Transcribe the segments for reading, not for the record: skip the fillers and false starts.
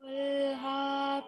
full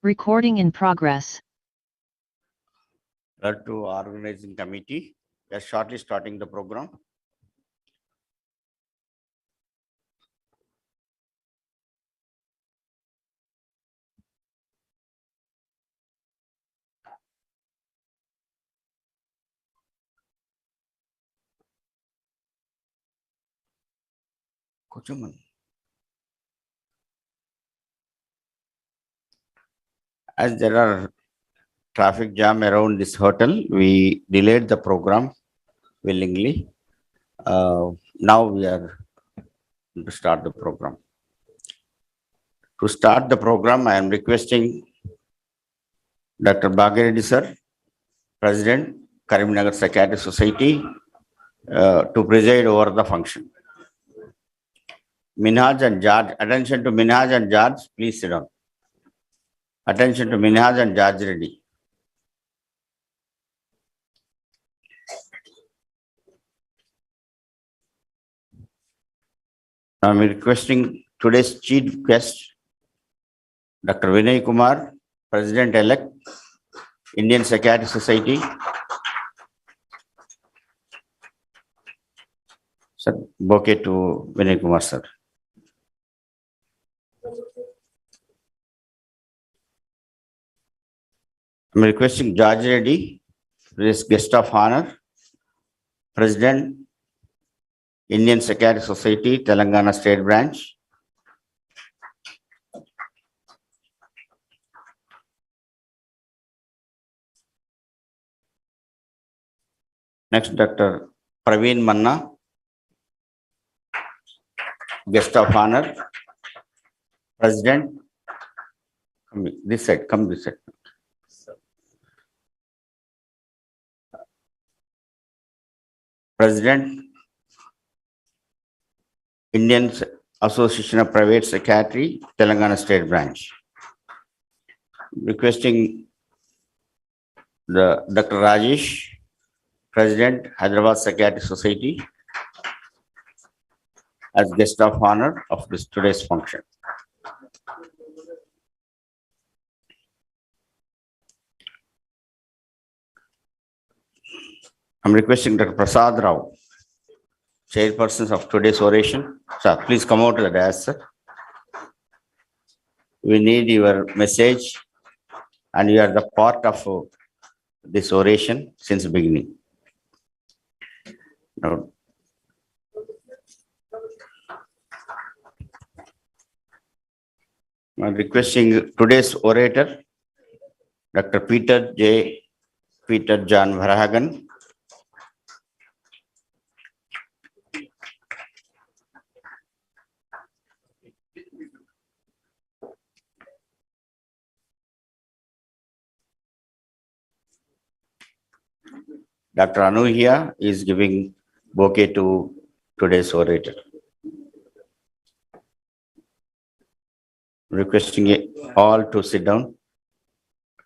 Recording in progress. To organizing committee, we are shortly starting the program. As there are traffic jam around this hotel, we delayed the program willingly. Now we are to start the program. To start the program, I am requesting Dr. Raghurami sir, President, Karimnagar Psychiatric Society, to preside over the function. Minhaj and George, attention to Minhaj and George, please sit down. Attention to Minhaj and George Reddy. I am requesting today's chief guest, Dr. Vinay Kumar, President-elect, Indian Psychiatric Society. Sir, bouquet to Vinay Kumar, sir. I am requesting George Reddy, this guest of honor, President, Indian Psychiatric Society, Telangana State Branch. Next, Dr. Praveen Manna, guest of honor, President. Come this side, come this side. President, Indian Association of Private Psychiatry, Telangana State Branch. Requesting the Dr. Rajesh, President, Hyderabad Psychiatric Society, as guest of honor of this today's function. I'm requesting Dr. Prasad Rao, chairpersons of today's oration. Sir, please come out to the dais, sir. We need your message, and you are the part of this oration since the beginning. Now, I'm requesting today's orator, Dr. Peter John Varahagan. Dr. Anuhya is giving bouquet to today's orator. Requesting all to sit down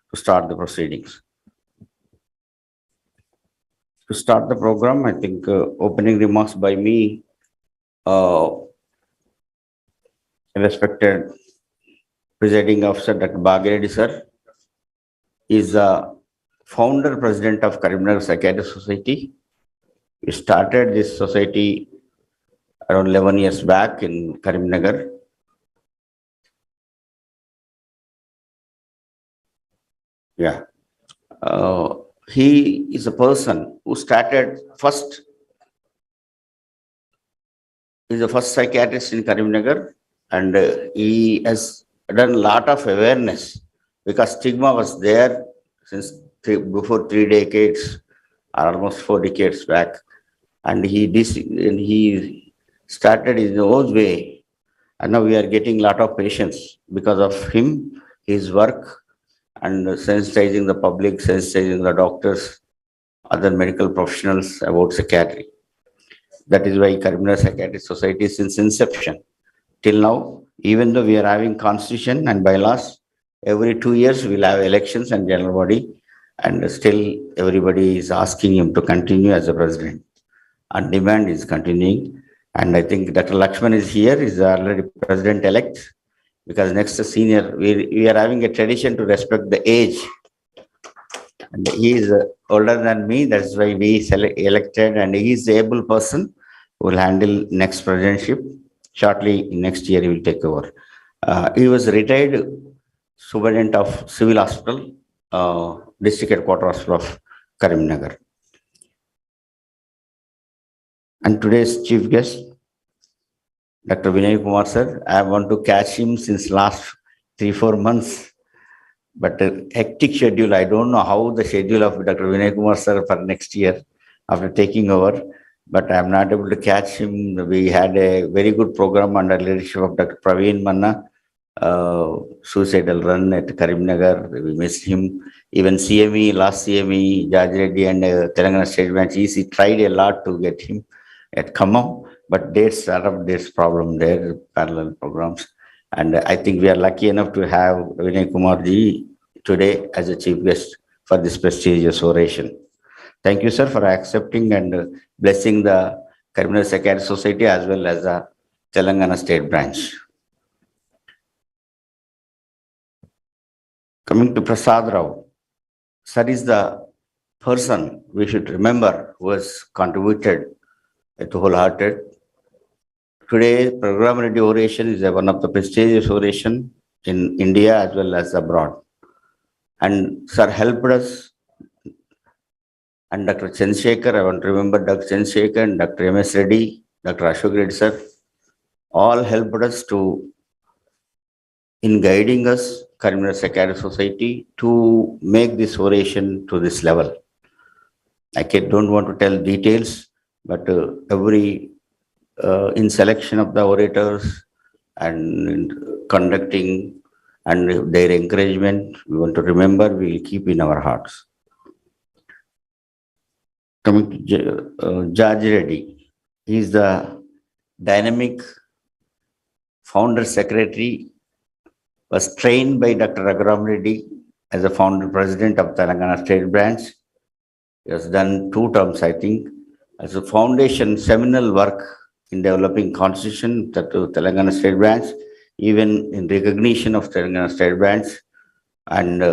to start the proceedings. To start the program, I think opening remarks by me, respected presiding officer Dr. Raghurami Reddy sir is a founder president of Karimnagar Psychiatric Society. We started this society around 11 years back in Karimnagar. Yeah. He is a person who started first, is the first psychiatrist in Karimnagar, and he has done a lot of awareness because stigma was there since before 3 decades or almost 4 decades back. And he started in his own way. And now we are getting a lot of patients because of him, his work, and sensitizing the public, sensitizing the doctors, other medical professionals about psychiatry. That is why Karimnagar Psychiatric Society since inception till now, even though we are having constitution and bylaws, every 2 years we'll have elections and general body, and still everybody is asking him to continue as a president. And demand is continuing. And I think Dr. Lakshman is here, is already president-elect. because next senior, we are having a tradition to respect the age. And he is older than me, that's why we elected, and he is the able person who will handle next presidentship. Shortly, next year, he will take over. He was retired superintendent of civil hospital, district headquarters hospital of Karimnagar. And today's chief guest, Dr. Vinay Kumar sir, I want to catch him since last 3-4 months, but hectic schedule. I don't know how the schedule of Dr. Vinay Kumar sir for next year after taking over, but I'm not able to catch him. We had a very good program under leadership of Dr. Praveen Manna, suicidal run at Karimnagar. We missed him. Even CME, last CME, Jaj Reddy and Telangana State Branch, he tried a lot to get him at Khammam, but there's problem there, parallel programs. And I think we are lucky enough to have Vinay Kumar ji today as a chief guest for this prestigious oration. Thank you, sir, for accepting and blessing the Karimnagar Psychiatric Society as well as the Telangana State Branch. Coming to Prasad Rao, sir is the person we should remember who has contributed to wholehearted. Today, Raghurami Reddy Oration is one of the prestigious oration in India as well as abroad. And sir helped us, and Dr. Chandrasekhar, I want to remember Dr. Chandrasekhar and Dr. M.S. Reddy, Dr. Ashok Reddy sir, all helped us in guiding us, Karimnagar Psychiatric Society, to make this oration to this level. I don't want to tell details, but in selection of the orators and in conducting and their encouragement, we want to remember, we will keep in our hearts. Coming to Jaj Reddy, he is the dynamic founder secretary, was trained by Dr. Raghurami Reddy as a founder president of Telangana State Branch. He has done 2 terms, I think, as a foundation seminal work in developing constitution to Telangana State Branch, even in recognition of Telangana State Branch. And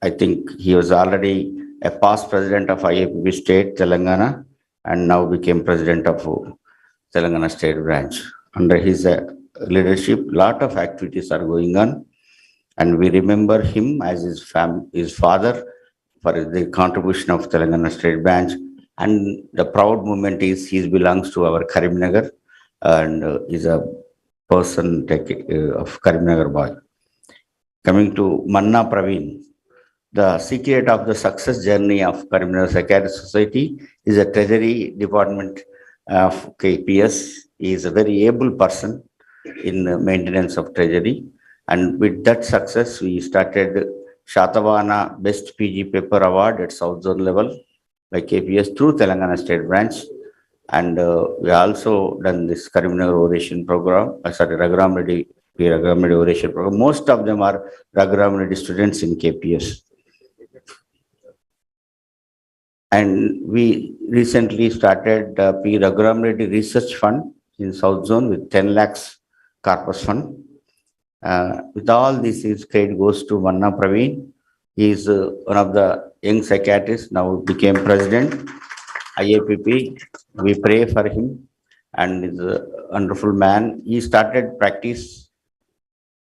I think he was already a past president of IAPP State, Telangana, and now became president of Telangana State Branch. Under his leadership, lot of activities are going on, and we remember him as his father for the contribution of Telangana State Branch. And the proud moment is he belongs to our Karimnagar and is a person of Karimnagar boy. Coming to Manna Praveen, the secret of the success journey of Karimnagar Psychiatric Society is a treasury department of KPS. He is a very able person in maintenance of treasury. And with that success, we started Shatavana Best PG Paper Award at South Zone level by KPS through Telangana State Branch. And we also done this Karimnagar Oration program, Raghurami Reddy Oration program. Most of them are Raghurami Reddy students in KPS. And we recently started P. Raghurami Reddy Research Fund in South Zone with 10 lakhs corpus fund. With all this, credit goes to Manna Praveen. He is one of the young psychiatrists, now became president, IAPP. We pray for him and is a wonderful man. He started practice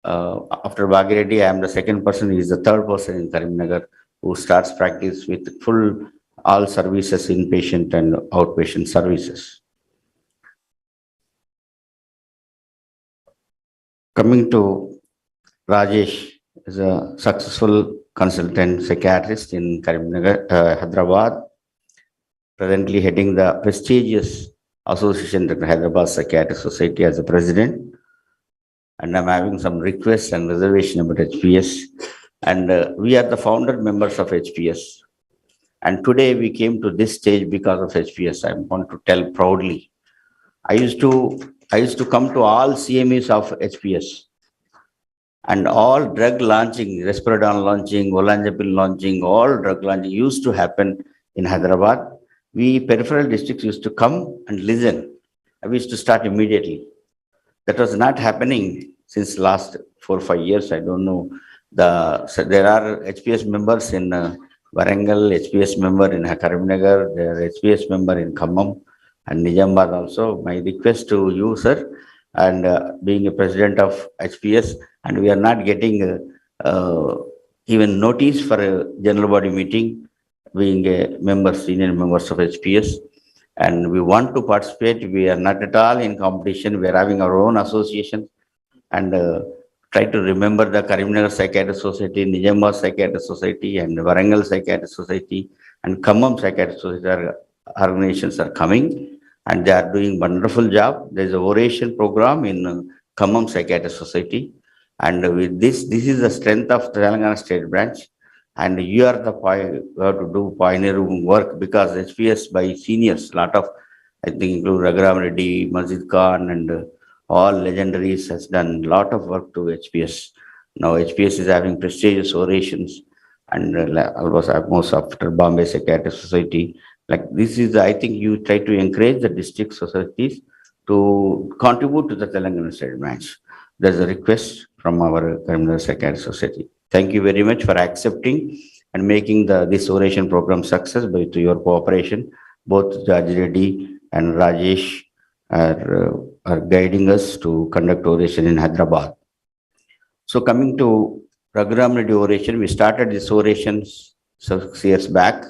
after Bhagireddy. I am the second person. He is the third person in Karimnagar who starts practice with full all services, inpatient and outpatient services. Coming to Rajesh, is a successful consultant psychiatrist in Karimnagar, Hyderabad, presently heading the prestigious Association of Hyderabad Psychiatric Society as a president. And I'm having some requests and reservation about HPS. And we are the founder members of HPS. And today we came to this stage because of HPS. I want to tell proudly. I used to come to all CMEs of HPS. And all drug launching, Risperidone launching, Olanzapine launching, all drug launching used to happen in Hyderabad. We peripheral districts used to come and listen. We used to start immediately. That was not happening since last 4 or 5 years. I don't know. So there are HPS members in Warangal, HPS member in Karimnagar, there are HPS member in Khammam and Nizamabad also. My request to you, sir, and being a president of HPS, and we are not getting even notice for a general body meeting, being a member, senior members of HPS, and we want to participate. We are not at all in competition. We are having our own association and try to remember the Karimnagar Psychiatric Society, Nizamabad Psychiatric Society, and Warangal Psychiatric Society, and Khammam Psychiatric Society organizations are coming, and they are doing wonderful job. There is a oration program in Khammam Psychiatric Society, and with this is the strength of the Telangana State Branch, and you are the you have to do pioneering work because HPS by seniors, lot of I think include Raghurami Reddy, Masjid Khan, and all legendaries has done a lot of work to HPS. Now HPS is having prestigious orations and almost after Bombay Psychiatric Society. Like this is, I think you try to encourage the district societies to contribute to the Telangana State Branch. There's a request from our Criminal Psychiatric Society. Thank you very much for accepting and making this oration program success by to your cooperation. Both Judge Reddy and Rajesh are guiding us to conduct oration in Hyderabad. So coming to Raghurami Reddy Oration, we started this oration 6 years back.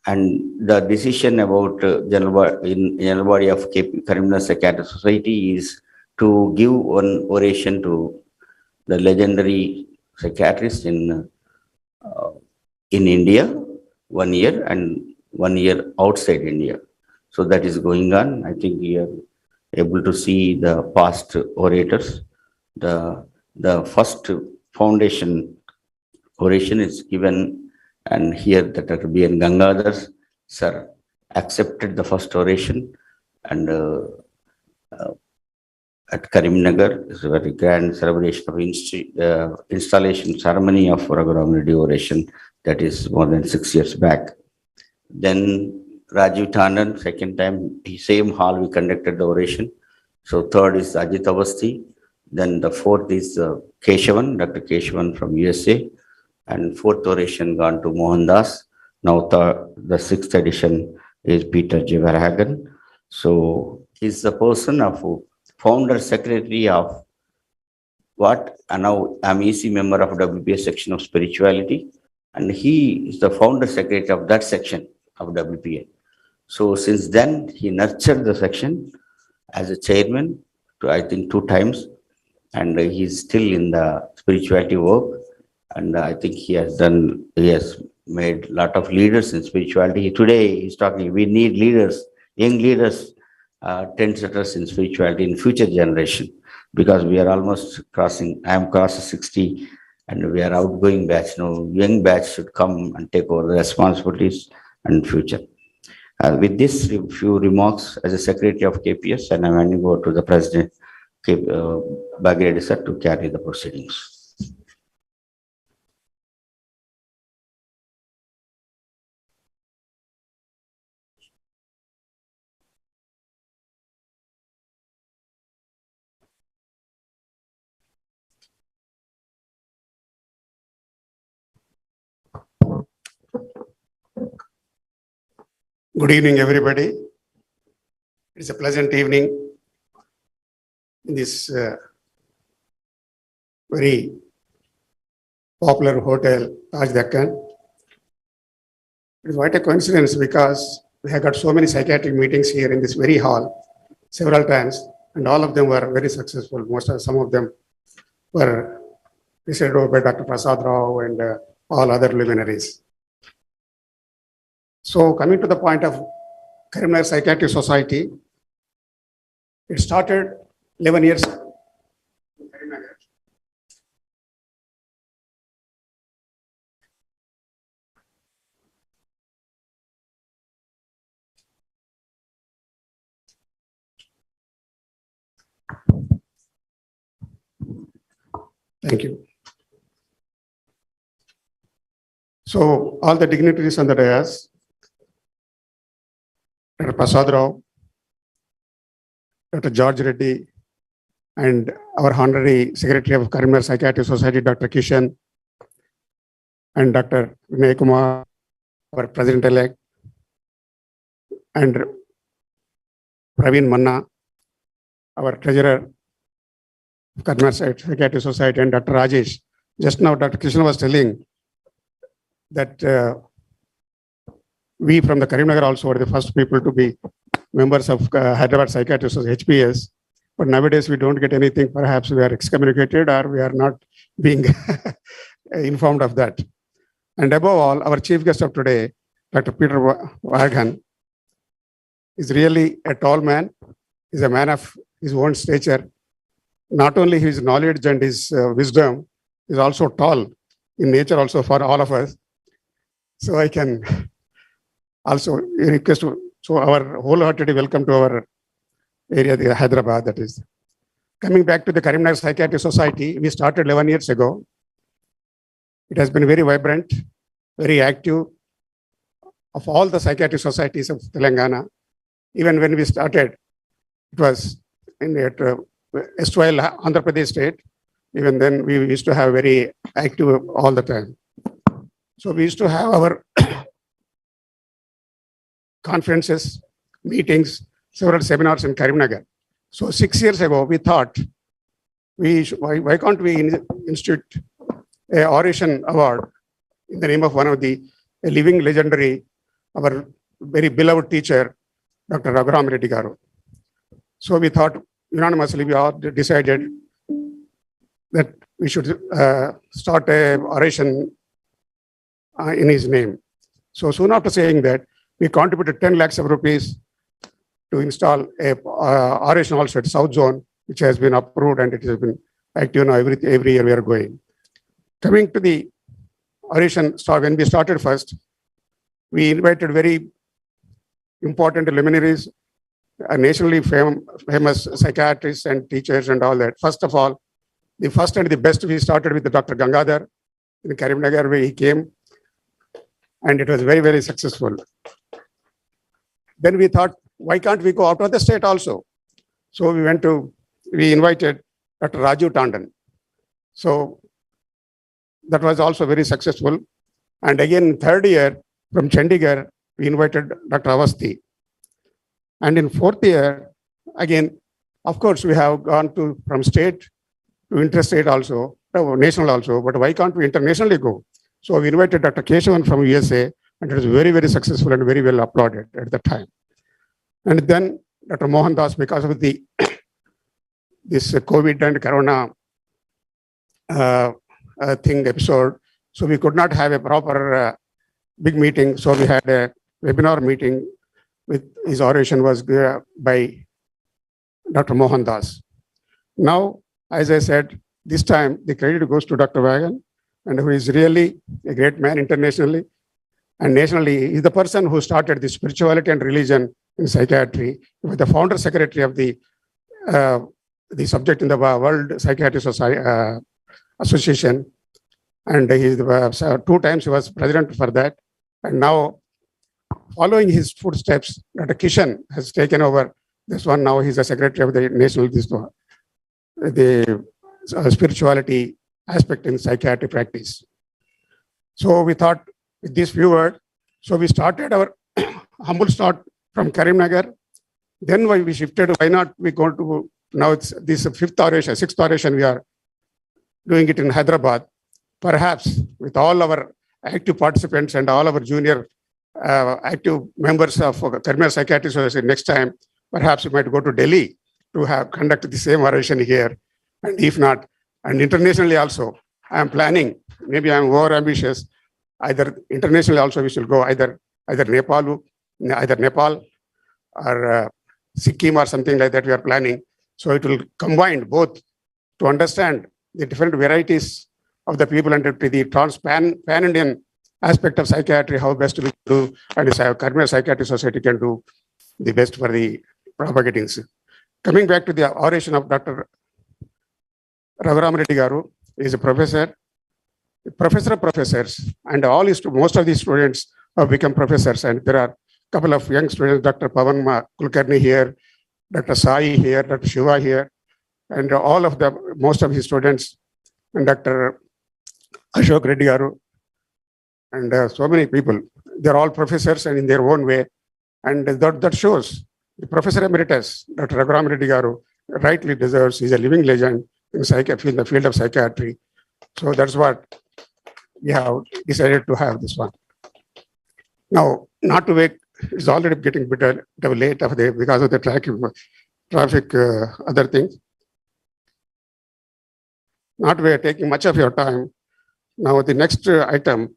And the decision about general body of Karimnagar Psychiatric Society is to give one oration to the legendary psychiatrist in India 1 year and 1 year outside India. So that is going on. I think we are able to see the past orators. The first foundation oration is given, and here the Dr. B.N. Gangadhar sir accepted the first oration, and at Karimnagar is a very grand celebration of installation ceremony of Raghurami Reddy Oration, that is more than 6 years back. Then Rajiv Tandon, second time, same hall we conducted the oration. So third is Ajit Avasthi. Then the fourth is Keshavan, Dr. Keshavan from USA. And fourth oration gone to Mohandas. Now the sixth edition is Peter J. Verhagen. So he's the person of founder secretary of what? And now I'm EC member of WPS section of spirituality. And he is the founder secretary of that section of WPA. So since then, he nurtured the section as a chairman, I think 2 times, and he's still in the spirituality work. And I think he has made a lot of leaders in spirituality. Today, he's talking, we need leaders, young leaders, trendsetters in spirituality in future generation, because we are almost crossing, I am crossing 60, and we are outgoing batch. Now, young batch should come and take over the responsibilities and future. With this, few remarks as a secretary of KPS, and I'm handing over to the president, Bhagirathi sir, to carry the proceedings. Good evening, everybody. It's a pleasant evening in this very popular hotel, Taj Deccan. It's quite a coincidence because we have got so many psychiatric meetings here in this very hall several times, and all of them were very successful. Some of them were presided over by Dr. Prasad Rao and all other luminaries. So coming to the point of Karimnagar Psychiatric Society, it started 11 years ago. Thank you. So all the dignitaries on the dais, Dr. Prasad Rao, Dr. George Reddy, and our Honorary Secretary of Karimnagar Psychiatry Society, Dr. Kishan, and Dr. Vinay Kumar, our President-elect, and Praveen Manna, our Treasurer of Karimnagar Psychiatry Society, and Dr. Rajesh. Just now, Dr. Kishan was telling that we from the Karimnagar also were the first people to be members of Hyderabad Psychiatry Society, HPS. But nowadays we don't get anything. Perhaps we are excommunicated or we are not being informed of that. And above all, our chief guest of today, Dr. Peter Vagan, is really a tall man. He's a man of his own stature. Not only his knowledge and his wisdom, is also tall in nature also for all of us. So I can also request to, so our wholehearted welcome to our area, the Hyderabad, that is. Coming back to the Karimnagar Psychiatry Society, we started 11 years ago. It has been very vibrant, very active of all the psychiatry societies of Telangana. Even when we started, it was in erstwhile Andhra Pradesh state. Even then, we used to have very active all the time. So we used to have our conferences, meetings, several seminars in Karimnagar. So 6 years ago, we thought, why can't we institute a oration award in the name of one of the living legendary, our very beloved teacher, Dr. Raghurami Reddy Garu. So we thought unanimously, we all decided that we should start a oration in his name. So soon after saying that, we contributed 10 lakhs of rupees to install a oration also at South Zone, which has been approved and it has been active now. Every year we are going. Coming to the oration, when we started first, we invited very important luminaries, nationally famous psychiatrists and teachers and all that. First of all, the first and the best, we started with Dr. Gangadhar in Karimnagar, where he came, and it was very, very successful. Then we thought, why can't we go out of the state also? So we invited Dr. Rajiv Tandon. So that was also very successful. And again, third year from Chandigarh, we invited Dr. Avasthi. And in fourth year, again, of course, we have gone from state to interstate also, national also, but why can't we internationally go? So we invited Dr. Keshavan from USA, and it was very, very successful and very well applauded at the time. And then Dr. Mohan Das, because of this COVID and Corona episode, so we could not have a proper big meeting. So we had a webinar meeting with his oration was by Dr. Mohan Das. Now, as I said, this time the credit goes to Dr. Vagan, and who is really a great man internationally. And nationally, he is the person who started the spirituality and religion in psychiatry. He was the founder secretary of the subject in the World Psychiatry Society, Association. And he 2 times he was president for that. And now, following his footsteps, Dr. Kishan has taken over this one. Now he's the secretary of the national, the spirituality aspect in psychiatry practice. So we thought with this few words, so we started our humble start from Karimnagar. Then we shifted, why not we go to, now it's this 6th oration, we are doing it in Hyderabad. Perhaps with all our active participants and all our junior active members of Karimnagar Psychiatry Society, next time, perhaps we might go to Delhi to have conduct the same oration here. And if not, and internationally also, I am planning, maybe I am over ambitious, either internationally also we should go either Nepal or Sikkim or something like that we are planning. So it will combine both to understand the different varieties of the people and the pan-Indian aspect of psychiatry, how best we do, and Karimnagar Psychiatry Society can do the best for the propagating. Coming back to the oration of Dr. Raghurami Reddy Garu, is a professor of professors, and most of the students have become professors, and there are a couple of young students, Dr. Pavan Kulkarni here, Dr. Sai here, Dr. Shiva here, and all of the, most of his students, and Dr. Ashok Reddy Garu, and so many people. They're all professors and in their own way. And that shows the Professor Emeritus, Dr. Raghurami Reddy Garu, rightly deserves, he's a living legend in the field of psychiatry. So that's what we have decided to have this one. Now, not to wait, it's already getting bit late because of the traffic, other things. Not we are taking much of your time. Now, the next item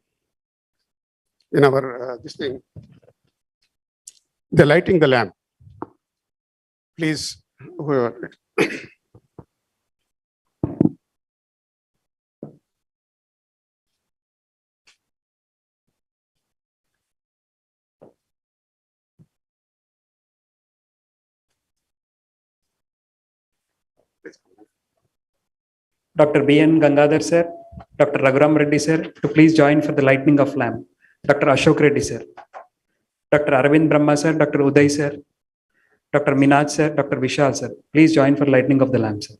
in our this thing, the lighting the lamp. Please, whoever. Dr. B.N. Gangadhar sir, Dr. Raghuram Reddy sir, to please join for the lighting of lamp. Dr. Ashok Reddy sir, Dr. Arvind Brahma sir, Dr. Uday sir, Dr. Minaj sir, Dr. Vishal sir, please join for lighting of the lamp sir.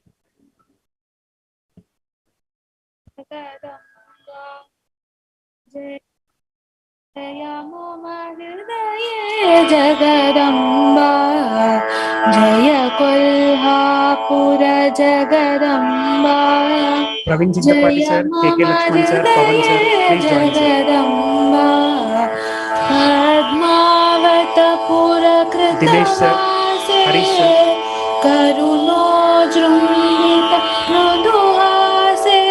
Jaya Mama Hridaye Jagadamba Jaya Kolhapura Jagadamba Praveen Chindapati sir, KK Lakshman sir, Pavan sir, please join sir. Jagadamba Padmavatapura Dinesh sir, Harish sir. Karunojrumbita mruduhase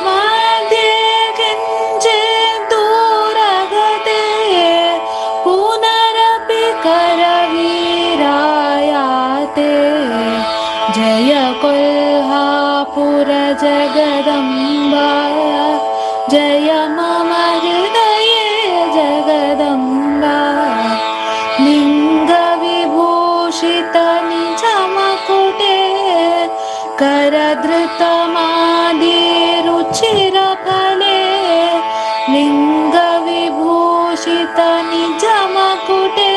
Madhye kinchit duragate Punarapi karavirayate Jaya Kolhapura Jagadamba Jaya Mama Hridaye Jagadamba Linga Vibhushita Nijamakute Karadhrita Madi Ruchira Phale Linga Vibhushita Nijamakute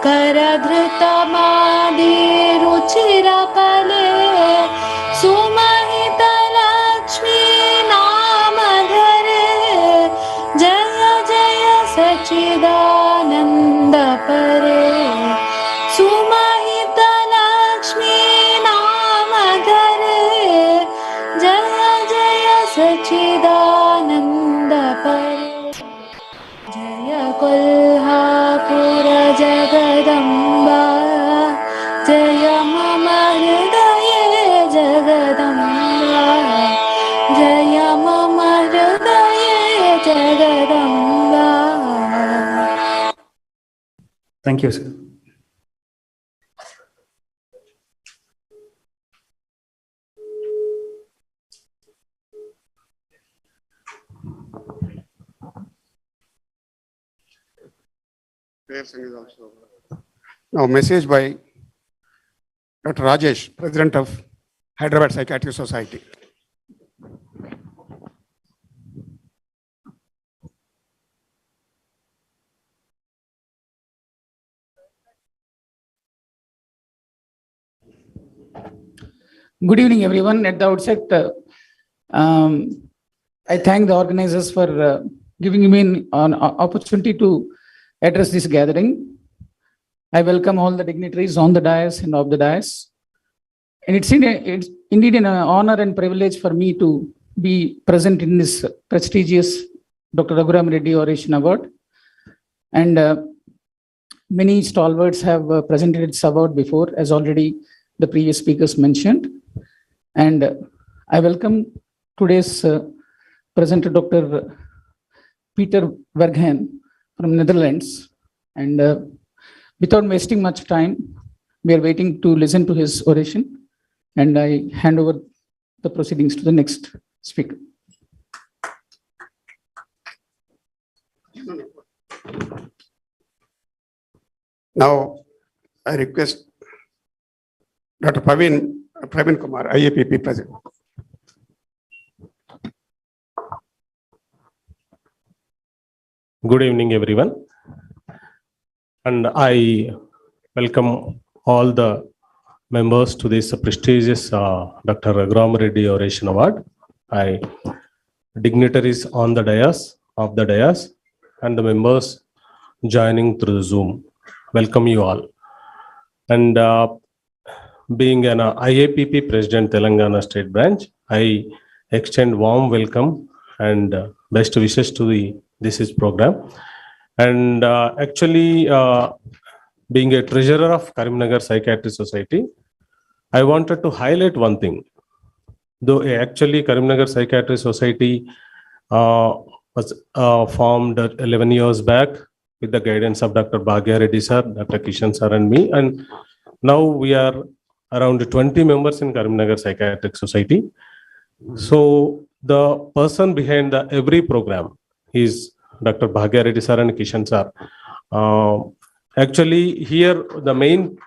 Karadhrita Madi Ruchira Phale Sumahita Lakshmi Namadhare Jaya Jaya Sachidananda Pare Sumahita Lakshmi Namadhare Jaya Jaya Sachidananda Pare Jaya Kolhapura Jagadamba Jaya Mama Hridaye Jagadamba Jaya Mama Hridaye Jagadamba. Thank you sir. Now, message by Dr. Rajesh, President of Hyderabad Psychiatric Society. Good evening, everyone. At the outset, I thank the organizers for giving me an opportunity to address this gathering. I welcome all the dignitaries on the dais and off the dais. And it's indeed an honor and privilege for me to be present in this prestigious Dr. Raghurami Reddy Oration Award. And many stalwarts have presented this award before, as already the previous speakers mentioned. And I welcome today's presenter, Dr. Peter Verghen from Netherlands. And without wasting much time, we are waiting to listen to his oration. And I hand over the proceedings to the next speaker. Now, I request Dr. Praveen Kumar, IAPP President. Good evening, everyone. And I welcome all the members to this prestigious Dr. Raghurami Reddy Oration Award. Dignitaries on the dais, and the members joining through the Zoom. Welcome you all. And being an IAPP President Telangana State Branch, I extend warm welcome and best wishes to this program. And actually, being a treasurer of Karimnagar Psychiatry Society, I wanted to highlight one thing. Though actually Karimnagar Psychiatry Society was formed 11 years back with the guidance of Dr. Bhagya Reddy sir, Dr. Kishan sir and me. And now we are around 20 members in Karimnagar Psychiatric Society. So the person behind every program is Dr. Bhagya Reddy sir and Kishan sir. Actually here the main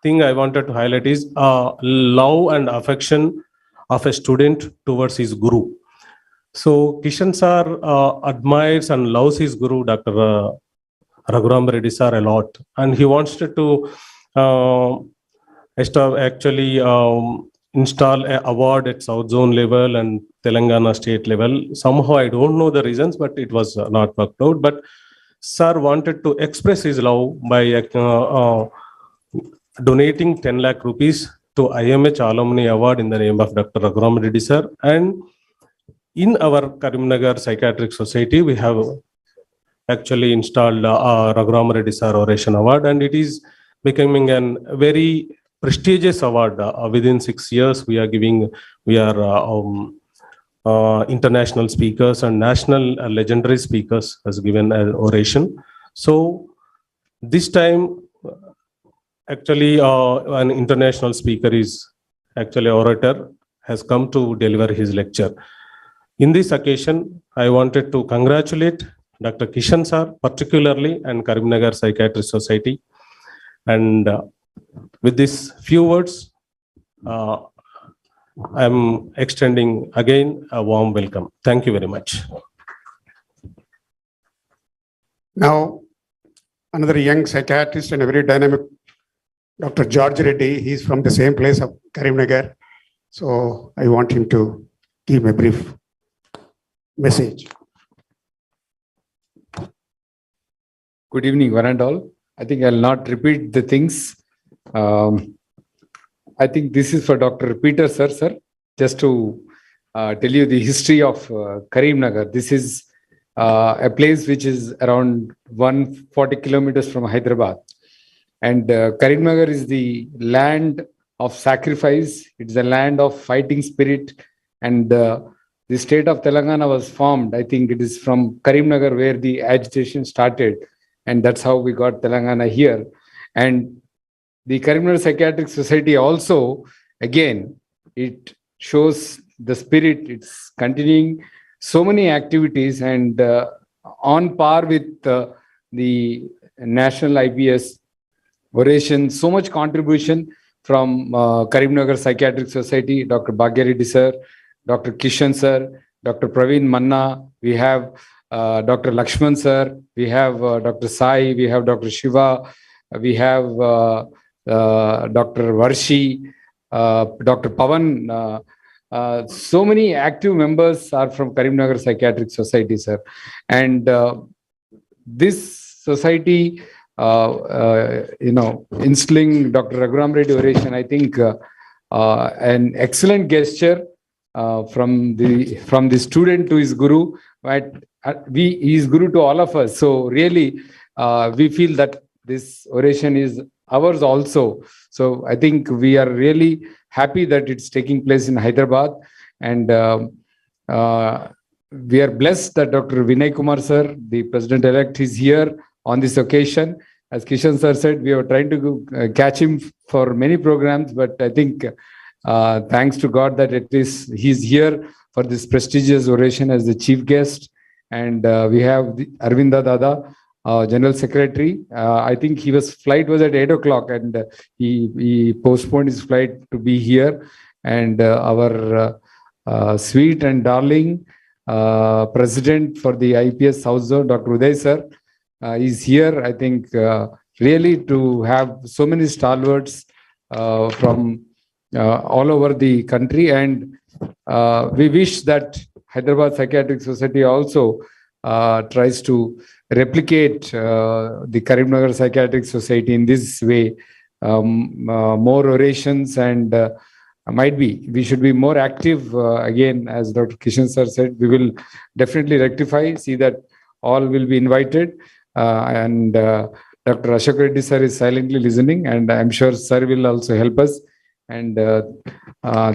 thing I wanted to highlight is love and affection of a student towards his guru. So Kishan sir admires and loves his guru, Dr. Raghurami Reddy sir, a lot, and he wants to actually install an award at South Zone level and Telangana state level. Somehow I don't know the reasons, but it was not worked out. But sir wanted to express his love by donating 10 lakh rupees to IMH Alumni Award in the name of Dr. Raghurami Reddy sir. And in our Karimnagar Psychiatric Society, we have actually installed Raghurami Reddy sir Oration Award, and it is becoming a very prestigious award. Within 6 years, we are international speakers and national legendary speakers has given an oration. So this time, actually, an international speaker is actually orator has come to deliver his lecture. In this occasion, I wanted to congratulate Dr. Kishan sir, particularly, and Karimnagar Psychiatry Society. And with these few words, I'm extending again a warm welcome. Thank you very much. Now, another young psychiatrist and a very dynamic Dr. George Reddy. He's from the same place of Karimnagar. So I want him to give a brief message. Good evening, one and all. I think I'll not repeat the things. I think this is for Dr. Peter sir, just to tell you the history of Karimnagar. This is a place which is around 140 kilometers from Hyderabad. And Karimnagar is the land of sacrifice. It's the land of fighting spirit. And the state of Telangana was formed. I think it is from Karimnagar where the agitation started. And that's how we got Telangana here. And the Karimnagar Psychiatric Society also, again, it shows the spirit. It's continuing so many activities and on par with the National IPS Oration, so much contribution from Karimnagar Psychiatric Society, Dr. Bhagya Reddy sir, Dr. Kishan sir, Dr. Praveen Manna, we have Dr. Lakshman sir, we have Dr. Sai, we have Dr. Shiva, we have Dr. Varshi, Dr. Pavan. So many active members are from Karimnagar Psychiatric Society, sir. And this society, instilling Dr. Raghurami Reddy Oration, I think an excellent gesture from the student to his guru. But he is guru to all of us. So really, we feel that this oration is ours also. So I think we are really happy that it's taking place in Hyderabad. And we are blessed that Dr. Vinay Kumar sir, the president-elect, is here on this occasion. As Kishan sir said, we are trying to catch him for many programs, but I think thanks to God that at least he's here for this prestigious oration as the chief guest. And we have Arvinda Dada, General Secretary. I think his flight was at 8 o'clock and he postponed his flight to be here. And our sweet and darling President for the IPS South Zone, Dr. Uday sir, is here. I think really to have so many stalwarts from all over the country. And we wish that Hyderabad Psychiatric Society also tries to replicate the Karimnagar Psychiatric Society in this way. More orations and might be we should be more active again, as Dr. Kishan sir said. We will definitely rectify, see that all will be invited, and Dr. Ashok Reddy sir is silently listening, and I'm sure sir will also help us. And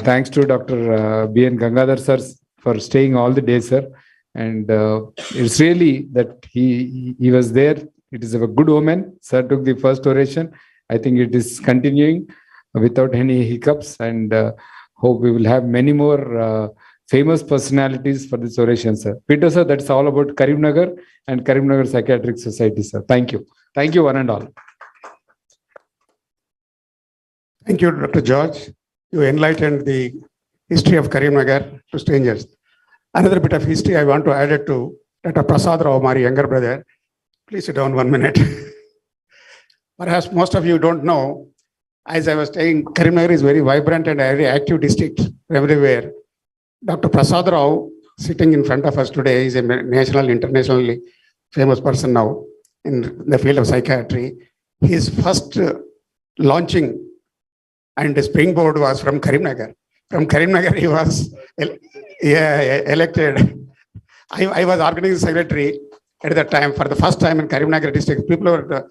thanks to Dr. B.N. Gangadhar sir for staying all the day, sir. And it's really that he was there. It is a good omen. Sir took the first oration. I think it is continuing without any hiccups, and hope we will have many more famous personalities for this oration, sir. Peter, sir, that's all about Karimnagar and Karimnagar Psychiatric Society, sir. Thank you. Thank you, one and all. Thank you, Dr. George. You enlightened the history of Karimnagar to strangers. Another bit of history I want to add it to Dr. Prasad Rao, my younger brother. Please sit down 1 minute. Perhaps most of you don't know, as I was saying, Karimnagar is very vibrant and very active district everywhere. Dr. Prasad Rao, sitting in front of us today, is a national, internationally famous person now in the field of psychiatry. His first launching and springboard was from Karimnagar. From Karimnagar, he was elected. I was organizing secretary at that time for the first time in Karimnagar district. People were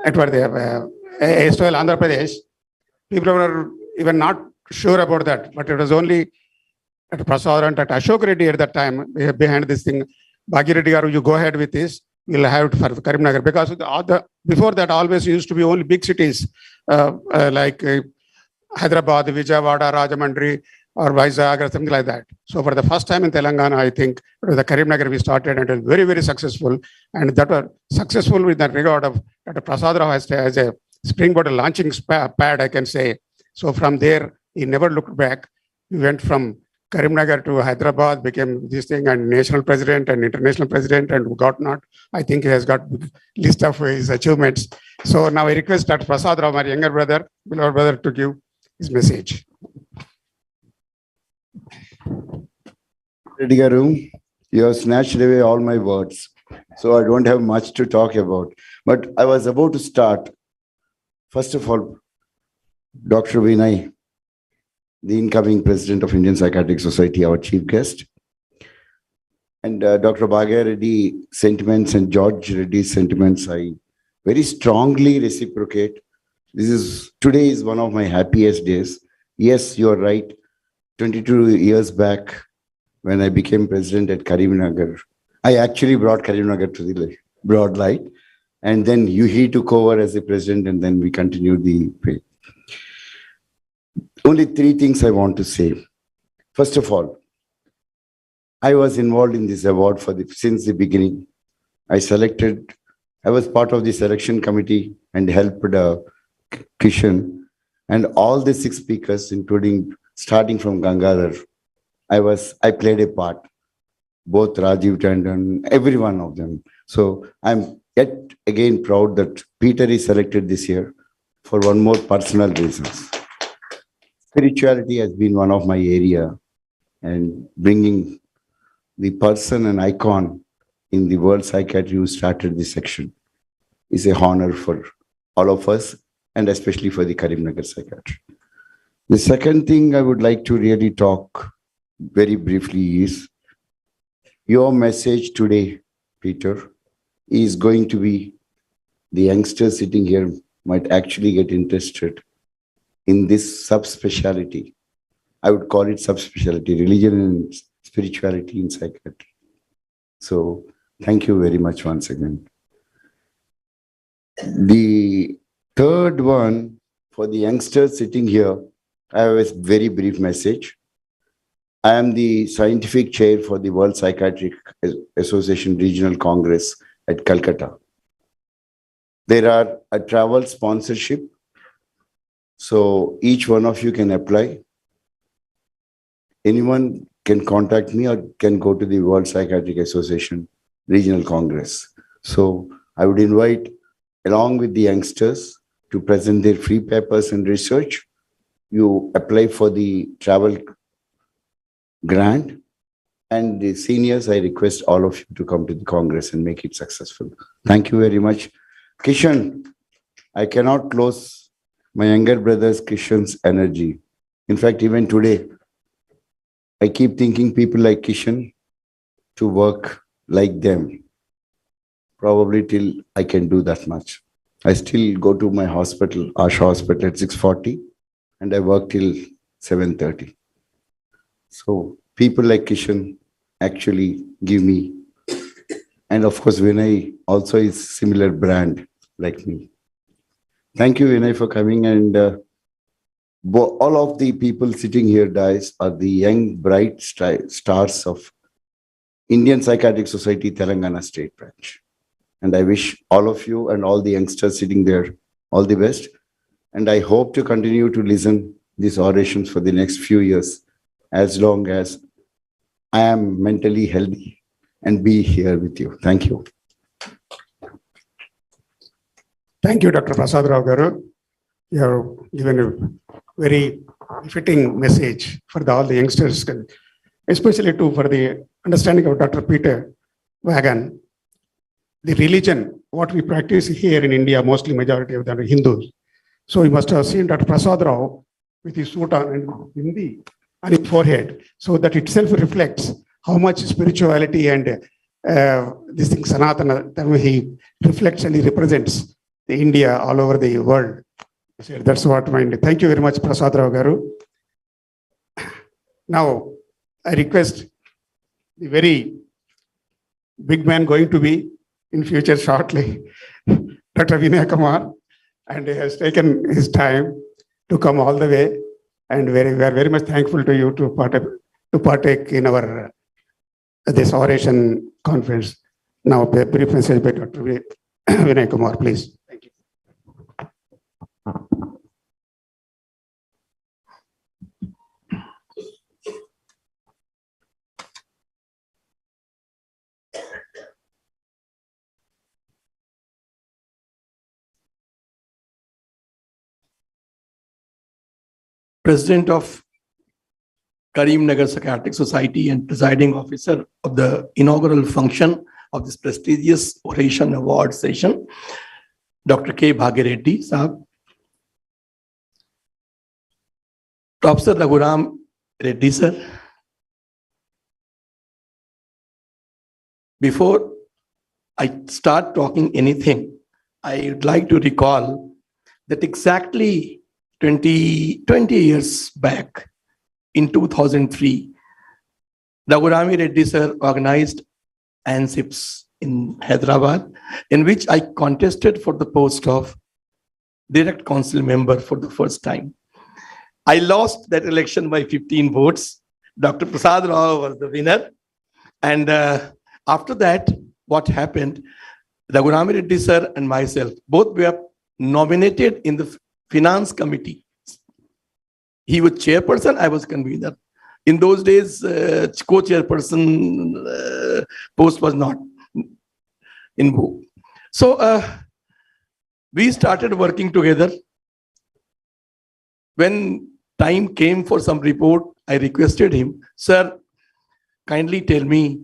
at what they have, Andhra Pradesh. People were even not sure about that, but it was only at Prasad and at Ashok Reddy at that time behind this thing. Bhagya Reddy garu, you go ahead with this. We'll have it for Karimnagar, because before that always used to be only big cities like Hyderabad, Vijayawada, Rajahmundry, or Vizag, or something like that. So for the first time in Telangana, I think the Karimnagar we started, and it was very, very successful. And that were successful with that regard of Dr. Prasad Rao as a springboard, a launching pad, I can say. So from there, he never looked back. He went from Karimnagar to Hyderabad, became this thing, and national president and international president, and got not. I think he has got list of his achievements. So now I request Dr. Prasad Rao, my younger brother, beloved brother, to give his message. Reddy garu, you have snatched away all my words, so I don't have much to talk about. But I was about to start. First of all, Dr. Vinay, the incoming president of Indian Psychiatric Society, our chief guest, and Dr. Bhagya Reddy sentiments and George Reddy's sentiments, I very strongly reciprocate. Today is one of my happiest days. Yes, you are right. 22 years back, when I became president at Karimnagar, I actually brought Karimnagar to the broad light. And then he took over as the president, and then we continued the way. Only 3 things I want to say. First of all, I was involved in this award since the beginning. I was part of the selection committee and helped Kishan and all the 6 speakers, including starting from Gangadhar. I played a part, both Rajiv Tandon, every one of them. So I'm yet again proud that Peter is selected this year for one more personal reasons. Spirituality has been one of my area, and bringing the person and icon in the world psychiatry who started this section is a honor for all of us, and especially for the Karimnagar psychiatry. The second thing I would like to really talk very briefly is your message today, Peter, is going to be the youngsters sitting here might actually get interested in this subspecialty. I would call it subspecialty, religion and spirituality in psychiatry. So thank you very much once again. The third one, for the youngsters sitting here, I have a very brief message. I am the scientific chair for the World Psychiatric Association Regional Congress at Calcutta. There are a travel sponsorship, so each one of you can apply. Anyone can contact me or can go to the World Psychiatric Association Regional Congress. So I would invite along with the youngsters to present their free papers and research. You apply for the travel grant. And the seniors, I request all of you to come to the Congress and make it successful. Thank you very much. Kishan, I cannot close my younger brother's Kishan's energy. In fact, even today, I keep thinking people like Kishan to work like them, probably till I can do that much. I still go to my hospital, Asha Hospital at 6:40, and I work till 7:30. So people like Kishan actually give me, and of course, Vinay also is similar brand like me. Thank you, Vinay, for coming. And all of the people sitting here, guys, are the young, bright stars of Indian Psychiatric Society, Telangana State Branch. And I wish all of you and all the youngsters sitting there all the best. And I hope to continue to listen these orations for the next few years, as long as I am mentally healthy and be here with you. Thank you. Thank you, Dr. Prasad Rao Garu. You have given a very fitting message for all the youngsters, especially too for the understanding of Dr. Peter Wagan. The religion, what we practice here in India, mostly majority of them are Hindus. So you must have seen Dr. Prasad Rao with his suit on and Hindi on his forehead. So that itself reflects how much spirituality and this thing, Sanatana, he reflects and he represents the India all over the world. So that's what mind. Thank you very much, Prasad Rao Garu. Now, I request the very big man going to be in future shortly, Dr. Vinay Kumar, and he has taken his time to come all the way. And we are very much thankful to you to partake in our this oration conference. Now, a brief message by Dr. Vinay Kumar, please. Thank you. President of Karimnagar Psychiatric Society and presiding officer of the inaugural function of this prestigious oration award session, Dr. K. Bhagireddy Sahab, Professor Raghurami Reddy sir. Before I start talking anything, I would like to recall that exactly 20 years back, in 2003, Raghurami Reddy sir organized ANSIPS in Hyderabad, in which I contested for the post of direct council member for the first time. I lost that election by 15 votes. Dr. Prasad Rao was the winner. And after that, what happened, Raghurami Reddy sir and myself, both were nominated in the finance committee. He was chairperson, I was convener. In those days, co-chairperson post was not in vogue. So we started working together. When time came for some report, I requested him, sir, kindly tell me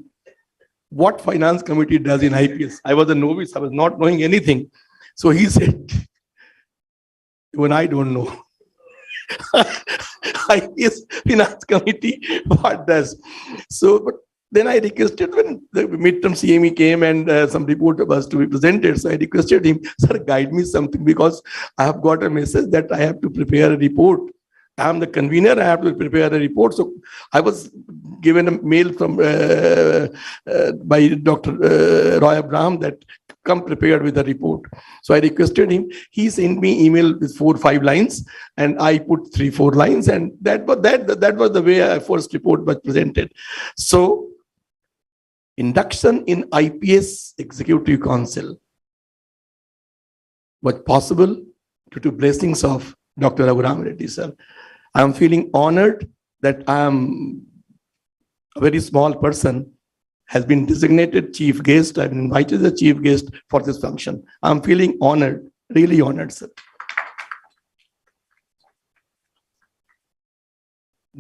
what finance committee does in IPS. I was a novice, I was not knowing anything. So he said, even I don't know. IPS finance committee, what does? So, but then I requested when the midterm CME came and some report was to be presented. So I requested him, sir, guide me something because I have got a message that I have to prepare a report. I am the convener, I have to prepare a report. So I was given a mail from by Dr. Roy Abraham that come prepared with a report. So I requested him. He sent me email with 4 or 5 lines, and I put 3 or 4 lines, and that was the way our first report was presented. So induction in IPS Executive Council was possible due to blessings of Dr. Raghurami Reddy sir. I am feeling honored that I am a very small person has been designated chief guest. I've been invited as a chief guest for this function. I'm feeling honored, really honored, sir.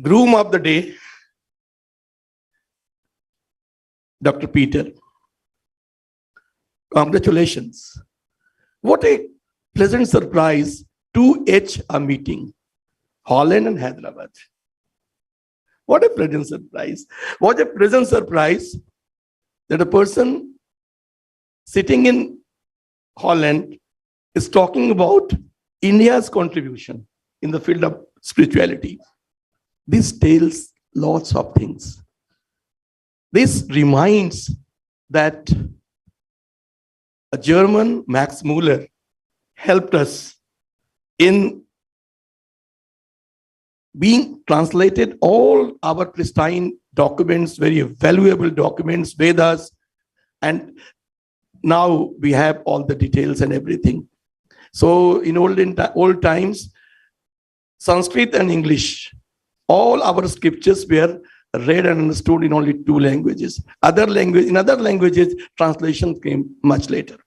Groom of the day, Dr. Peter. Congratulations. What a pleasant surprise. 2H a meeting, Holland and Hyderabad. What a pleasant surprise. What a pleasant surprise that a person sitting in Holland is talking about India's contribution in the field of spirituality. This tells lots of things. This reminds that a German, Max Muller, helped us in being translated all our pristine documents, very valuable documents, Vedas, and now we have all the details and everything. So in old times, Sanskrit and English, all our scriptures were read and understood in only 2 languages. In other languages, translation came much later.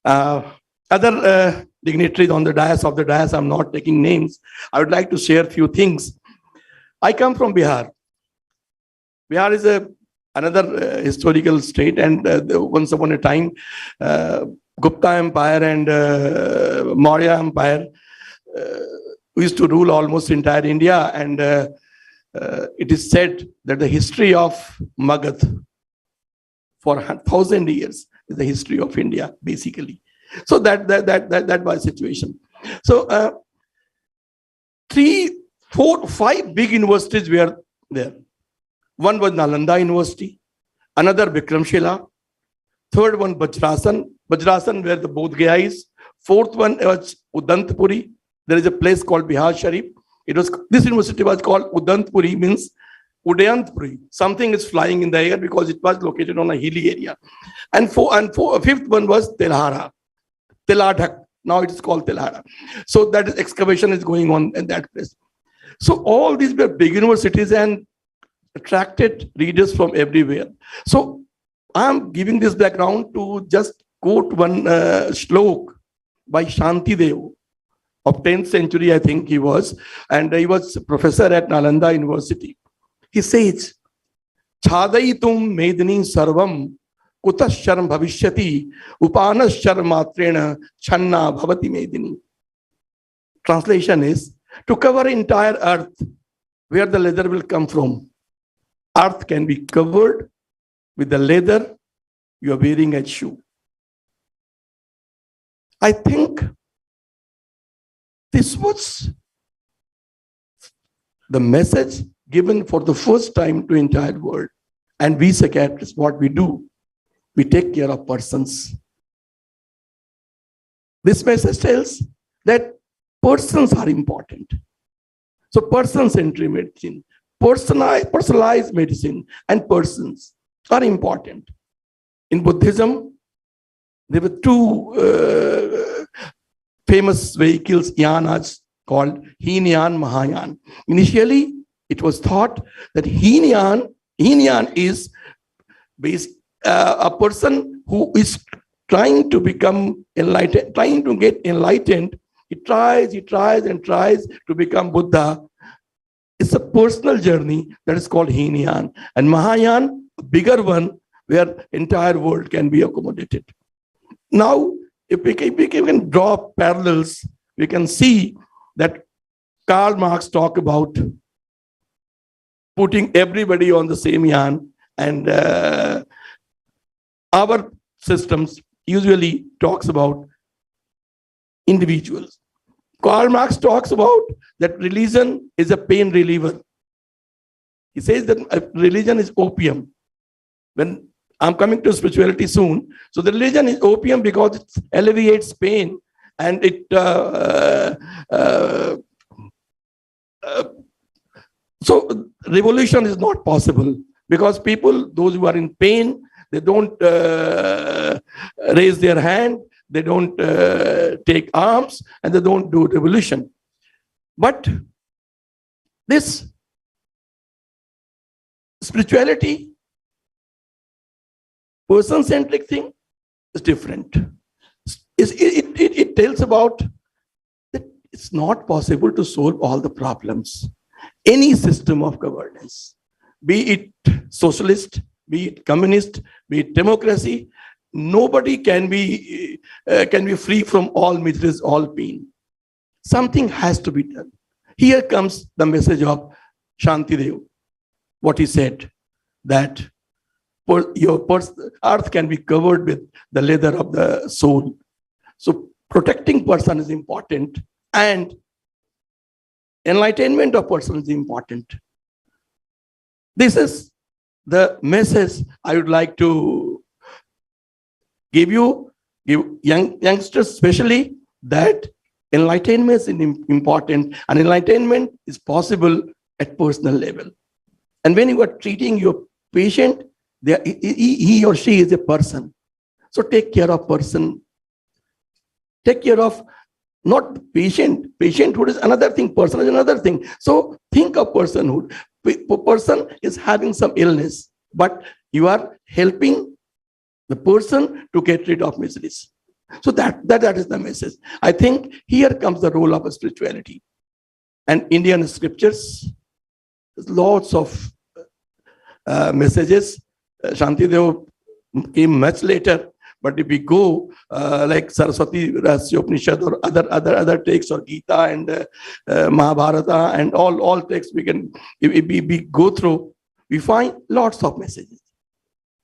Other dignitaries on the dais, I'm not taking names. I would like to share a few things. I come from Bihar. Bihar is another historical state, and once upon a time, Gupta Empire and Maurya Empire used to rule almost entire India, and it is said that the history of Magadh for 1,000 years is the history of India, basically. So that was the situation. So 3, 4, 5 big universities were there. One was Nalanda University, another Vikramshila, third one Vajrasan where the Bodh Gaya is. Fourth one was Udantpuri. There is a place called Bihar Sharif. This university was called Udantpuri, means Udayantpuri. Something is flying in the air because it was located on a hilly area. And fifth one was Telhara. Teladhak. Now it is called Telhara. So that excavation is going on in that place. So all these were big universities and attracted readers from everywhere. So I am giving this background to just quote one shlok by Shantidev of 10th century, I think he was, and he was professor at Nalanda University. He says, Chadaitum medini sarvam kutasharam bhavishyati upanaschar matrena channa bhavati medini. Translation is, to cover entire earth, where the leather will come from. Earth can be covered with the leather you are wearing as shoe. I think this was the message given for the first time to entire world. And we psychiatrists, what we do, we take care of persons. This message tells that persons are important. So person-centered medicine, personalized medicine, and persons are important. In Buddhism, there were 2 famous vehicles, yanas, called Heenyan, Mahayan. Initially, it was thought that Heenyan is a person who is trying to become enlightened, trying to get enlightened. He tries to become Buddha. It's a personal journey that is called Heenyan. And Mahayan, a bigger one, where entire world can be accommodated. Now, if we can draw parallels, we can see that Karl Marx talked about putting everybody on the same yarn, and our systems usually talks about individuals. Karl Marx talks about that religion is a pain reliever. He says that religion is opium. When I'm coming to spirituality soon, so the religion is opium because it alleviates pain, and it so revolution is not possible because people, those who are in pain, they don't raise their hand, they don't take arms, and they don't do revolution. But this spirituality, person-centric thing is different. It tells about that it's not possible to solve all the problems. Any system of governance, be it socialist, be it communist, be it democracy, nobody can be free from all miseries, all pain. Something has to be done. Here comes the message of Shantidev, what he said, that earth can be covered with the leather of the soul. So protecting person is important, and enlightenment of person is important. This is the message I would like to give youngsters especially, that enlightenment is important, and enlightenment is possible at personal level. And when you are treating your patient, he or she is a person. So take care of person. Take care of not patient. Patienthood is another thing. Person is another thing. So think of personhood. Person is having some illness, but you are helping the person to get rid of miseries. So that is the message. I think here comes the role of spirituality. And Indian scriptures, there's lots of messages. Shantidev came much later, but if we go like Saraswati Rahasya Upanishad or other texts, or Gita and Mahabharata and all texts if we go through, we find lots of messages.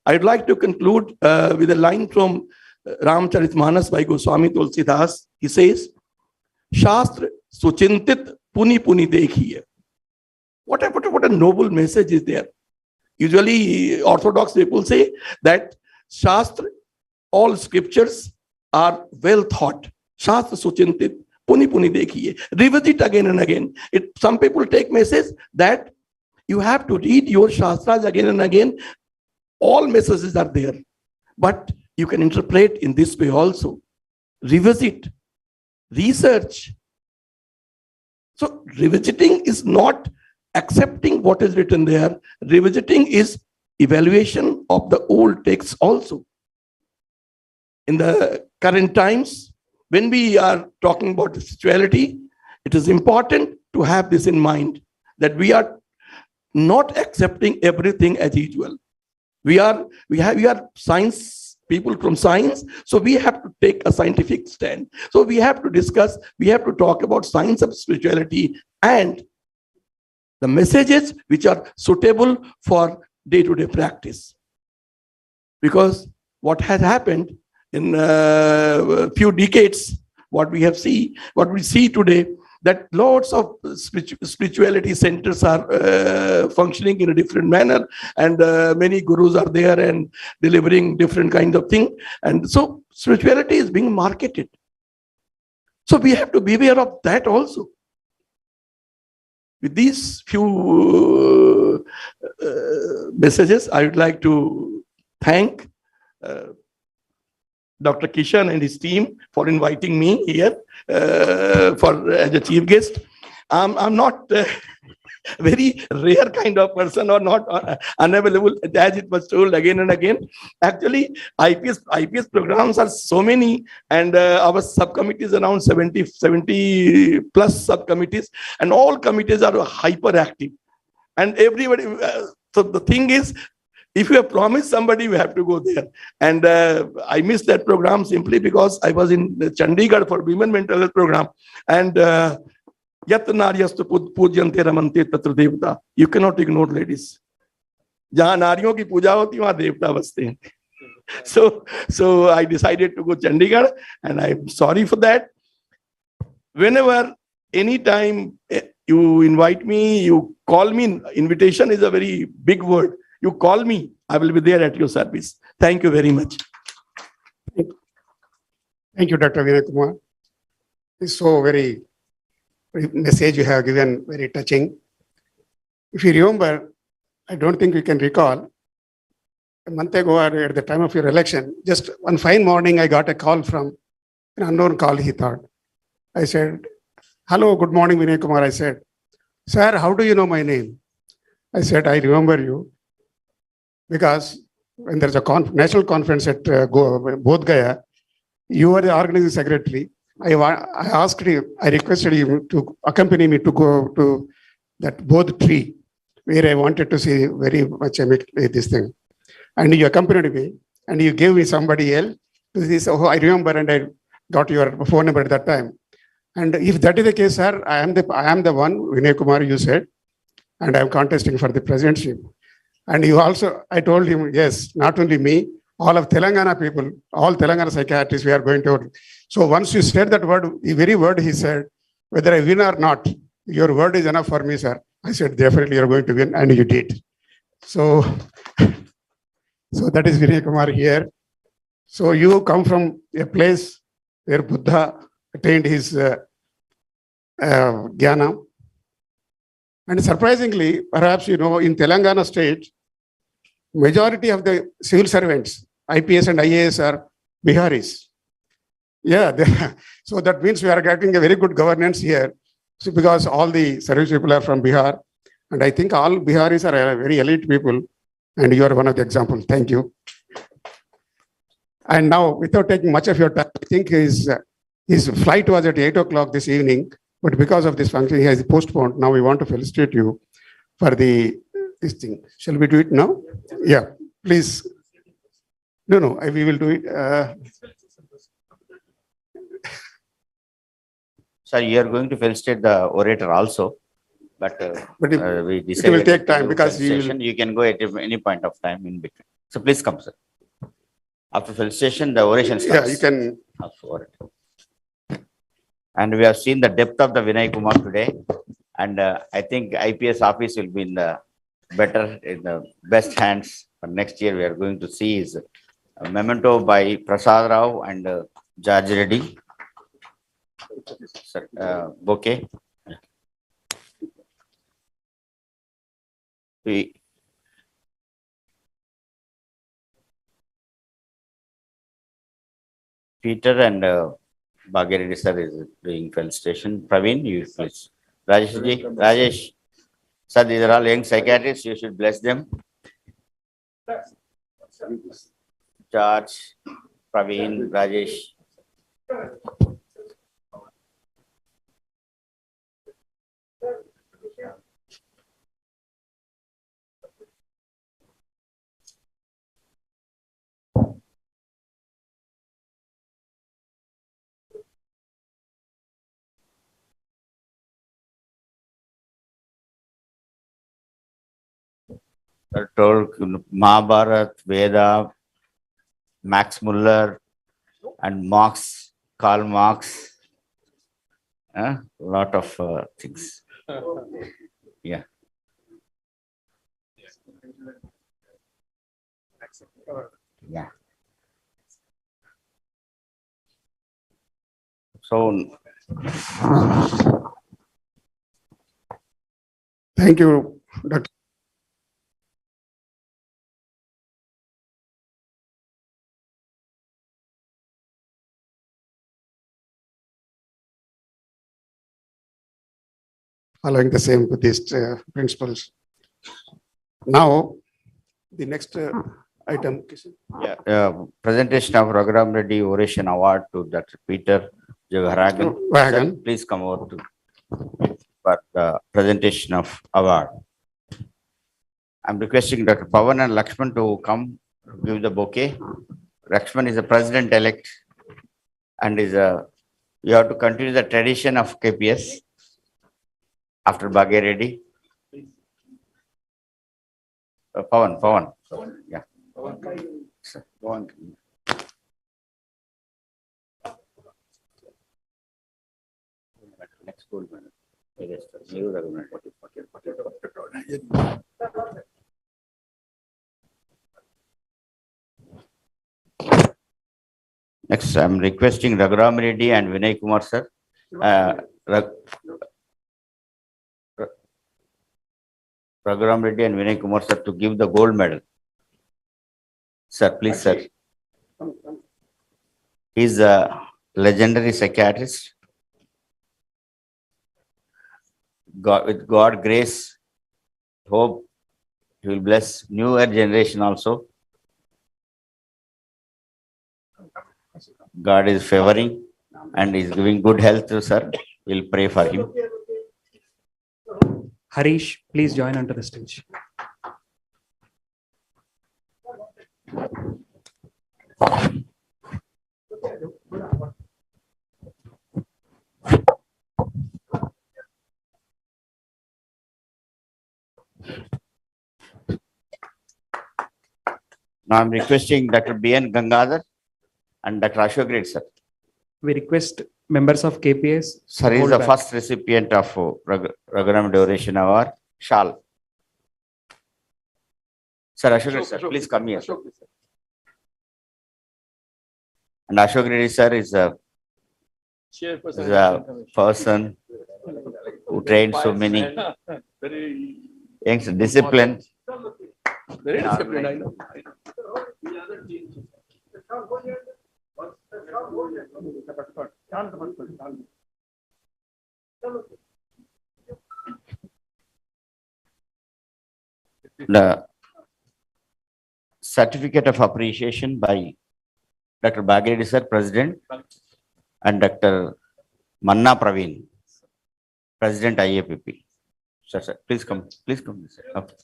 I'd like to conclude with a line from Ramcharitmanas by Goswami Tulsidas. He says, Shastra suchintit puni puni dekhiye. What a noble message is there. Usually Orthodox people say that Shastra, all scriptures are well thought. Shastra suchintit puni puni dekhiye. Revisit again and again. Some people take message that you have to read your Shastras again and again. All messages are there. But you can interpret in this way also. Revisit, research. So revisiting is not accepting what is written there. Revisiting is evaluation of the old texts also. In the current times, when we are talking about spirituality, it is important to have this in mind, that we are not accepting everything as usual. We are science people from science, so we have to take a scientific stand. So we have to discuss, we have to talk about science of spirituality and the messages which are suitable for day-to-day practice. Because what has happened in a few decades, what we see today, that lots of spirituality centers are functioning in a different manner, and many gurus are there and delivering different kinds of things. And so spirituality is being marketed. So we have to be aware of that also. With these few messages, I would like to thank Dr. Kishan and his team for inviting me here as a chief guest. I'm not a very rare kind of person, or not unavailable, as it was told again and again. Actually, IPS programs are so many, and our subcommittees around 70 plus subcommittees, and all committees are hyperactive. And everybody, so the thing is, if you have promised somebody, you have to go there. And I missed that program simply because I was in Chandigarh for women mental health program. And yat naryastu pujyante ramante tatra devata. You cannot ignore ladies. Jahan nariyon ki puja hoti, wahan devta baste hain. So I decided to go Chandigarh, and I'm sorry for that. Whenever, anytime you invite me, you call me. Invitation is a very big word. You call me, I will be there at your service. Thank you very much. Thank you, Dr. Vinay Kumar. It's so very message you have given, very touching. If you remember, I don't think you can recall, a month ago or at the time of your election, just one fine morning, I got a call from an unknown call, he thought. I said, hello, good morning, Vinay Kumar. I said, sir, how do you know my name? I said, I remember you. because when there's a national conference at Bodh Gaya, you were the organizing secretary. I asked you, I requested you to accompany me to go to that Bodh tree where I wanted to see very much this thing. And you accompanied me and you gave me somebody else to this. Oh, I remember, and I got your phone number at that time. And if that is the case, sir, I am the one, Vinay Kumar, you said, and I am contesting for the presidentship. And you also, I told him, yes, not only me, all of Telangana people, all Telangana psychiatrists, we are going to. So once you said that word, the very word he said, whether I win or not, your word is enough for me, sir. I said, definitely you're going to win, and you did. So, so that is Vinay Kumar here. So you come from a place where Buddha attained his jnana. And surprisingly, perhaps you know, in Telangana state, majority of the civil servants, IPS and IAS, are Biharis. Yeah, so that means we are getting a very good governance here. So because all the service people are from Bihar, and I think all Biharis are very elite people, and you are one of the examples. Thank you. And now, without taking much of your time, I think his flight was at 8 o'clock this evening, but because of this function, he has postponed. Now we want to felicitate you for this thing. Shall we do it now? Yeah, please. No, we will do it. Sir, you are going to felicitate the orator also, but But we it decided will take to time do because felicitation. You can go at any point of time in between. So please come, sir. After felicitation, the oration starts. yeah, you can. And we have seen the depth of the Vinay Kumar today. And I think IPS office will be in the best hands. For next year, we are going to see is a memento by Prasad Rao and George Reddy. Sir, bouquet. Peter and Bhagirathi sir is doing felicitation. Praveen, you please. Rajesh, sir, these are all young psychiatrists. You should bless them. George, Praveen, Rajesh. Told Mahabharat, Veda, Max Muller, and Marx, Karl Marx. A lot of things. Yeah. Yeah. So, Thank you, Dr. Following the same Buddhist principles. Now, the next item. yeah, presentation of Raghurami Reddy Oration Award to Dr. Peter Jagaragan. Wagon. Sir, please come over for the presentation of award. I'm requesting Dr. Pavan and Lakshman to come give the bouquet. Lakshman is the president-elect and you have to continue the tradition of KPS after Bhagirathi. Pavan. Yeah. Sir, go on. Next gold medal. Next, I'm requesting Raghurami Reddy and Vinay Kumar, sir. Raghurami Reddy and Vinay Kumar, sir, to give the gold medal. Sir, please, sir. He's a legendary psychiatrist. With God grace, hope He will bless newer generation also. God is favoring and is giving good health to sir. We'll pray for him. Harish, please join onto the stage. Now I'm requesting Dr. B.N. Gangadhar and Dr. Ashok Reddy, sir. We request members of KPS. Sir is hold the back. first recipient of Raghurami Reddy Oration Award, Shal. Sir, Ashok Reddy, sir, please come here. And Ashok Reddy, sir, is a person who trained so many young disciplined. Very disciplined, I know. The certificate of appreciation by Dr. Bhagirati, sir, President, and Dr. Manna Praveen, President IAPP. Sir, please come, sir. Okay.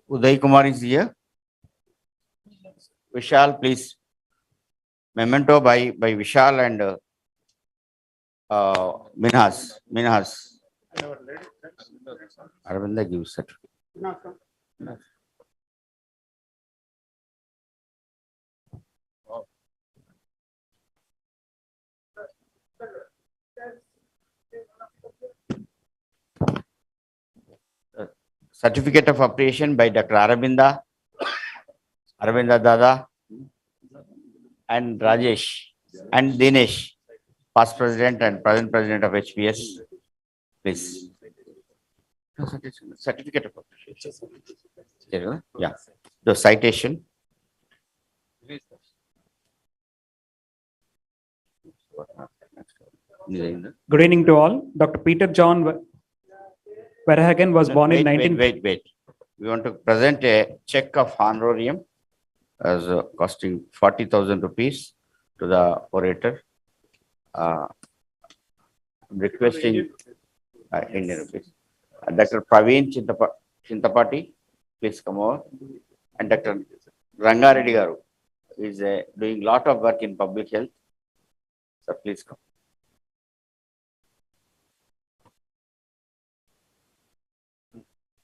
Uday Kumar is here. Vishal, please. Memento by Vishal and Minhas. Aravinda gives certificate. Certificate of appreciation by Dr. Aravinda Dada and Rajesh and Dinesh, past president and present president of HPS. Please. Certificate of appreciation. Yeah. The citation. Good evening to all. Dr. Peter John Verhagen was born in 19... Wait. We want to present a check of honorarium as costing 40,000 rupees to the orator. Requesting Indian rupees. Dr. Praveen Chintapati, please come over. And Dr. Raghurami Reddy Garu is doing lot of work in public health. So please come.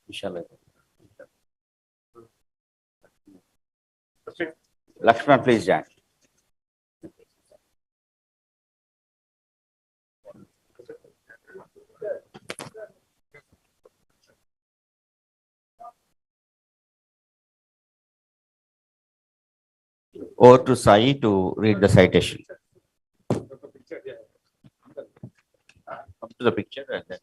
Inshallah. Lakshman, please join. Over to Sai to read the citation. Come to the picture and then.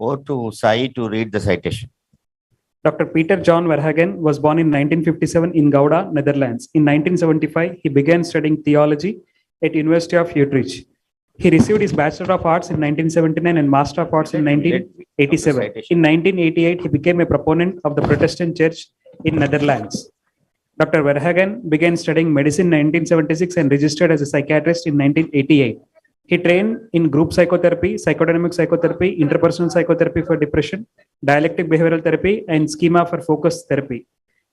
Or to Sai to read the citation. Dr. Peter John Verhagen was born in 1957 in Gouda, Netherlands. In 1975, he began studying theology at University of Utrecht. He received his Bachelor of Arts in 1979 and Master of Arts in 1987. In 1988, he became a proponent of the Protestant Church in Netherlands. Dr. Verhagen began studying medicine in 1976 and registered as a psychiatrist in 1988. He trained in group psychotherapy, psychodynamic psychotherapy, interpersonal psychotherapy for depression, dialectic behavioral therapy, and schema for focus therapy.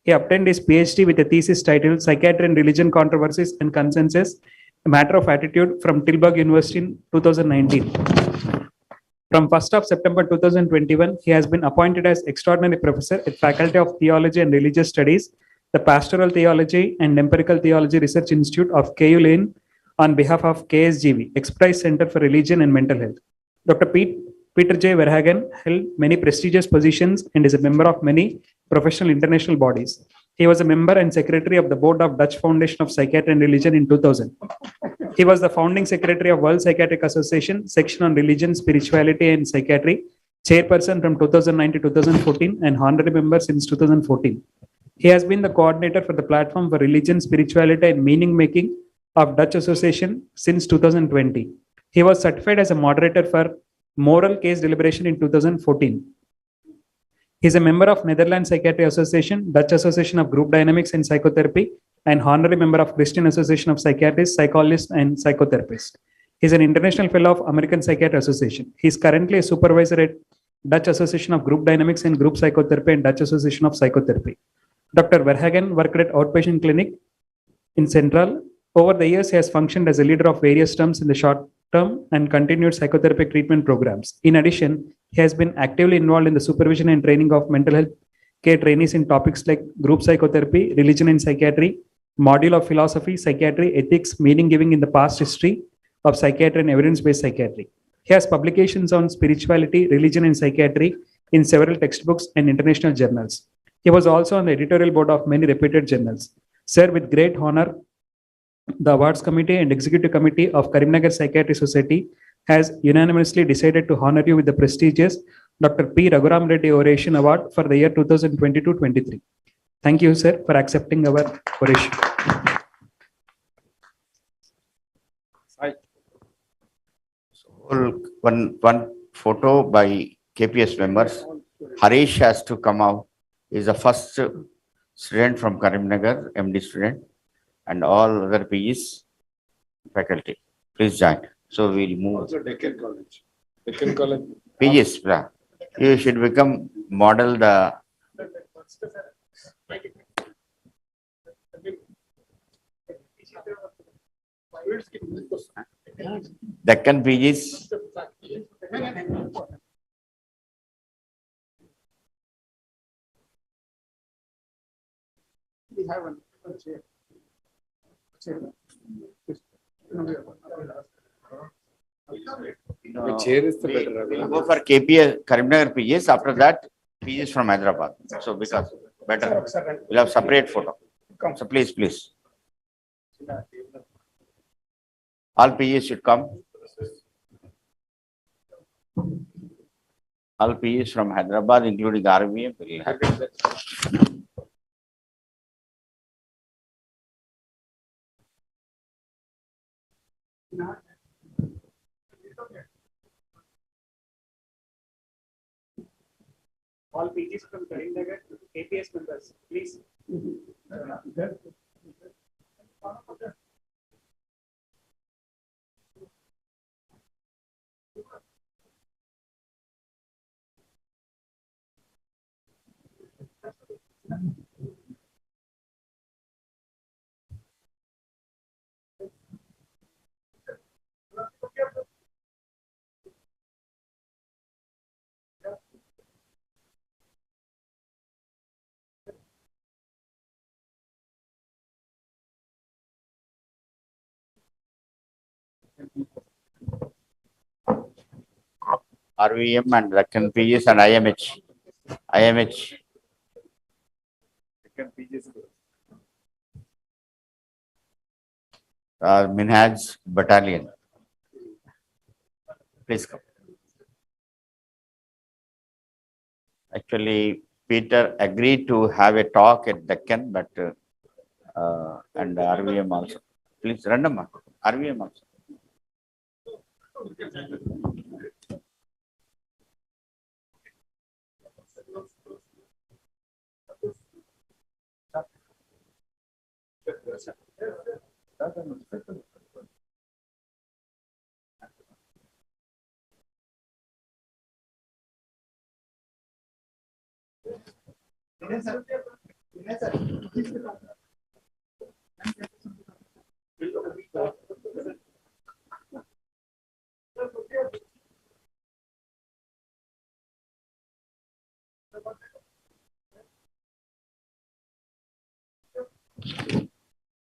He obtained his PhD with a thesis titled Psychiatry and Religion Controversies and Consensus, a Matter of Attitude from Tilburg University in 2019. From 1st of September 2021, he has been appointed as Extraordinary Professor at Faculty of Theology and Religious Studies, the Pastoral Theology and Empirical Theology Research Institute of KU Lane on behalf of KSGV, Expertise Center for Religion and Mental Health. Dr. Peter J. Verhagen held many prestigious positions and is a member of many professional international bodies. He was a member and secretary of the board of Dutch Foundation of Psychiatry and Religion in 2000. He was the founding secretary of World Psychiatric Association, section on religion, spirituality, and psychiatry, chairperson from 2009 to 2014, and honorary member since 2014. He has been the coordinator for the platform for religion, spirituality, and meaning making of Dutch Association since 2020. He was certified as a moderator for moral case deliberation in 2014. He is a member of Netherlands Psychiatry Association, Dutch Association of Group Dynamics and Psychotherapy, and honorary member of Christian Association of Psychiatrists, Psychologists, and Psychotherapists. He is an international fellow of American Psychiatry Association. He is currently a supervisor at Dutch Association of Group Dynamics and Group Psychotherapy and Dutch Association of Psychotherapy. Dr. Verhagen worked at outpatient clinic in Central. Over the years, he has functioned as a leader of various terms in the short term and continued psychotherapeutic treatment programs. In addition, he has been actively involved in the supervision and training of mental health care trainees in topics like group psychotherapy, religion and psychiatry, module of philosophy, psychiatry, ethics, meaning giving in the past history of psychiatry and evidence-based psychiatry. He has publications on spirituality, religion and psychiatry in several textbooks and international journals. He was also on the editorial board of many reputed journals. Sir, with great honor, the Awards Committee and Executive Committee of Karimnagar Psychiatry Society has unanimously decided to honor you with the prestigious Dr. P. Raghurami Reddy Oration Award for the year 2022-23. Thank you, sir, for accepting our oration. One photo by KPS members. Harish has to come out. Is the first student from Karimnagar, MD student, and all other PEs faculty. Please join. So we'll move. Also Deccan College. Deccan College. PEs, you should become model the. Deccan PEs. We have one chair. Which chair is the better? We'll go for KPS, Karimnagar PEs. After that, PEs from Hyderabad. So because better, we'll have separate photo. So please. All PEs should come. All PEs from Hyderabad, including RVM, will have it. All PGs from Karimnagar, KPS members, please. RVM and Deccan PEs and IMH. Minhaj Battalion. Please come. Actually, Peter agreed to have a talk at Deccan, but and RVM also. Please, random RVM also.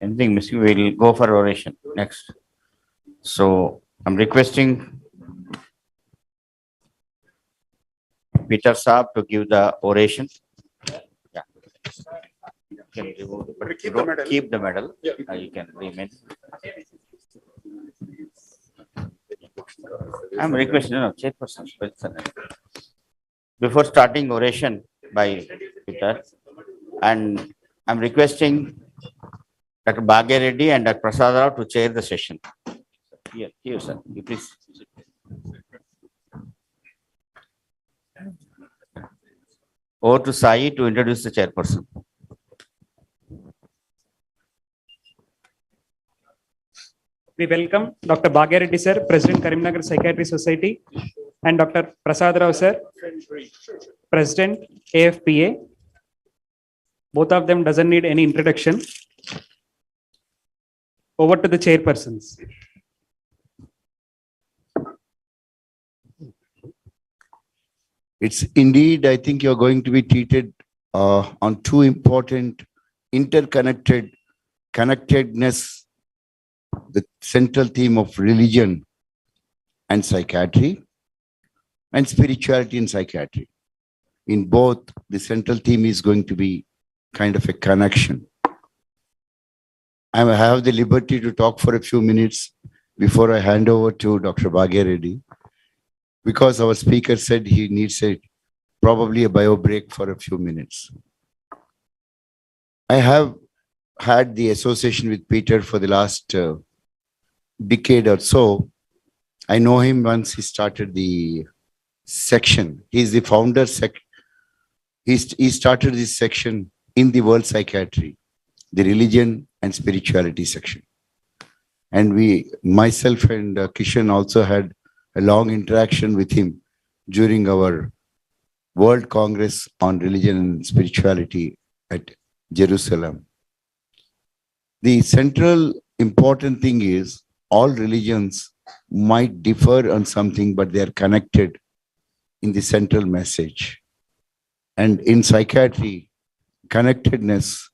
Anything missing, we'll go for oration next. So I'm requesting Peter Saab to give the oration. Yeah. You can remove the- but Keep the don't medal. Keep the medal. You can remain. I'm requesting, no, chairperson. Before starting oration by Peter, and I'm requesting Dr. Bhagya Reddy and Dr. Prasad Rao to chair the session. Here, sir. You please. Over to Sai to introduce the chairperson. We welcome Dr. Bhagya Reddy sir, President Karimnagar Psychiatry Society, and Dr. Prasad Rao sir, President AFPA. Both of them doesn't need any introduction. Over to the chairpersons. It's indeed, I think you're going to be treated on two important connectedness, the central theme of religion and psychiatry, and spirituality and psychiatry. In both, the central theme is going to be kind of a connection. I have the liberty to talk for a few minutes before I hand over to Dr. Bhagya Reddy, because our speaker said he needs probably a bio break for a few minutes. I have had the association with Peter for the last decade or so. I know him once he started the section. He's the founder. He started this section in the World Psychiatry, the religion and spirituality section. And myself and Kishan also had a long interaction with him during our World Congress on Religion and Spirituality at Jerusalem. The central important thing is all religions might differ on something, but they are connected in the central message. And in psychiatry, connectedness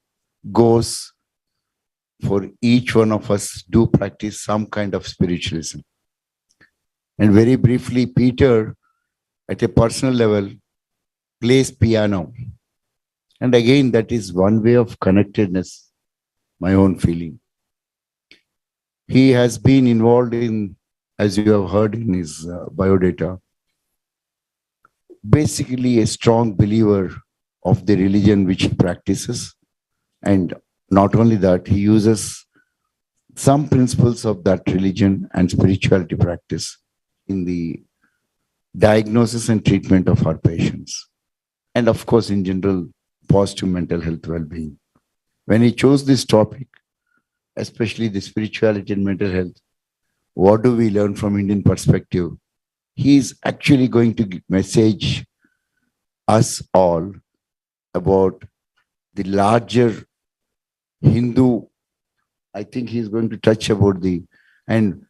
goes for each one of us do practice some kind of spiritualism. And very briefly, Peter, at a personal level, plays piano. And again, that is one way of connectedness, my own feeling. He has been involved in, as you have heard in his biodata, basically a strong believer of the religion which he practices. And not only that, he uses some principles of that religion and spirituality practice in the diagnosis and treatment of our patients. And of course, in general, positive mental health well-being. When he chose this topic, especially the spirituality and mental health, what do we learn from Indian perspective? He is actually going to message us all about the larger Hindu. I think he's going to touch about and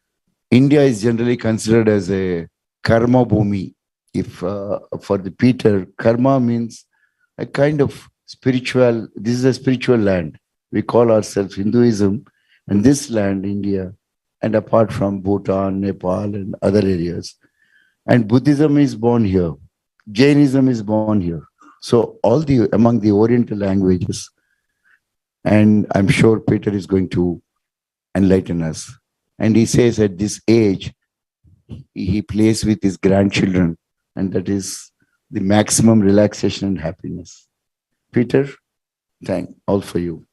India is generally considered as a karma bhumi. If for the Peter, karma means a kind of spiritual, this is a spiritual land. We call ourselves Hinduism, and this land, India, and apart from Bhutan, Nepal, and other areas. And Buddhism is born here. Jainism is born here. So among the Oriental languages, and I'm sure Peter is going to enlighten us. And he says at this age, he plays with his grandchildren, and that is the maximum relaxation and happiness. Peter, all for you.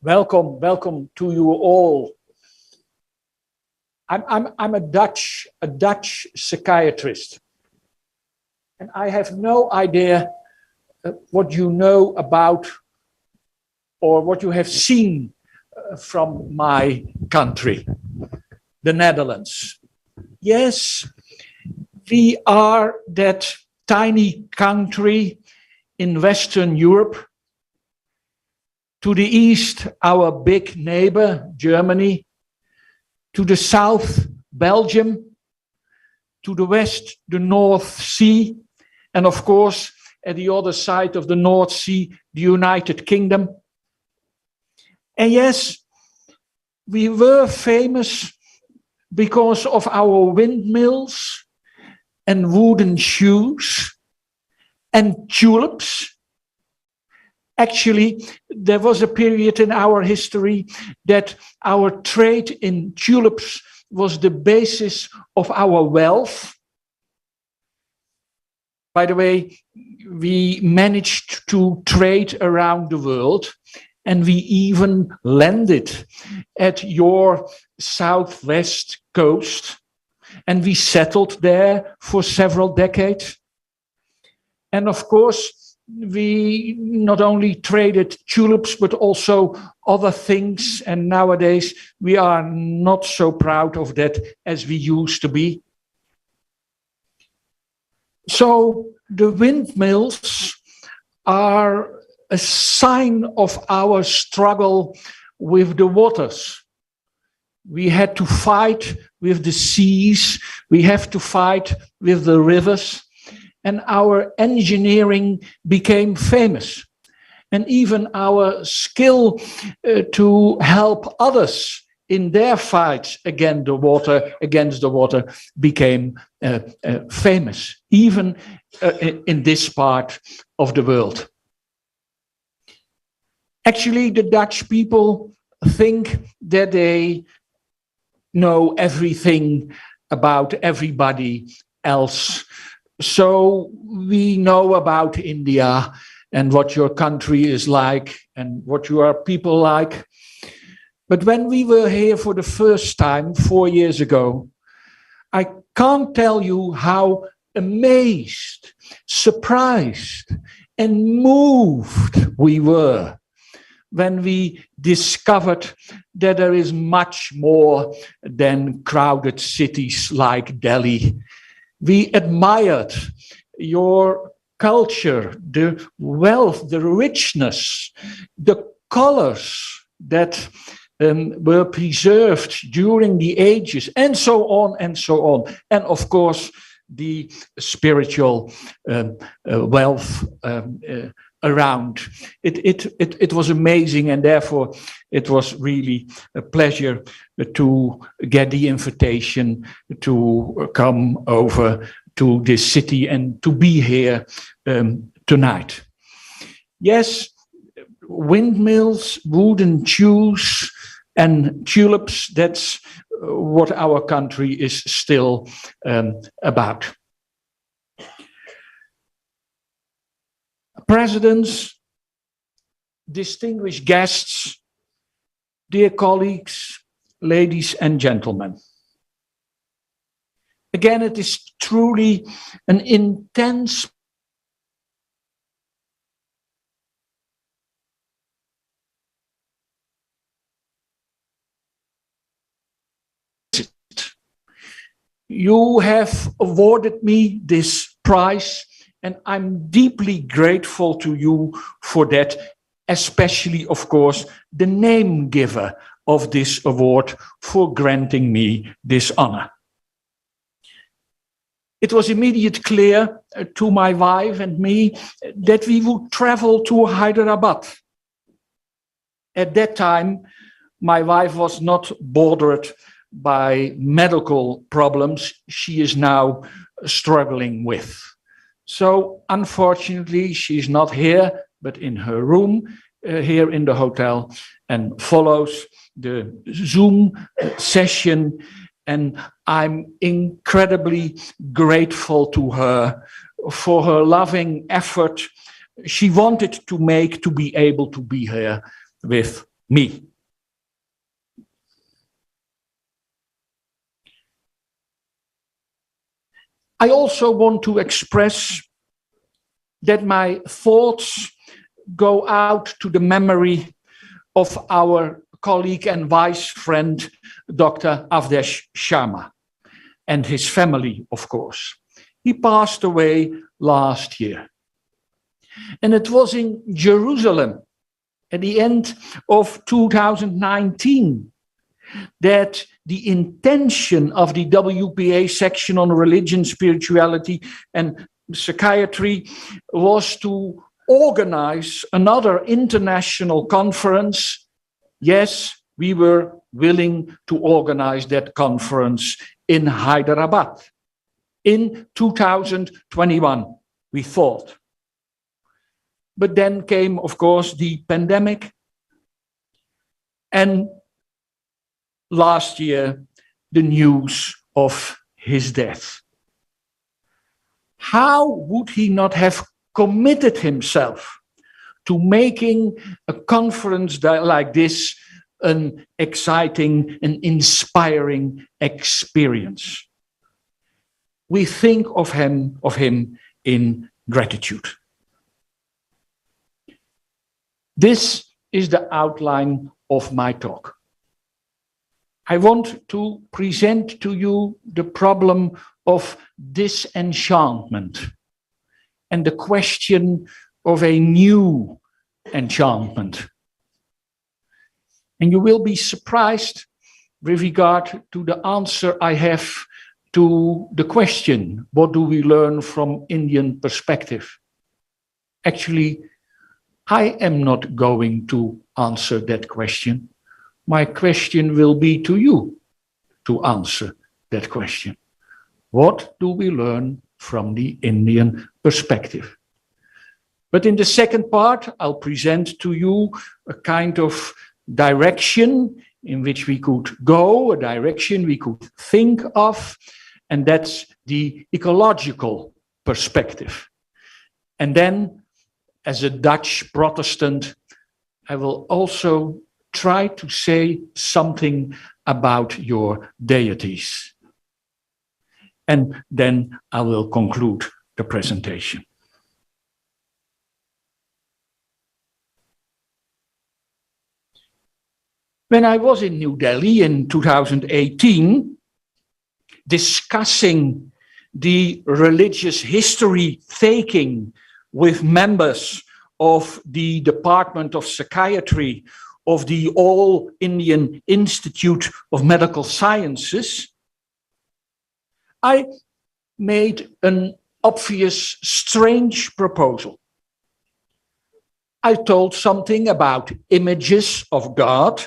Welcome to you all. I'm a Dutch psychiatrist, and I have no idea what you know about or what you have seen from my country, the Netherlands. Yes, we are that tiny country in Western Europe. To the east, our big neighbor, Germany. To the south, Belgium. To the west, the North Sea. And of course, at the other side of the North Sea, the United Kingdom. And yes, we were famous because of our windmills and wooden shoes and tulips. Actually, there was a period in our history that our trade in tulips was the basis of our wealth. By the way, we managed to trade around the world, and we even landed at your southwest coast, and we settled there for several decades. And of course, we not only traded tulips, but also other things. And nowadays, we are not so proud of that as we used to be. So the windmills are a sign of our struggle with the waters. We had to fight with the seas. We have to fight with the rivers. And our engineering became famous. And even our skill to help others in their fights against the water became famous, even in this part of the world. Actually, the Dutch people think that they know everything about everybody else. So we know about India and what your country is like and what your people like. But when we were here for the first time 4 years ago, I can't tell you how amazed, surprised, and moved we were when we discovered that there is much more than crowded cities like Delhi. We admired your culture, the wealth, the richness, the colors that were preserved during the ages, and so on and so on. And of course, the spiritual wealth around. It was amazing, and therefore it was really a pleasure to get the invitation to come over to this city and to be here tonight. Yes, windmills, wooden shoes, and tulips, that's what our country is still about. Presidents, distinguished guests, dear colleagues, ladies and gentlemen. Again, it is truly an intense You have awarded me this prize, and I'm deeply grateful to you for that, especially, of course, the name giver of this award for granting me this honor. It was immediately clear to my wife and me that we would travel to Hyderabad. At that time, my wife was not bothered by medical problems she is now struggling with. So unfortunately, she's not here, but in her room here in the hotel, and follows the Zoom session. And I'm incredibly grateful to her for her loving effort she wanted to make to be able to be here with me. I also want to express that my thoughts go out to the memory of our colleague and vice friend, Dr. Avdesh Sharma, and his family, of course. He passed away last year. And it was in Jerusalem at the end of 2019 that the intention of the WPA section on religion, spirituality, and psychiatry was to organize another international conference. Yes, we were willing to organize that conference in Hyderabad in 2021, we thought. But then came, of course, the pandemic. And last year, the news of his death. How would he not have committed himself to making a conference like this an exciting and inspiring experience? We think of him in gratitude. This is the outline of my talk. I want to present to you the problem of disenchantment and the question of a new enchantment. And you will be surprised with regard to the answer I have to the question, what do we learn from Indian perspective? Actually, I am not going to answer that question. My question will be to you to answer that question. What do we learn from the Indian perspective? But in the second part, I'll present to you a kind of direction in which we could go, a direction we could think of, and that's the ecological perspective. And then, as a Dutch Protestant, I will also try to say something about your deities. And then I will conclude the presentation. When I was in New Delhi in 2018, discussing the religious history taking with members of the Department of Psychiatry of the All Indian Institute of Medical Sciences, I made an obvious, strange proposal. I told something about images of God.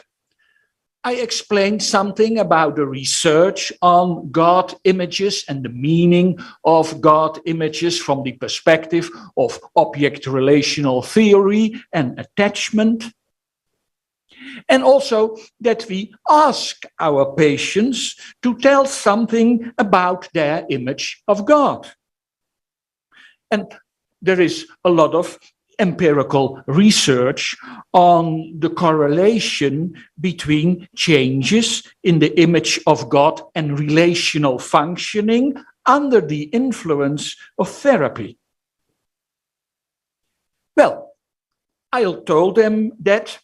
I explained something about the research on God images and the meaning of God images from the perspective of object relational theory and attachment. And also that we ask our patients to tell something about their image of God. And there is a lot of empirical research on the correlation between changes in the image of God and relational functioning under the influence of therapy. Well, I told them that,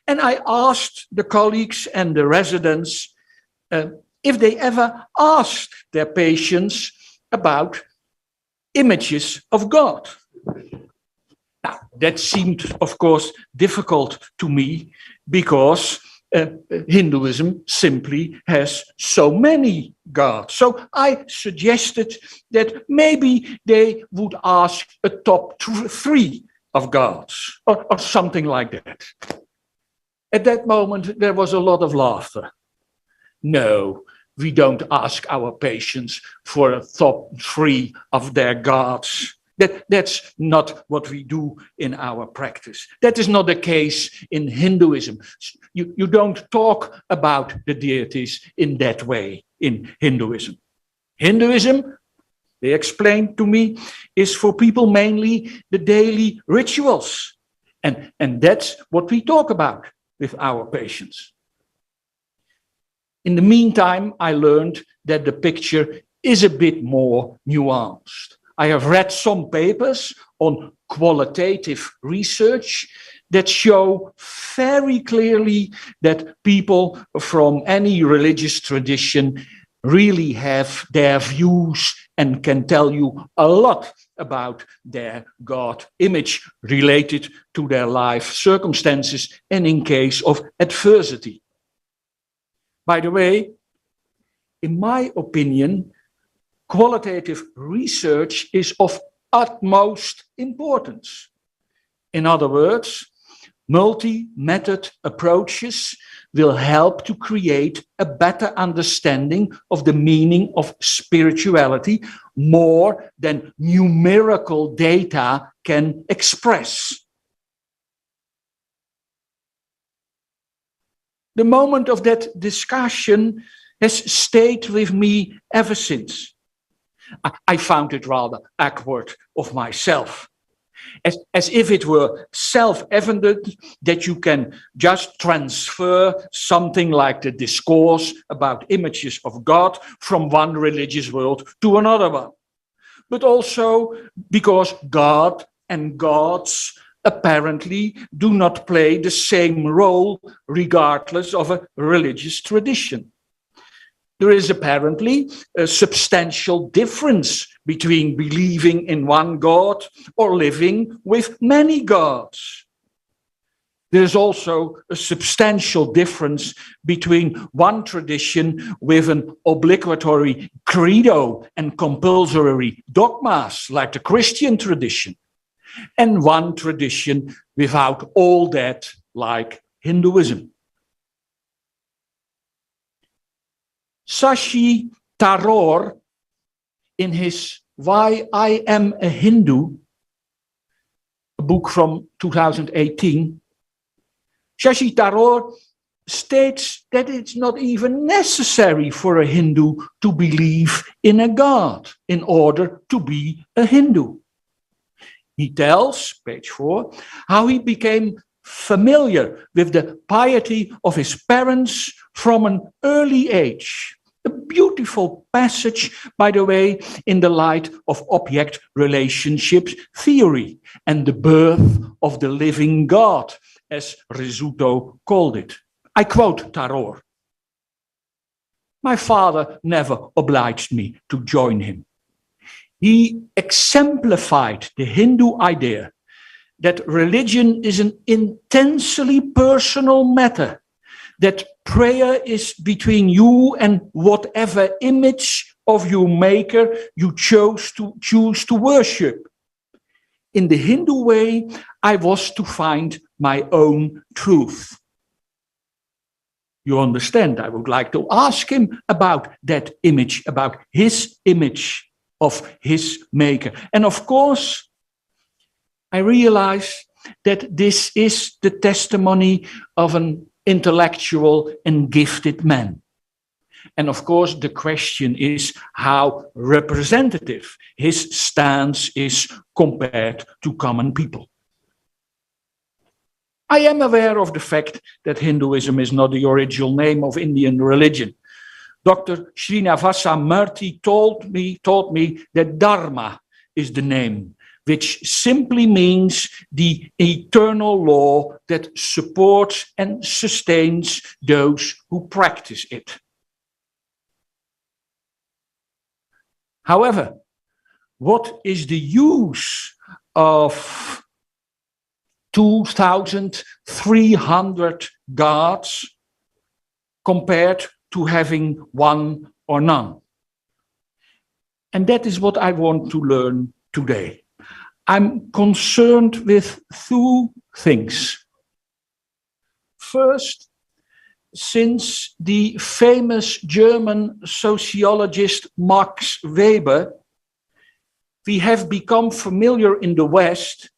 and I asked the colleagues and the residents if they ever asked their patients about images of God. Now, that seemed, of course, difficult to me because Hinduism simply has so many gods. So I suggested that maybe they would ask a top 3 of gods or something like that. At that moment, there was a lot of laughter. No, we don't ask our patients for a top 3 of their gods. That's not what we do in our practice. That is not the case in Hinduism. You don't talk about the deities in that way in Hinduism. Hinduism, they explained to me, is for people mainly the daily rituals. And that's what we talk about with our patients. In the meantime, I learned that the picture is a bit more nuanced. I have read some papers on qualitative research that show very clearly that people from any religious tradition really have their views and can tell you a lot about their God image related to their life circumstances and in case of adversity. By the way, in my opinion, qualitative research is of utmost importance. In other words, multi-method approaches will help to create a better understanding of the meaning of spirituality more than numerical data can express. The moment of that discussion has stayed with me ever since. I found it rather awkward of myself. As if it were self-evident that you can just transfer something like the discourse about images of God from one religious world to another one. But also because God and gods apparently do not play the same role regardless of a religious tradition. There is apparently a substantial difference between believing in one God or living with many gods. There is also a substantial difference between one tradition with an obligatory credo and compulsory dogmas, like the Christian tradition, and one tradition without all that, like Hinduism. Shashi Tharoor, in his Why I Am a Hindu, a book from 2018, Shashi Tharoor states that it's not even necessary for a Hindu to believe in a God in order to be a Hindu. He tells, page 4, how he became familiar with the piety of his parents from an early age. A beautiful passage, by the way, in the light of object relationships theory and the birth of the living God, as Rizzuto called it. I quote Tharoor. My father never obliged me to join him. He exemplified the Hindu idea that religion is an intensely personal matter, that prayer is between you and whatever image of your maker you choose to worship. In the Hindu way, I was to find my own truth. You understand, I would like to ask him about that image, about his image of his maker. And of course, I realize that this is the testimony of an intellectual and gifted man. And of course, the question is how representative his stance is compared to common people. I am aware of the fact that Hinduism is not the original name of Indian religion. Dr. Srinivasa Murthy taught me that Dharma is the name, which simply means the eternal law that supports and sustains those who practice it. However, what is the use of 2,300 gods compared to having one or none? And that is what I want to learn today. I'm concerned with two things. First, since the famous German sociologist Max Weber, we have become familiar in the West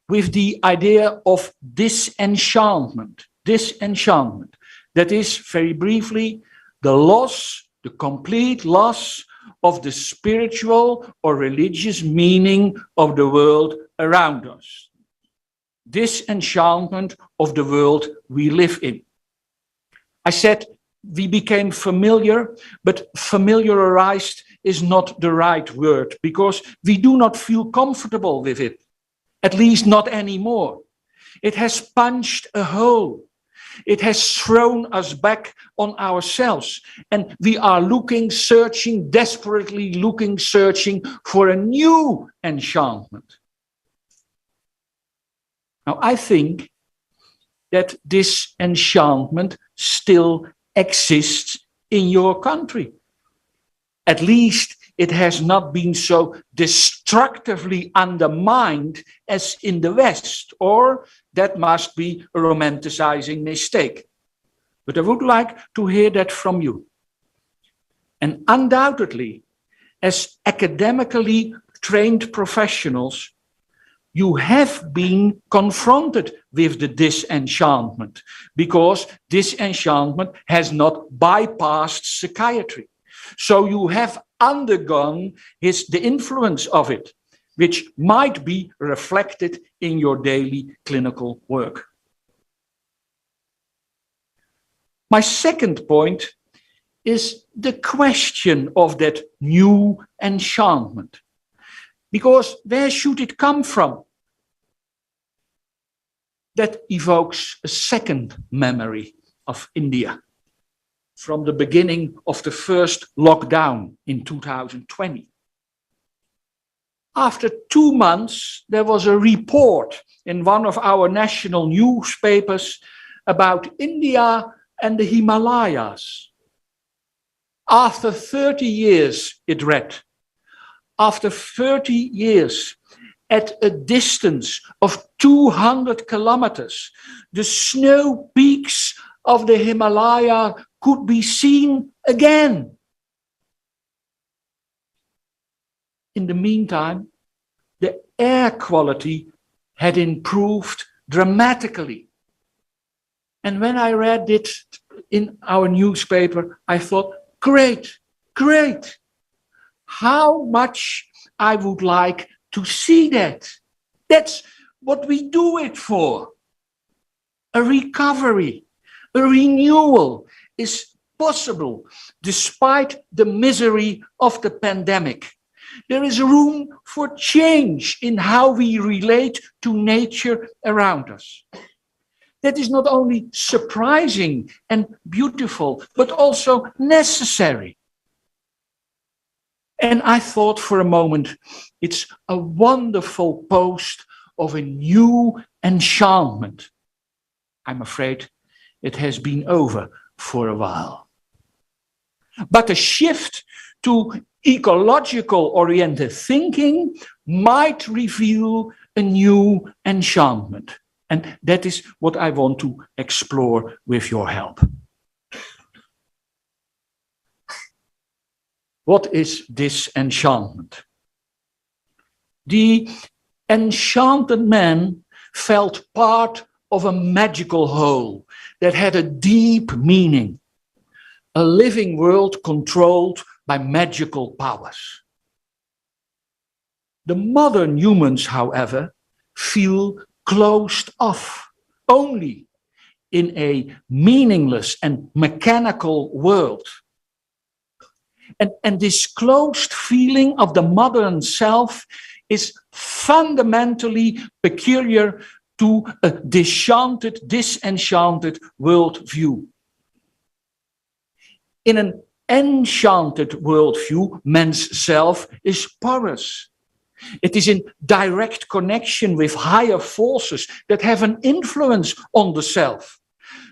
with the idea of disenchantment. Disenchantment. That is, very briefly, the complete loss of the spiritual or religious meaning of the world around us. Disenchantment of the world we live in. I said we became familiar, but familiarized is not the right word because we do not feel comfortable with it. At least not anymore. It has punched a hole. It has thrown us back on ourselves. And we are looking, searching, desperately looking, searching for a new enchantment. Now, I think that this enchantment still exists in your country. At least it has not been so destructively undermined as in the West, or that must be a romanticizing mistake. But I would like to hear that from you. And undoubtedly, as academically trained professionals, you have been confronted with the disenchantment, because disenchantment has not bypassed psychiatry. So you have undergone the influence of it, which might be reflected in your daily clinical work. My second point is the question of that new enchantment. Because where should it come from? That evokes a second memory of India from the beginning of the first lockdown in 2020. After 2 months, there was a report in one of our national newspapers about India and the Himalayas. After 30 years, it read, after 30 years, at a distance of 200 kilometers, the snow peaks of the Himalaya could be seen again. In the meantime, the air quality had improved dramatically. And when I read it in our newspaper, I thought, great, great. How much I would like to see that. That's what we do it for. A recovery, a renewal is possible despite the misery of the pandemic. There is room for change in how we relate to nature around us. That is not only surprising and beautiful, but also necessary. And I thought for a moment, it's a wonderful post of a new enchantment. I'm afraid it has been over for a while. But a shift to ecological oriented thinking might reveal a new enchantment. And that is what I want to explore with your help. What is this enchantment? The enchanted man felt part of a magical whole that had a deep meaning, a living world controlled by magical powers. The modern humans, however, feel closed off only in a meaningless and mechanical world. And this closed feeling of the modern self is fundamentally peculiar to a disenchanted worldview. In an enchanted worldview, man's self is porous. It is in direct connection with higher forces that have an influence on the self.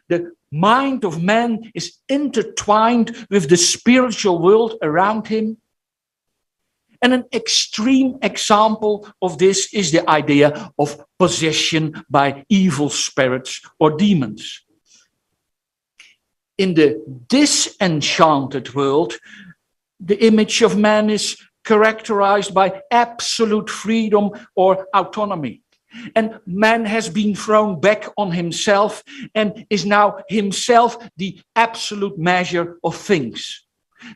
The mind of man is intertwined with the spiritual world around him. And an extreme example of this is the idea of possession by evil spirits or demons. In the disenchanted world, the image of man is characterized by absolute freedom or autonomy. And man has been thrown back on himself and is now himself the absolute measure of things.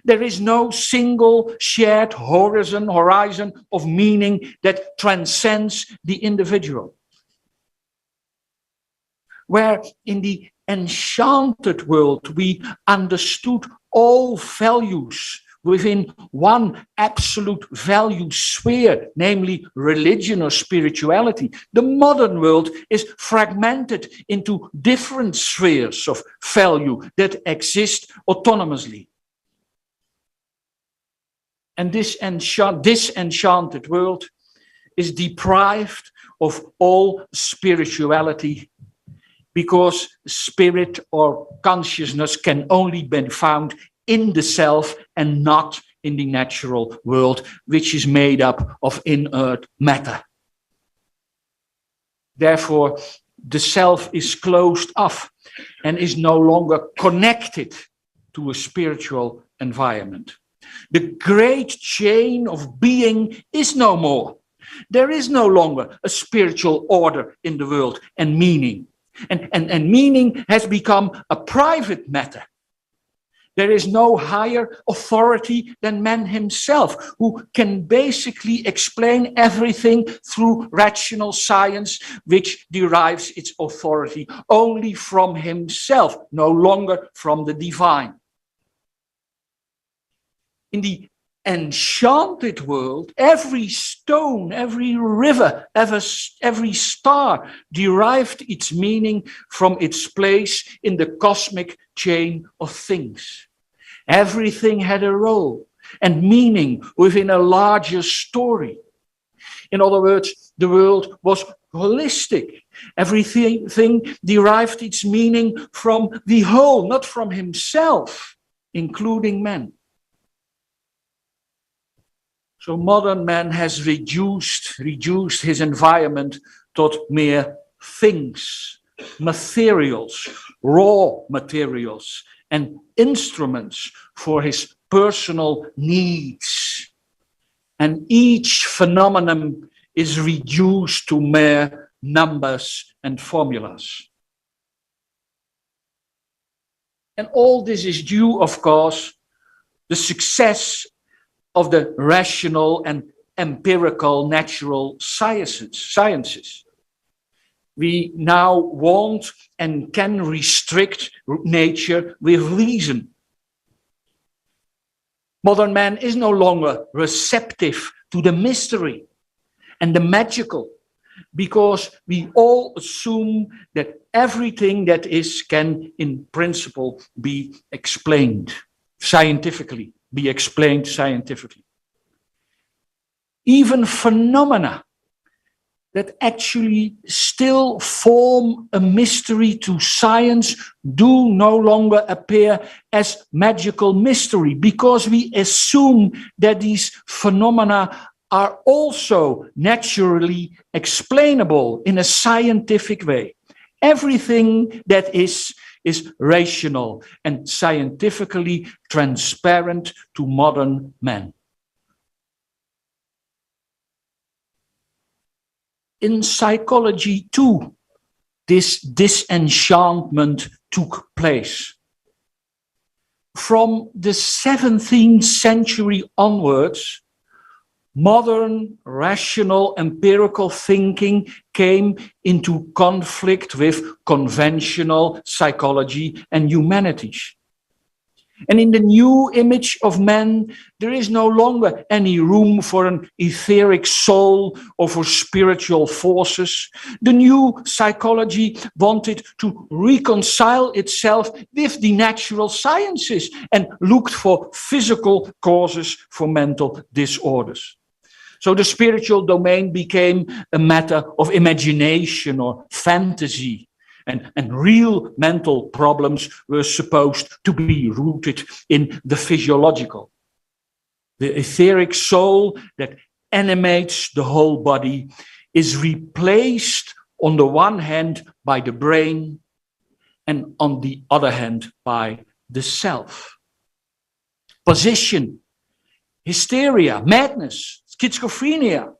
There is no single shared horizon of meaning that transcends the individual. Where in the enchanted world we understood all values within one absolute value sphere, namely religion or spirituality. The modern world is fragmented into different spheres of value that exist autonomously. And this enchanted world is deprived of all spirituality, because spirit or consciousness can only be found in the self and not in the natural world, which is made up of inert matter. Therefore, the self is closed off and is no longer connected to a spiritual environment. The great chain of being is no more. There is no longer a spiritual order in the world and meaning. And meaning has become a private matter. There is no higher authority than man himself, who can basically explain everything through rational science, which derives its authority only from himself, no longer from the divine. In the enchanted world, every stone, every river, every star derived its meaning from its place in the cosmic chain of things. Everything had a role and meaning within a larger story. In other words, the world was holistic. Everything derived its meaning from the whole, not from himself, including man. So modern man has reduced his environment to mere things, materials, raw materials, and instruments for his personal needs. And each phenomenon is reduced to mere numbers and formulas. And all this is due, of course, the success of the rational and empirical natural sciences. We now want and can restrict nature with reason. Modern man is no longer receptive to the mystery and the magical, because we all assume that everything that is can, in principle, be explained scientifically. Even phenomena that actually still form a mystery to science do no longer appear as magical mystery, because we assume that these phenomena are also naturally explainable in a scientific way. Everything that is rational and scientifically transparent to modern man. In psychology too, this disenchantment took place. From the 17th century onwards, modern, rational, empirical thinking came into conflict with conventional psychology and humanities. And in the new image of man, there is no longer any room for an etheric soul or for spiritual forces. The new psychology wanted to reconcile itself with the natural sciences and looked for physical causes for mental disorders. So the spiritual domain became a matter of imagination or fantasy. And real mental problems were supposed to be rooted in the physiological. The etheric soul that animates the whole body is replaced on the one hand by the brain and on the other hand by the self. Possession, hysteria, madness, schizophrenia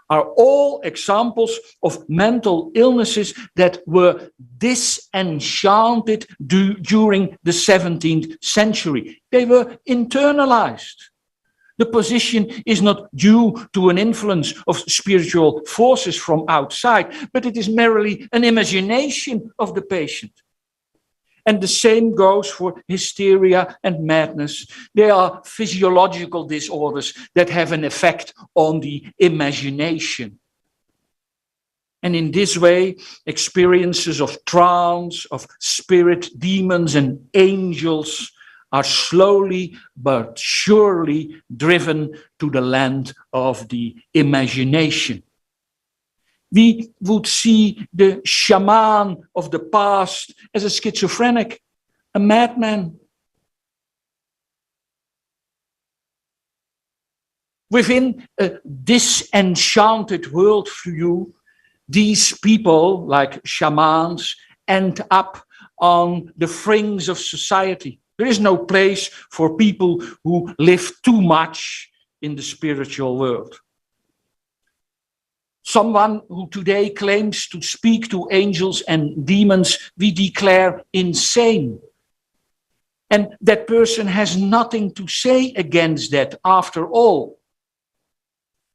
are all examples of mental illnesses that were disenchanted during the 17th century. They were internalized. The position is not due to an influence of spiritual forces from outside, but it is merely an imagination of the patient. And the same goes for hysteria and madness. They are physiological disorders that have an effect on the imagination. And in this way, experiences of trance, of spirit, demons, and angels are slowly but surely driven to the land of the imagination. We would see the shaman of the past as a schizophrenic, a madman. Within a disenchanted worldview, these people, like shamans, end up on the fringes of society. There is no place for people who live too much in the spiritual world. Someone who today claims to speak to angels and demons, we declare insane. And that person has nothing to say against that after all.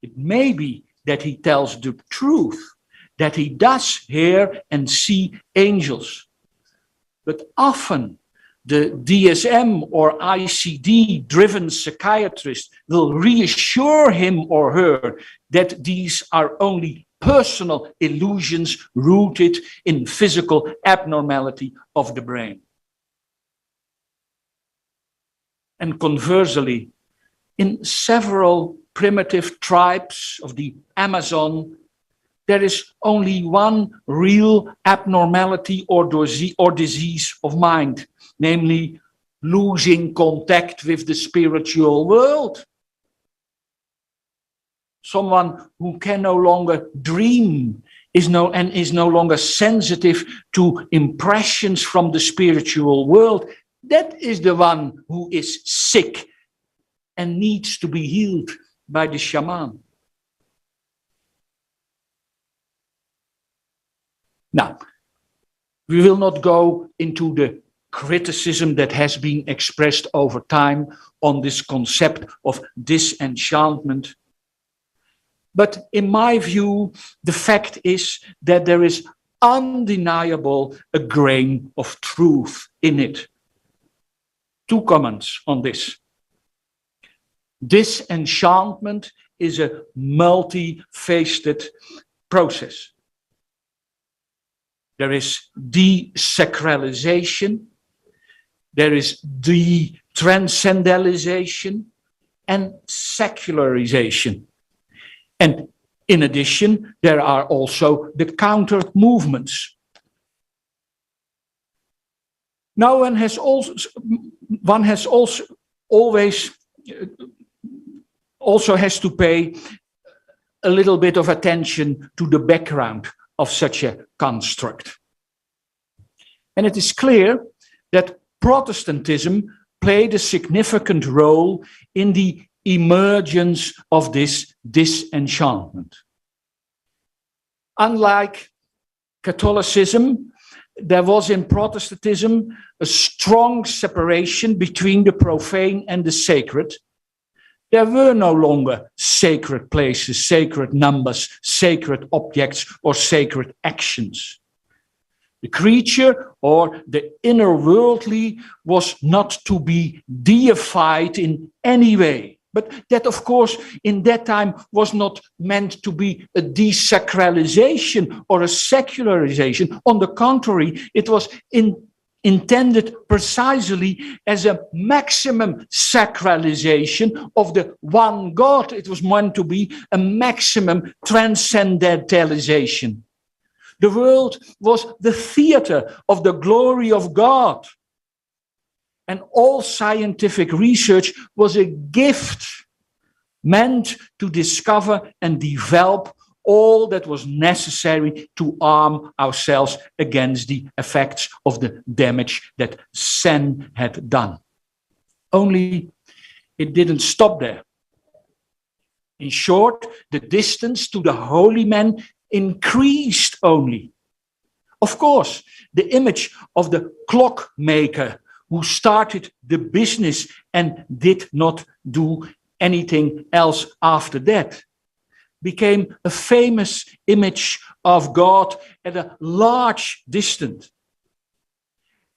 It may be that he tells the truth, that he does hear and see angels. But often the DSM or ICD-driven psychiatrist will reassure him or her that these are only personal illusions rooted in physical abnormality of the brain. And conversely, in several primitive tribes of the Amazon, there is only one real abnormality or disease of mind, namely losing contact with the spiritual world. Someone who can no longer dream is no longer sensitive to impressions from the spiritual world. That is the one who is sick and needs to be healed by the shaman. Now, we will not go into the criticism that has been expressed over time on this concept of disenchantment. But in my view, the fact is that there is undeniable a grain of truth in it. Two comments on this. Disenchantment is a multifaceted process. There is desacralization, there is detranscendalization, and secularization. And in addition, there are also the counter movements. Now one has to pay a little bit of attention to the background of such a construct. And it is clear that Protestantism played a significant role in the emergence of this disenchantment. Unlike Catholicism, there was in Protestantism a strong separation between the profane and the sacred. There were no longer sacred places, sacred numbers, sacred objects, or sacred actions. The creature or the inner worldly was not to be deified in any way. But that, of course, in that time was not meant to be a desacralization or a secularization. On the contrary, it was intended precisely as a maximum sacralization of the one God. It was meant to be a maximum transcendentalization. The world was the theater of the glory of God. And all scientific research was a gift meant to discover and develop all that was necessary to arm ourselves against the effects of the damage that sin had done. Only it didn't stop there. In short, the distance to the holy man increased only. Of course, the image of the clockmaker who started the business and did not do anything else after that became a famous image of God at a large distance.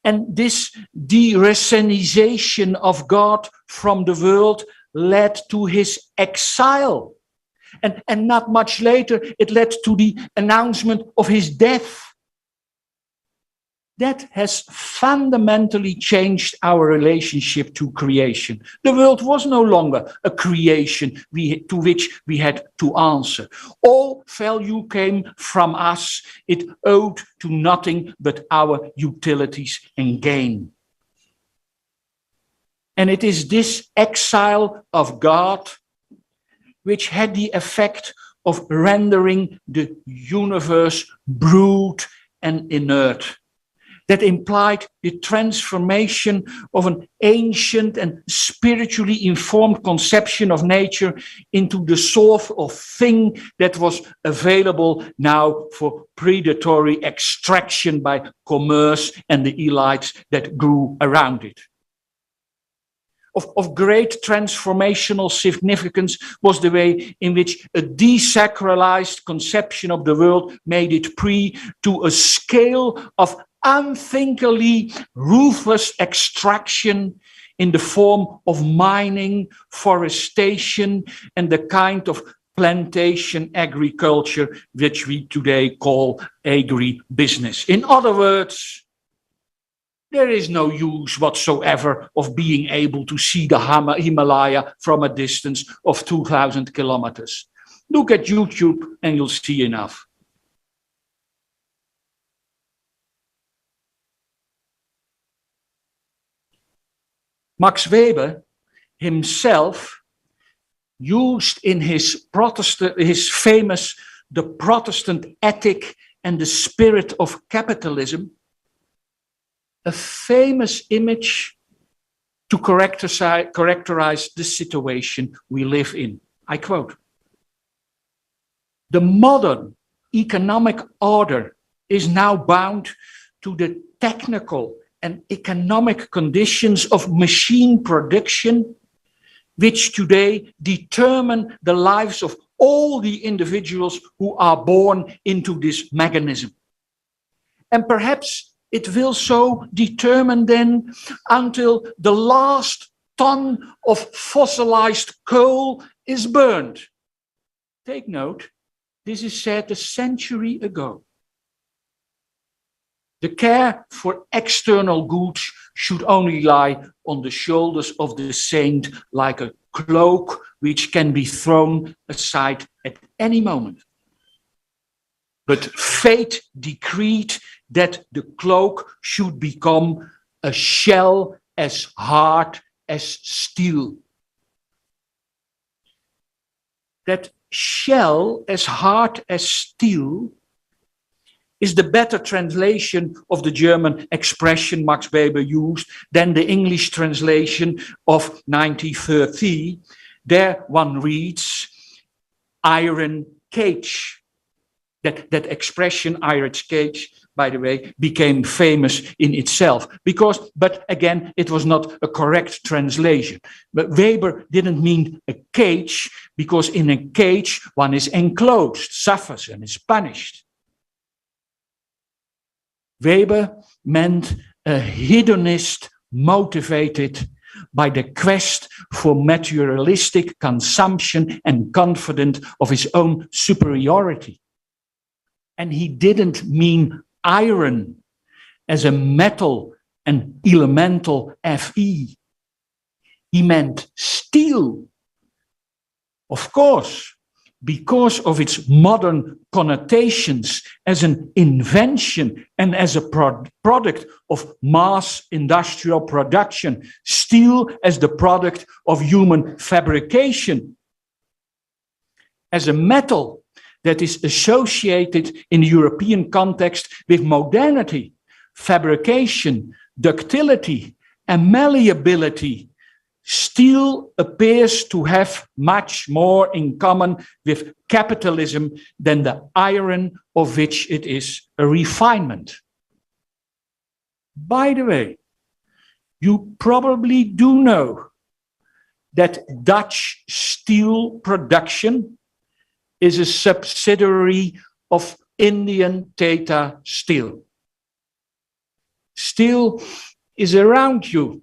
And this de-Racialization of God from the world led to his exile. And not much later, it led to the announcement of his death. That has fundamentally changed our relationship to creation. The world was no longer a creation to which we had to answer. All value came from us. It owed to nothing but our utilities and gain. And it is this exile of God which had the effect of rendering the universe brute and inert. That implied the transformation of an ancient and spiritually informed conception of nature into the sort of thing that was available now for predatory extraction by commerce and the elites that grew around it. Of great transformational significance was the way in which a desacralized conception of the world made it free to a scale of unthinkably ruthless extraction in the form of mining, forestation, and the kind of plantation agriculture which we today call agribusiness. In other words, there is no use whatsoever of being able to see the Himalaya from a distance of 2,000 kilometers. Look at YouTube and you'll see enough. Max Weber himself used in his famous The Protestant Ethic and the Spirit of Capitalism a famous image to characterize the situation we live in. I quote, "The modern economic order is now bound to the technical and economic conditions of machine production, which today determine the lives of all the individuals who are born into this mechanism. And perhaps it will so determine then until the last ton of fossilized coal is burned." Take note, this is said a century ago. The care for external goods should only lie on the shoulders of the saint like a cloak which can be thrown aside at any moment. But fate decreed that the cloak should become a shell as hard as steel. That shell as hard as steel is the better translation of the German expression Max Weber used than the English translation of 1930. There one reads, iron cage. That expression, iron cage, by the way, became famous in itself but again, it was not a correct translation. But Weber didn't mean a cage because in a cage one is enclosed, suffers and is punished. Weber meant a hedonist motivated by the quest for materialistic consumption and confident of his own superiority. And he didn't mean iron as a metal and elemental Fe. He meant steel. Of course, because of its modern connotations as an invention and as a product of mass industrial production, steel as the product of human fabrication, as a metal that is associated in the European context with modernity, fabrication, ductility, and malleability. Steel appears to have much more in common with capitalism than the iron of which it is a refinement. By the way, you probably do know that Dutch steel production is a subsidiary of Indian Tata Steel. still is around you.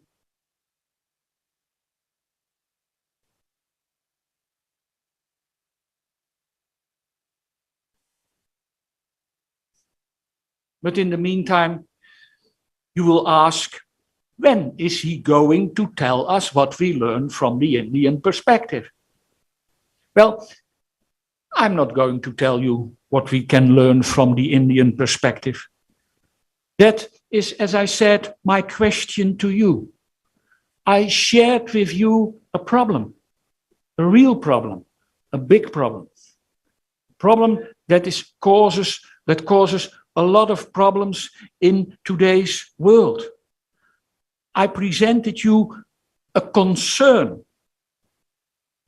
But in the meantime, you will ask, when is he going to tell us what we learn from the Indian perspective? Well, I'm not going to tell you what we can learn from the Indian perspective. That is, as I said, my question to you. I shared with you a problem, a real problem, a big problem. Problem that causes a lot of problems in today's world. I presented you a concern,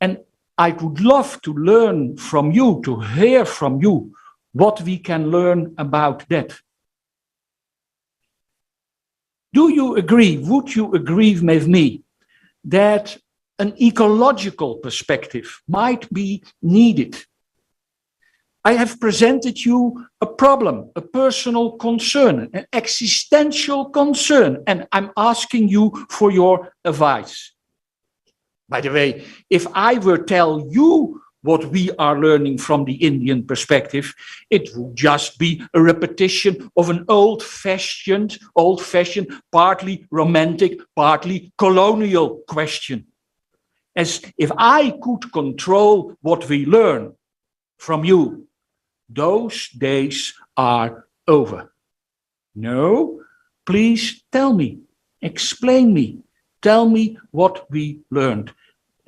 and I would love to learn from you, to hear from you what we can learn about that. Do you agree, would you agree with me that an ecological perspective might be needed? I have presented you a problem, a personal concern, an existential concern, and I'm asking you for your advice. By the way, if I were to tell you what we are learning from the Indian perspective, it would just be a repetition of an old-fashioned, partly romantic, partly colonial question. As if I could control what we learn from you, those days are over. No, please tell me, explain me, tell me what we learned.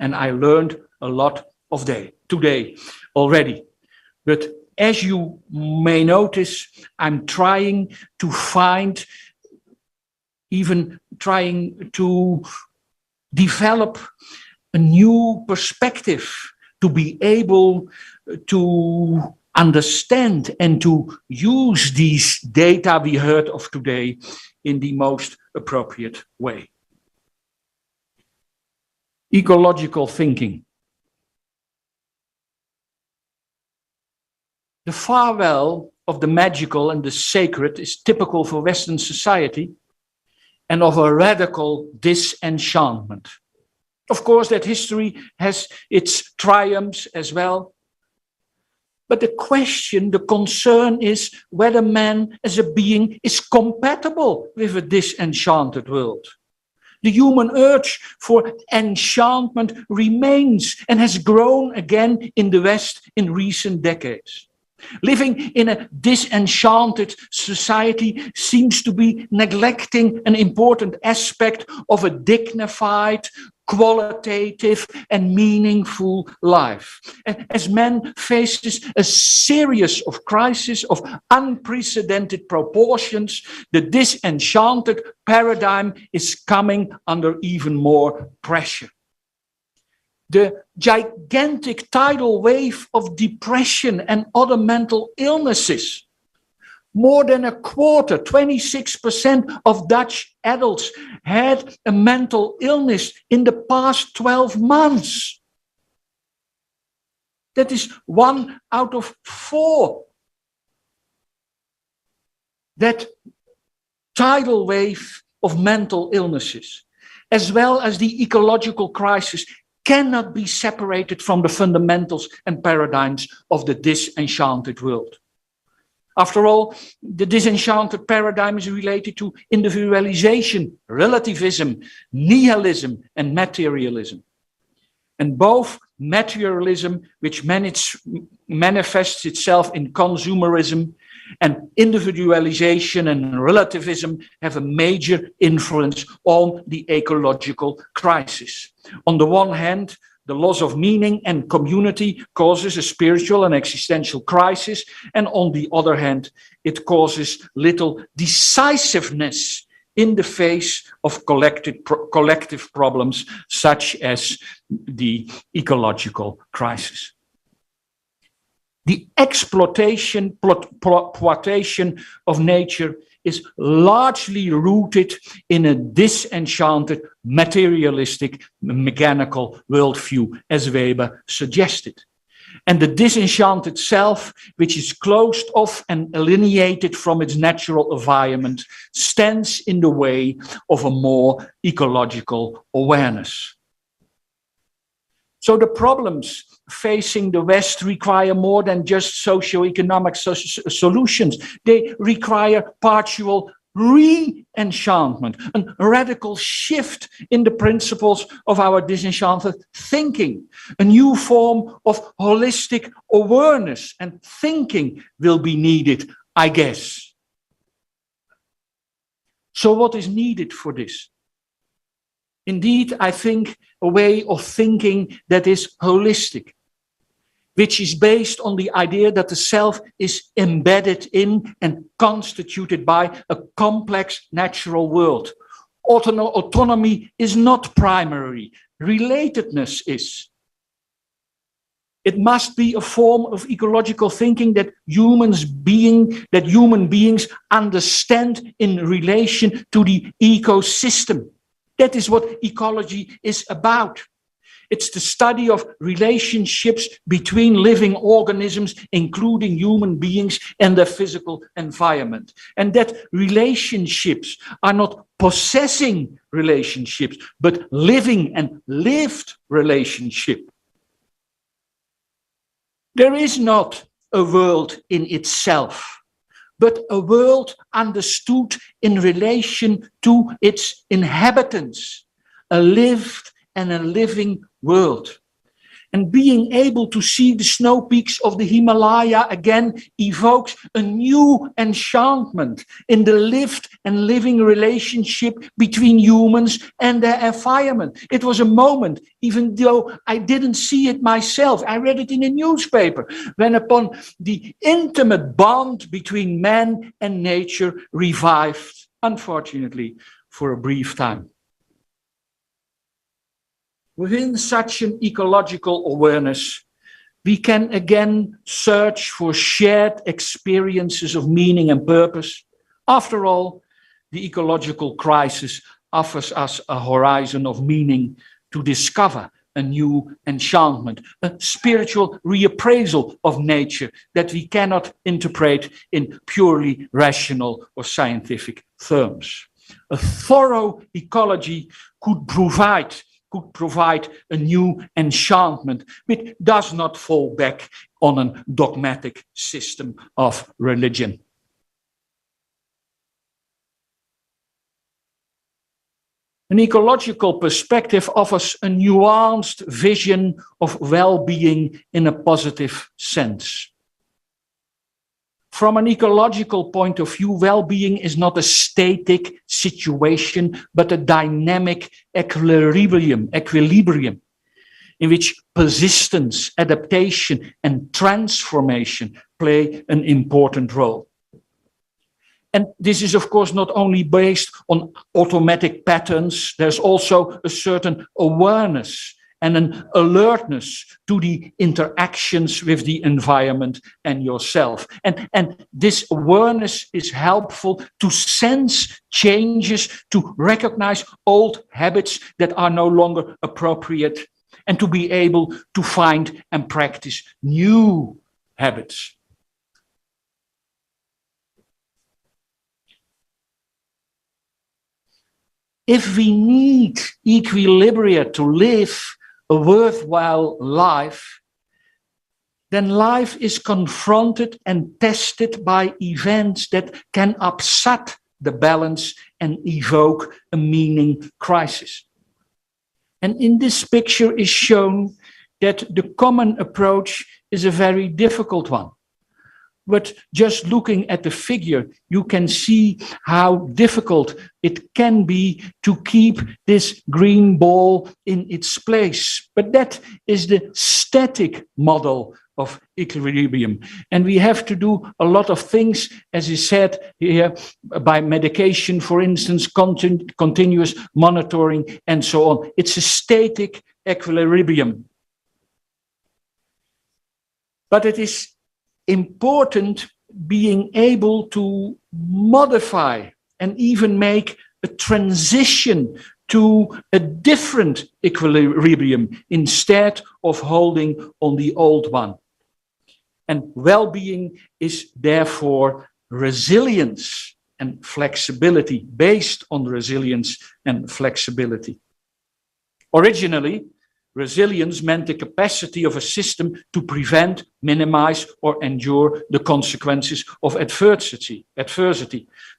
And I learned a lot of today already. But as you may notice, I'm trying to find, even trying to develop a new perspective to be able to understand and to use these data we heard of today in the most appropriate way. Ecological thinking. The farewell of the magical and the sacred is typical for Western society and of a radical disenchantment. Of course, that history has its triumphs as well. But the question, the concern is whether man as a being is compatible with a disenchanted world. The human urge for enchantment remains and has grown again in the West in recent decades. Living in a disenchanted society seems to be neglecting an important aspect of a dignified, qualitative and meaningful life. And as man faces a series of crises of unprecedented proportions, the disenchanted paradigm is coming under even more pressure. The gigantic tidal wave of depression and other mental illnesses. More than a quarter, 26% of Dutch adults had a mental illness in the past 12 months. That is 1 out of 4. That tidal wave of mental illnesses, as well as the ecological crisis, cannot be separated from the fundamentals and paradigms of the disenchanted world. After all, the disenchanted paradigm is related to individualization, relativism, nihilism, and materialism. And both materialism, which manifests itself in consumerism, and individualization and relativism have a major influence on the ecological crisis. On the one hand, the loss of meaning and community causes a spiritual and existential crisis, and on the other hand, it causes little decisiveness in the face of collective problems such as the ecological crisis. The exploitation of nature is largely rooted in a disenchanted, materialistic, mechanical worldview, as Weber suggested. And the disenchanted self, which is closed off and alienated from its natural environment, stands in the way of a more ecological awareness. So the problems facing the West require more than just socio-economic solutions. They require partial re-enchantment, a radical shift in the principles of our disenchanted thinking. A new form of holistic awareness and thinking will be needed, I guess. So what is needed for this? Indeed, I think a way of thinking that is holistic, which is based on the idea that the self is embedded in and constituted by a complex natural world. Autonomy is not primary, relatedness is. It must be a form of ecological thinking that human beings understand in relation to the ecosystem. That is what ecology is about. It's the study of relationships between living organisms, including human beings and their physical environment. And that relationships are not possessing relationships, but living and lived relationship. There is not a world in itself, but a world understood in relation to its inhabitants, a lived and a living world. And being able to see the snow peaks of the Himalaya again evokes a new enchantment in the lived and living relationship between humans and their environment. It was a moment, even though I didn't see it myself, I read it in a newspaper, when upon the intimate bond between man and nature revived, unfortunately, for a brief time. Within such an ecological awareness, we can again search for shared experiences of meaning and purpose. After all, the ecological crisis offers us a horizon of meaning to discover a new enchantment, a spiritual reappraisal of nature that we cannot interpret in purely rational or scientific terms. A thorough ecology could provide a new enchantment, which does not fall back on a dogmatic system of religion. An ecological perspective offers a nuanced vision of well-being in a positive sense. From an ecological point of view, well-being is not a static situation, but a dynamic equilibrium in which persistence, adaptation, and transformation play an important role. And this is, of course, not only based on automatic patterns, there's also a certain awareness and an alertness to the interactions with the environment and yourself. And this awareness is helpful to sense changes, to recognize old habits that are no longer appropriate, and to be able to find and practice new habits. If we need equilibria to live a worthwhile life, then life is confronted and tested by events that can upset the balance and evoke a meaning crisis. And in this picture is shown that the common approach is a very difficult one. But just looking at the figure, you can see how difficult it can be to keep this green ball in its place. But that is the static model of equilibrium. And we have to do a lot of things, as is said here, by medication, for instance, continuous monitoring, and so on. It's a static equilibrium. But it is important being able to modify and even make a transition to a different equilibrium instead of holding on the old one. And well-being is therefore resilience and flexibility, based on resilience and flexibility. Originally, resilience meant the capacity of a system to prevent, minimize, or endure the consequences of adversity.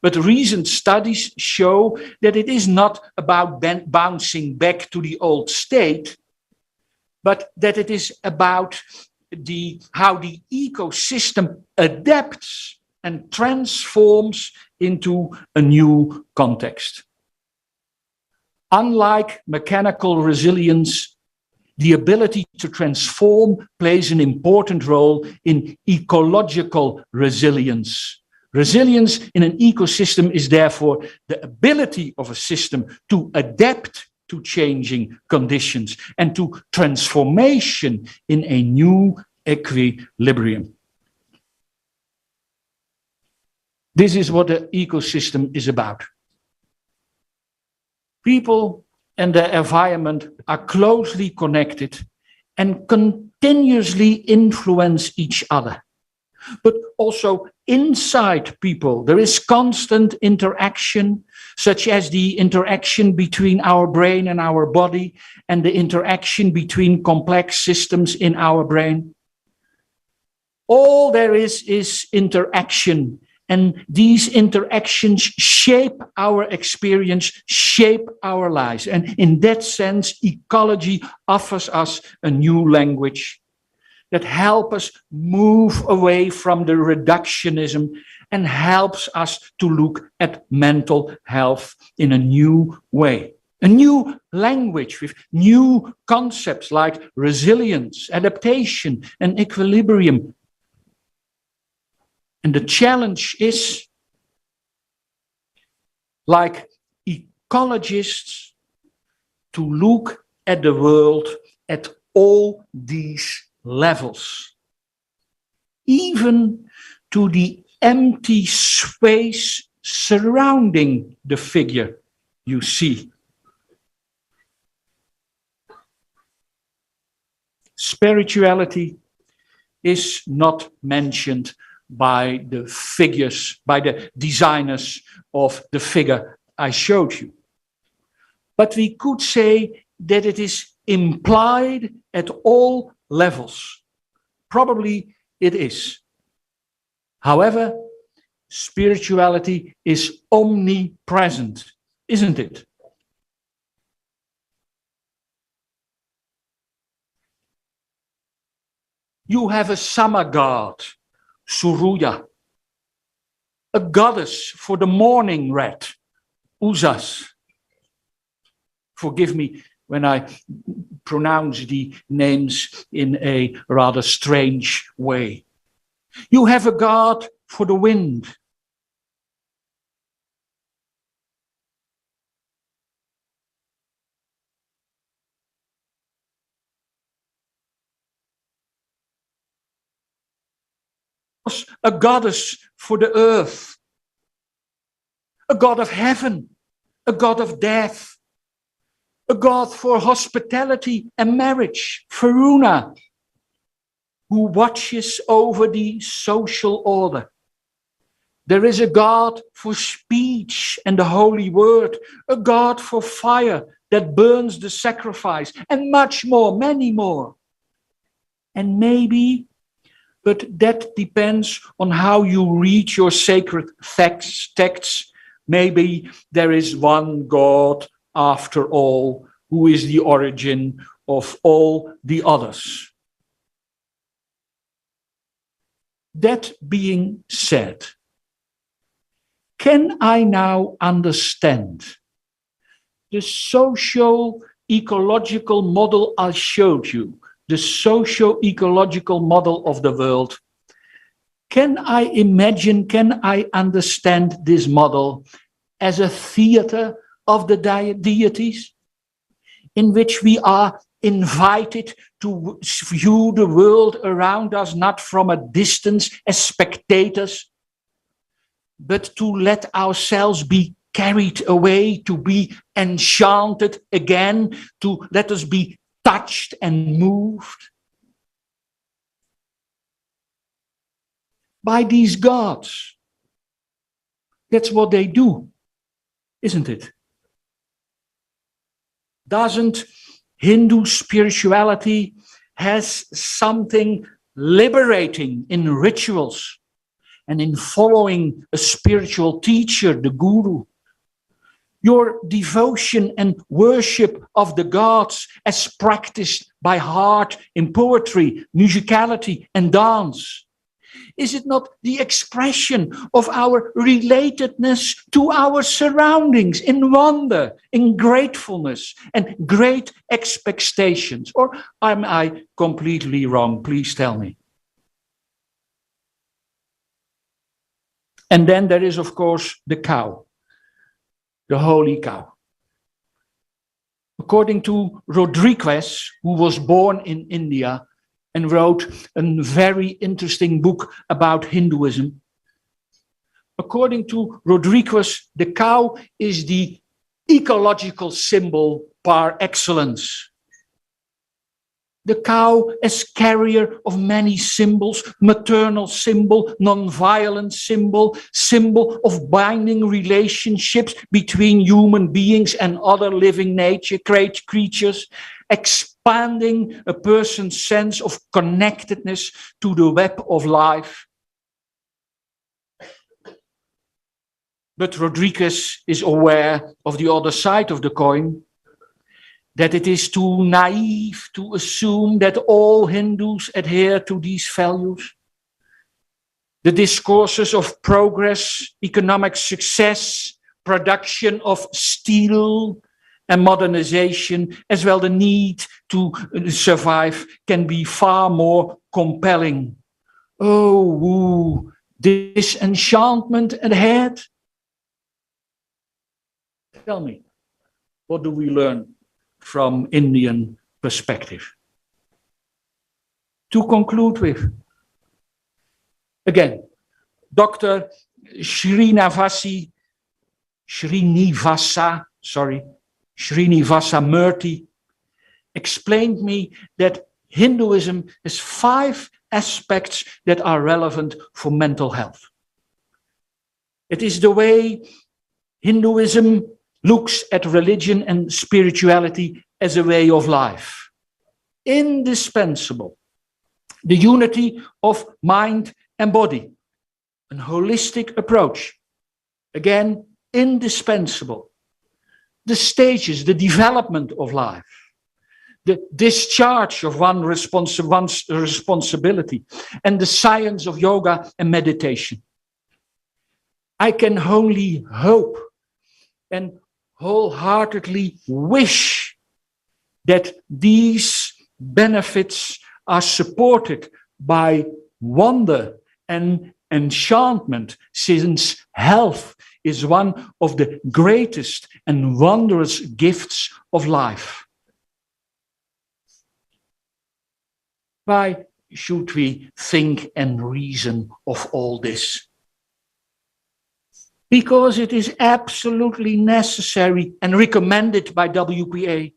But recent studies show that it is not about bouncing back to the old state, but that it is about how the ecosystem adapts and transforms into a new context. Unlike mechanical resilience, the ability to transform plays an important role in ecological resilience. Resilience in an ecosystem is therefore the ability of a system to adapt to changing conditions and to transformation in a new equilibrium. This is what the ecosystem is about. People and the environment are closely connected and continuously influence each other. But also inside people, there is constant interaction, such as the interaction between our brain and our body, and the interaction between complex systems in our brain. All there is interaction. And these interactions shape our experience, shape our lives. And in that sense, ecology offers us a new language that helps us move away from the reductionism and helps us to look at mental health in a new way. A new language with new concepts like resilience, adaptation, and equilibrium. And the challenge is, like ecologists, to look at the world at all these levels, even to the empty space surrounding the figure you see. Spirituality is not mentioned by the figures, by the designers of the figure I showed you. But we could say that it is implied at all levels. Probably it is. However, spirituality is omnipresent, isn't it? You have a summer god, Suruya, a goddess for the morning rat, Uzas. Forgive me when I pronounce the names in a rather strange way. You have a god for the wind. A goddess for the earth, a god of heaven, a god of death, a god for hospitality and marriage, Varuna, who watches over the social order. There is a god for speech and the holy word, a god for fire that burns the sacrifice, and much more, many more. And maybe, but that depends on how you read your sacred texts. Maybe there is one God after all, who is the origin of all the others. That being said, can I now understand the socio-ecological model I showed you? The socio-ecological model of the world. Can I imagine, can I understand this model as a theater of the deities, in which we are invited to view the world around us not from a distance as spectators, but to let ourselves be carried away, to be enchanted again, to let us be touched and moved? by these gods. That's what they do, isn't it? Doesn't Hindu spirituality has something liberating in rituals and in following a spiritual teacher, the guru? Your devotion and worship of the gods as practiced by heart in poetry, musicality, and dance. Is it not the expression of our relatedness to our surroundings in wonder, in gratefulness, and great expectations? Or am I completely wrong? Please tell me. And then there is, of course, the cow, the holy cow. According to Rodriguez, who was born in India and wrote a very interesting book about Hinduism, according to Rodriguez, the cow is the ecological symbol par excellence. The cow as carrier of many symbols, maternal symbol, non-violent symbol, symbol of binding relationships between human beings and other living nature, creatures, expanding a person's sense of connectedness to the web of life. But Rodriguez is aware of the other side of the coin, that it is too naive to assume that all Hindus adhere to these values. The discourses of progress, economic success, production of steel, and modernization, as well the need to survive, can be far more compelling. Oh, woo, disenchantment ahead. Tell me, what do we learn from Indian perspective? To conclude with, again, Dr. Srinivasa Murthy explained me that Hinduism has 5 aspects that are relevant for mental health. It is the way Hinduism looks at religion and spirituality as a way of life. Indispensable. The unity of mind and body. A holistic approach. Again, indispensable. The stages, the development of life. The discharge of one's responsibility. And the science of yoga and meditation. I can only hope and wholeheartedly wish that these benefits are supported by wonder and enchantment, since health is one of the greatest and wondrous gifts of life. Why should we think and reason of all this? Because it is absolutely necessary and recommended by WPA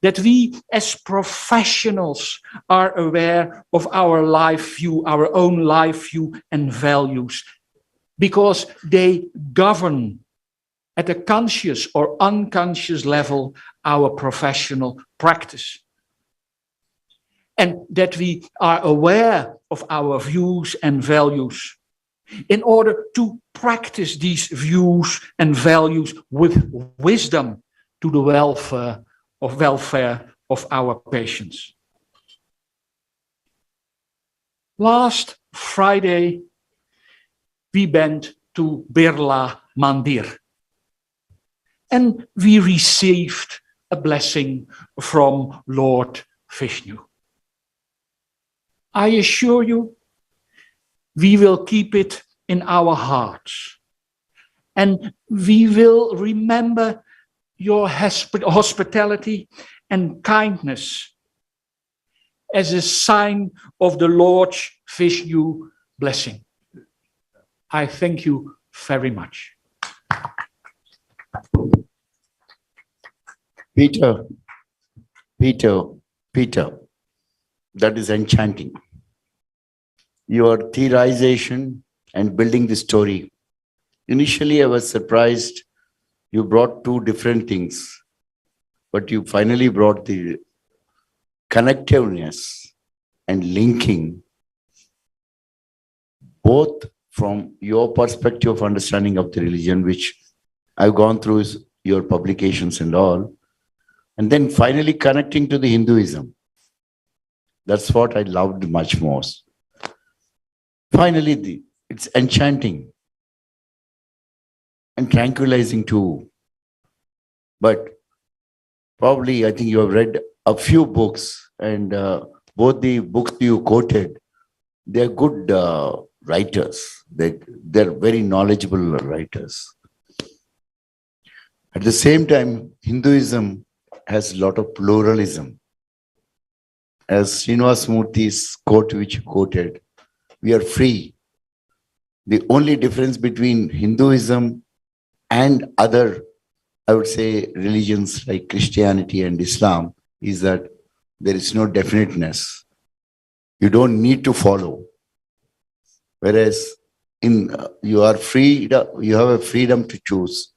that we as professionals are aware of our life view, our own life view and values, because they govern at a conscious or unconscious level our professional practice. And that we are aware of our views and values in order to practice these views and values with wisdom to the welfare of our patients. Last Friday, we went to Birla Mandir and we received a blessing from Lord Vishnu. I assure you, we will keep it in our hearts. And we will remember your hospitality and kindness as a sign of the Lord Vishnu blessing. I thank you very much. Peter, that is enchanting. your theorization and building the story. Initially, I was surprised you brought two different things, but you finally brought the connectiveness and linking, both from your perspective of understanding of the religion, which I've gone through your publications and all, and then finally connecting to the Hinduism. That's what I loved much most. Finally, it's enchanting and tranquilizing too. But probably, I think you have read a few books, and both the books you quoted, they're good writers. They're very knowledgeable writers. At the same time, Hinduism has a lot of pluralism. As Srinivas Murthy's quote, which you quoted, we are free. The only difference between Hinduism and other, I would say, religions like Christianity and Islam is that there is no definiteness. You don't need to follow. Whereas you are free, you have a freedom to choose.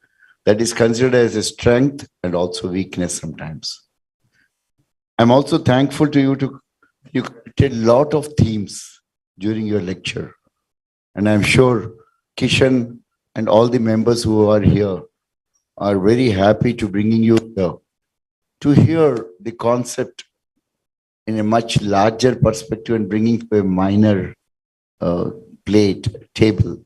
That is considered as a strength and also weakness sometimes. I'm also thankful to you you did a lot of themes during your lecture. And I'm sure Kishan and all the members who are here are very happy to bringing you here to hear the concept in a much larger perspective and bringing to a minor table.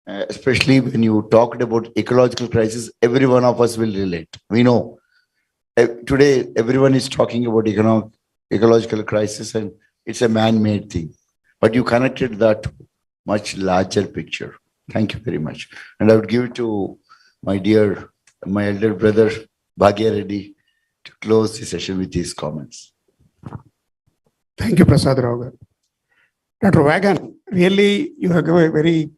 Especially when you talked about ecological crisis, every one of us will relate. We know today everyone is talking about ecological crisis and it's a man-made thing. But you connected that to much larger picture. Thank you very much. And I would give it to my elder brother, Bhagya Reddy, to close the session with his comments. Thank you, Prasad Rao. Dr. Wagan, really, you have given a very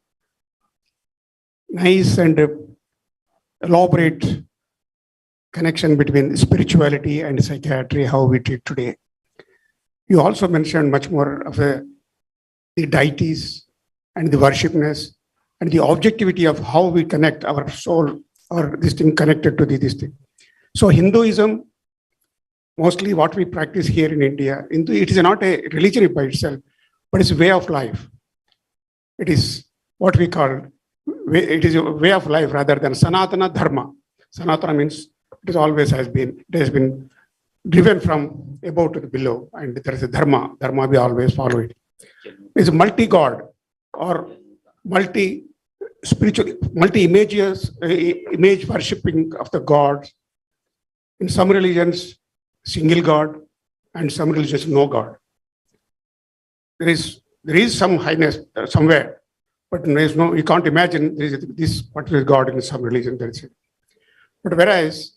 nice and elaborate connection between spirituality and psychiatry, how we treat today. You also mentioned much more of the deities and the worshipness and the objectivity of how we connect our soul or this thing connected to this thing. So Hinduism, mostly what we practice here in India, it is not a religion by itself, but it's a way of life. It is what we call, it is a way of life rather than Sanatana Dharma. Sanatana means it always has been, it has been driven from above to the below, and there is a Dharma. Dharma, we always follow it. It's multi-God or multi-spiritual, multi-images, image worshipping of the gods. In some religions, single God, and some religions, no God. There is some highness somewhere, but there is no, you can't imagine there is this particular God in some religion. There is it. But whereas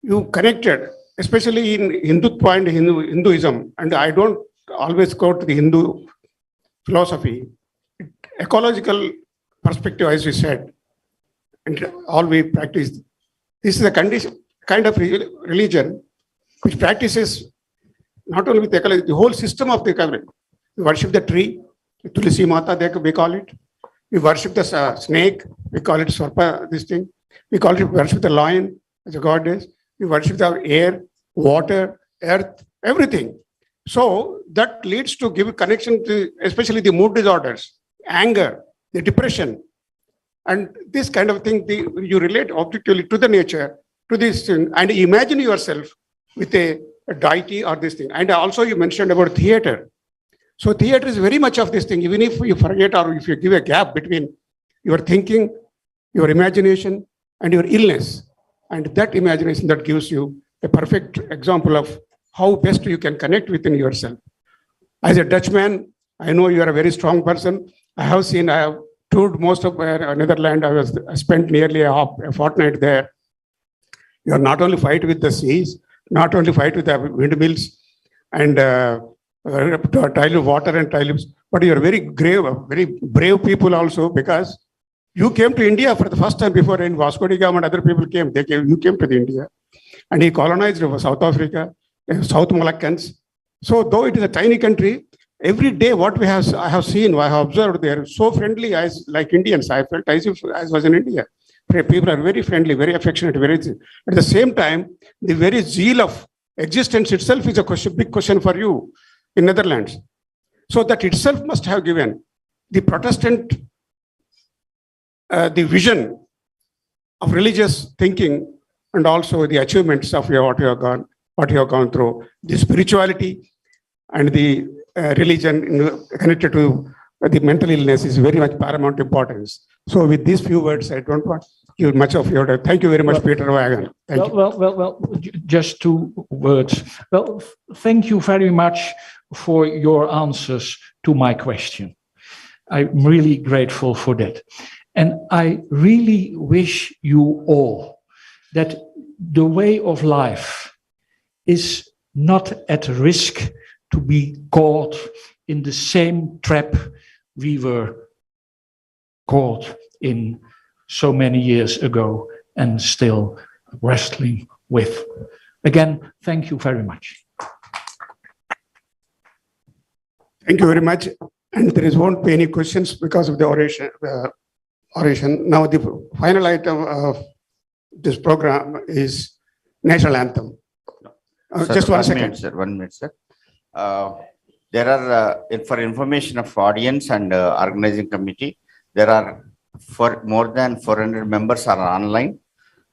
you connected, especially in Hindutva and Hinduism, and I don't always go to the Hindu philosophy, ecological perspective, as we said, and all we practice. This is a kind of religion which practices not only with ecology, the whole system of the ecology. We worship the tree, Tulsi Mata, we call it. We worship the snake, we call it Sarpa, this thing. We worship the lion as a goddess. We worship the air, water, earth, everything. So that leads to give connection to especially the mood disorders, anger, the depression, and this kind of thing. You relate objectively to the nature, to this thing, and imagine yourself with a deity or this thing. And also you mentioned about theater. So theater is very much of this thing. Even if you forget or if you give a gap between your thinking, your imagination, and your illness, and that imagination that gives you a perfect example of how best you can connect within yourself. As a Dutchman, I know you are a very strong person. I have toured most of Netherlands. I spent nearly a fortnight there. You are not only fight with the seas, not only fight with the windmills and tile of water and tiles, but you are very brave people also, because you came to India for the first time before in Vasco da Gama and other people came. You came to the India, and he colonized South Africa, South Moluccans. So though it is a tiny country, every day what I have seen, I have observed, they are so friendly as like Indians. I felt as if I was in India. People are very friendly, very affectionate, very. At the same time, the very zeal of existence itself is a question, big question for you in Netherlands. So that itself must have given the Protestant the vision of religious thinking and also the achievements of what you have gone through, the spirituality and the religion connected to the mental illness is very much paramount importance. So with these few words, I don't want you much of your time. Thank you very much, Peter Wagan. Thank you. Well, just 2 words. Well, thank you very much for your answers to my question. I'm really grateful for that. And I really wish you all that the way of life is not at risk to be caught in the same trap we were caught in so many years ago and still wrestling with. Again, thank you very much. Thank you very much. And won't be any questions because of the oration. Now the final item of this program is national anthem. Sir, Just 1 second. minute, sir. 1 minute, sir. There are, for information of audience and organizing committee, there are more than 400 members are online,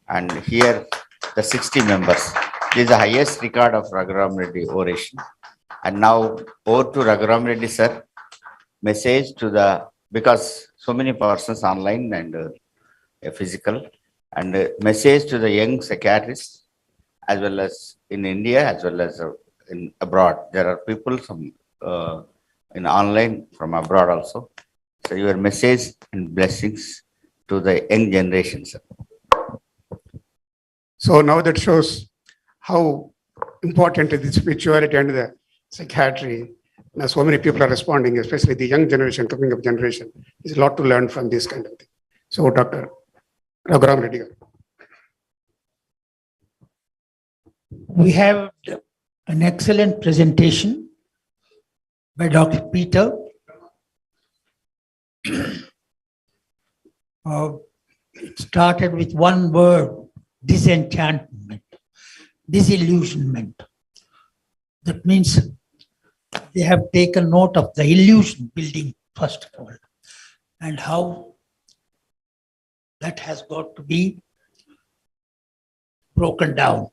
and here the 60 members. This is the highest record of Raghurami Reddy Oration. And now over to Raghurami Reddy, sir. Message to the, because so many persons online and physical, and message to the young psychiatrists as well as in India as well as in abroad. There are people from in online from abroad also. So your message and blessings to the young generation, sir. So now that shows how important the spirituality and the psychiatry. Now so many people are responding, especially the young generation, coming up generation. There's a lot to learn from this kind of thing. So Dr. Raghurami Reddy. We have an excellent presentation by Dr. Peter. It started with one word, disenchantment, disillusionment. That means they have taken note of the illusion building, first of all, and how that has got to be broken down.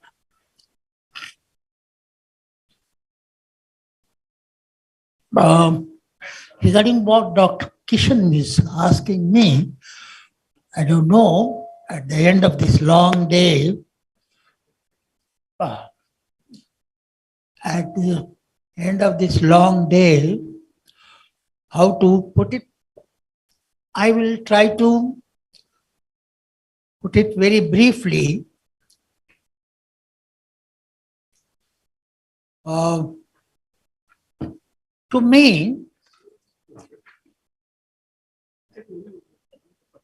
Regarding what Dr. Kishan is asking me, I don't know, at the end of this long day, how to put it. I will try to put it very briefly. To me,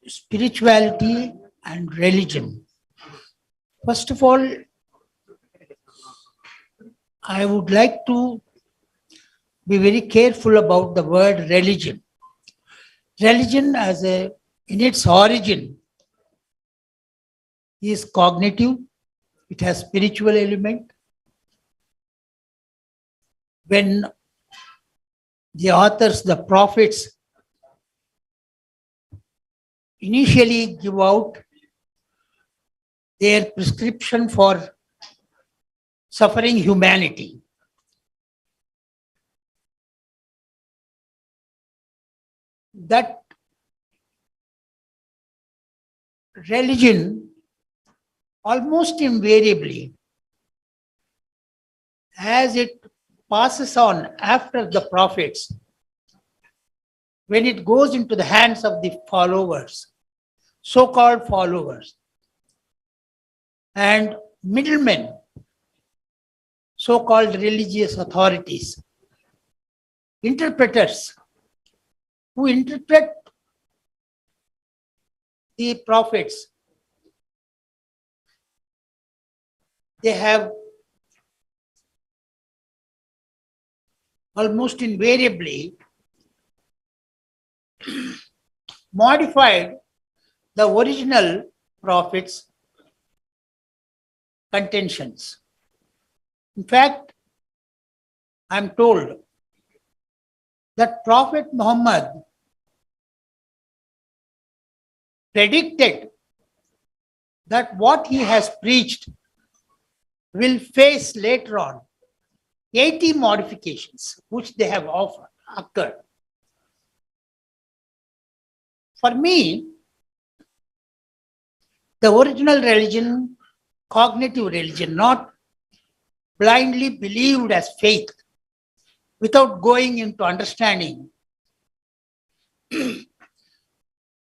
spirituality and religion. First of all, I would like to be very careful about the word religion. Religion in its origin is cognitive. It has spiritual element. When the authors, the prophets, initially give out their prescription for suffering humanity, that religion almost invariably, as it passes on after the prophets, when it goes into the hands of the followers, so-called followers, and middlemen, so-called religious authorities, interpreters, who interpret the prophets, they have almost invariably modified the original prophet's contentions. In fact, I'm told that Prophet Muhammad predicted that what he has preached will face later on 80 modifications which they have offered, occurred. For me, the original religion, cognitive religion, not blindly believed as faith without going into understanding,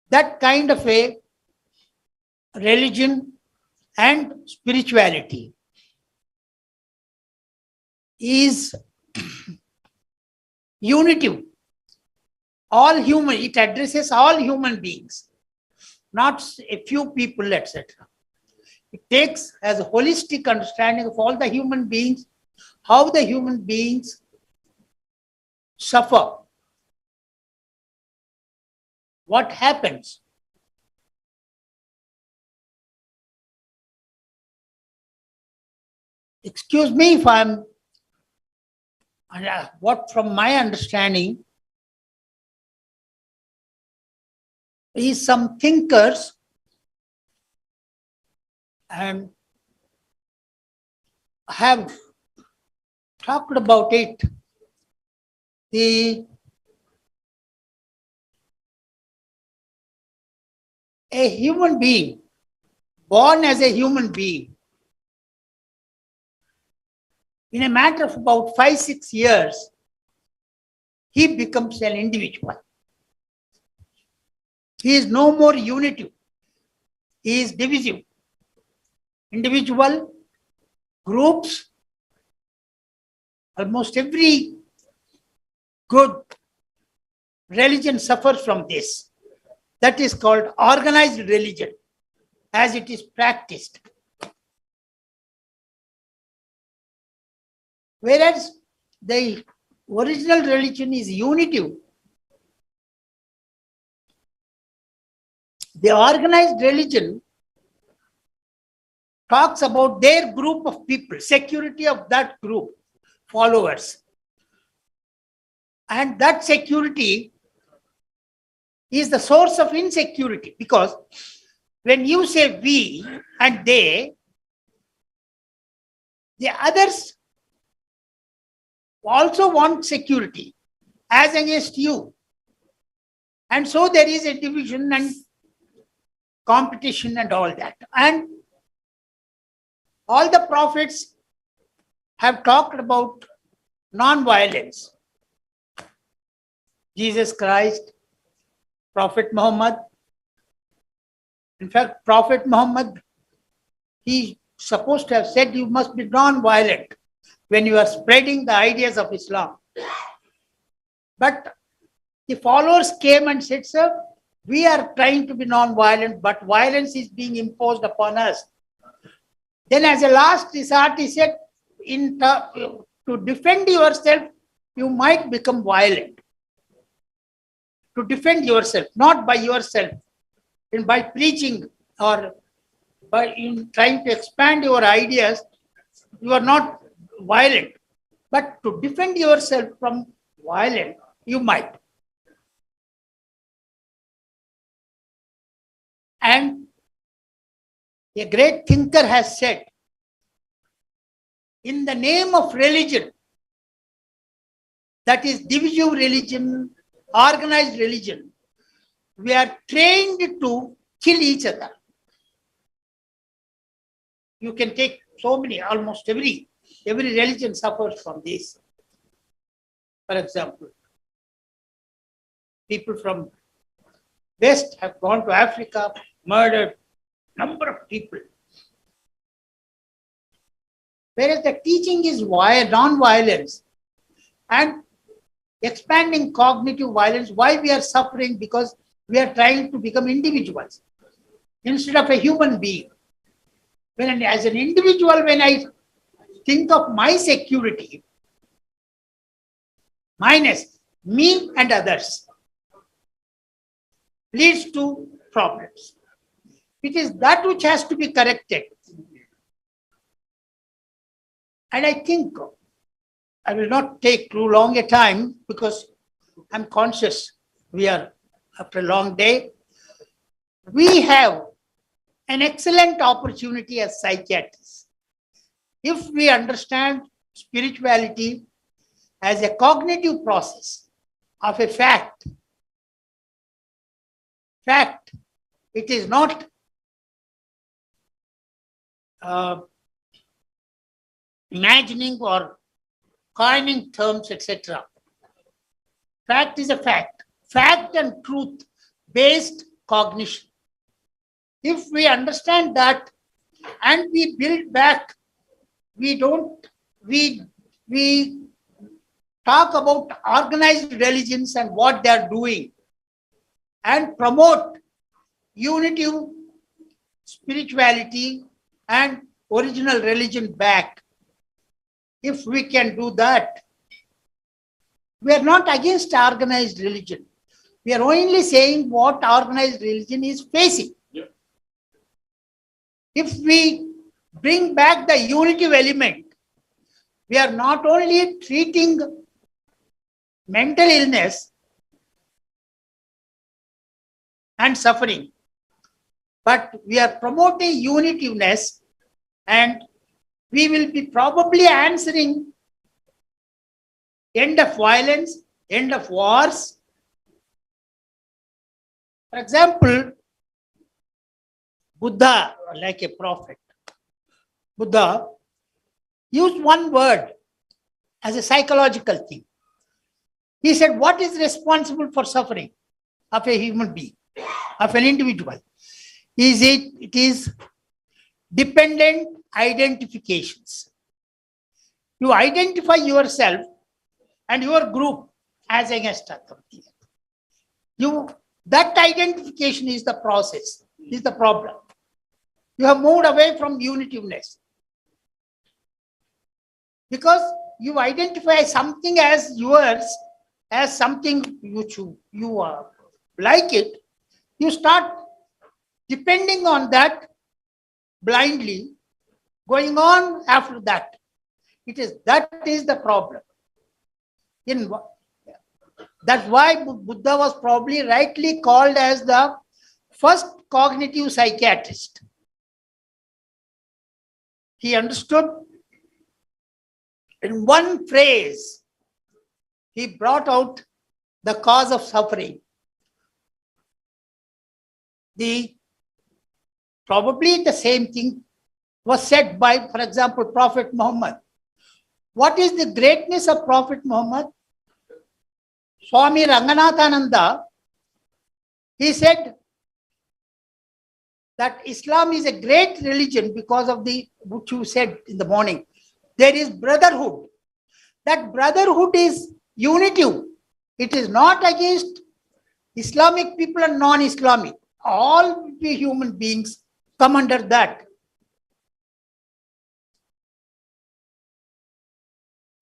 that kind of a religion and spirituality is unitive. All human, it addresses all human beings, not a few people, etc. It takes as a holistic understanding of all the human beings, how the human beings suffer, what happens. Excuse me if I'm, what from my understanding is some thinkers and have talked about it. A human being, born as a human being, in a matter of about 5-6 years, he becomes an individual. He is no more unitive. He is divisive. Individual, groups, almost every good religion suffers from this. That is called organized religion, as it is practiced. Whereas the original religion is unitive. The organized religion talks about their group of people, security of that group, followers. And that security is the source of insecurity, because when you say we and they, the others also want security as against you. And so there is a division and competition and all that. And all the prophets have talked about non-violence. Jesus Christ, Prophet Muhammad. In fact, Prophet Muhammad, he supposed to have said you must be non-violent when you are spreading the ideas of Islam. But the followers came and said, sir, we are trying to be non-violent, but violence is being imposed upon us. Then as a last resort, he said, to defend yourself, you might become violent. To defend yourself, not by yourself, and by preaching or by trying to expand your ideas, you are not violent. But to defend yourself from violence, you might. And a great thinker has said, in the name of religion, that is divisive religion, organized religion, we are trained to kill each other. You can take so many, almost every religion suffers from this. For example, people from West have gone to Africa, murdered number of people. Whereas the teaching is non-violence and expanding cognitive violence. Why we are suffering? Because we are trying to become individuals instead of a human being. As an individual, when I think of my security, minus me and others, leads to problems. It is that which has to be corrected. And I think I will not take too long a time because I'm conscious we are after a long day. We have an excellent opportunity as psychiatrists. If we understand spirituality as a cognitive process of a fact, it is not imagining or coining terms, etc. Fact is a fact. Fact and truth based cognition. If we understand that and we build back, we talk about organized religions and what they are doing and promote unitive spirituality and original religion back. If we can do that, we are not against organized religion. We are only saying what organized religion is facing. Yep. If we bring back the unitive element, we are not only treating mental illness and suffering, but we are promoting unitiveness, and we will be probably answering end of violence, end of wars. For example, Buddha, like a prophet, Buddha used one word as a psychological thing. He said, what is responsible for suffering of a human being, of an individual? It is dependent identifications. You identify yourself and your group as against authority. That identification is the process, is the problem. You have moved away from unitiveness. Because you identify something as yours, as something which you like it, you start depending on that blindly, going on after that. That is the problem. That's why Buddha was probably rightly called as the first cognitive psychiatrist. He understood in one phrase, he brought out the cause of suffering. Probably the same thing was said by, for example, Prophet Muhammad. What is the greatness of Prophet Muhammad? Swami Ranganathananda, he said that Islam is a great religion because of what you said in the morning. There is brotherhood. That brotherhood is unitive. It is not against Islamic people and non-Islamic. All the human beings come under that.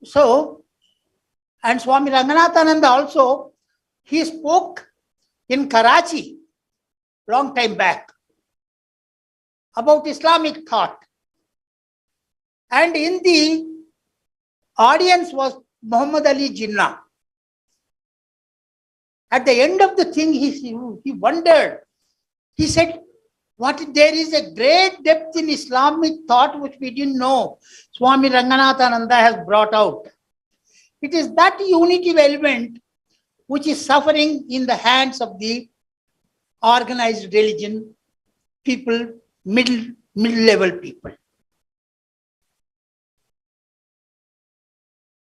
So, and Swami Ranganathananda also, he spoke in Karachi long time back about Islamic thought. And in the audience was Muhammad Ali Jinnah. At the end of the thing, he wondered. He said, there is a great depth in Islamic thought which we didn't know. Swami Ranganathananda has brought out. It is that unitive element which is suffering in the hands of the organized religion people, middle-level people.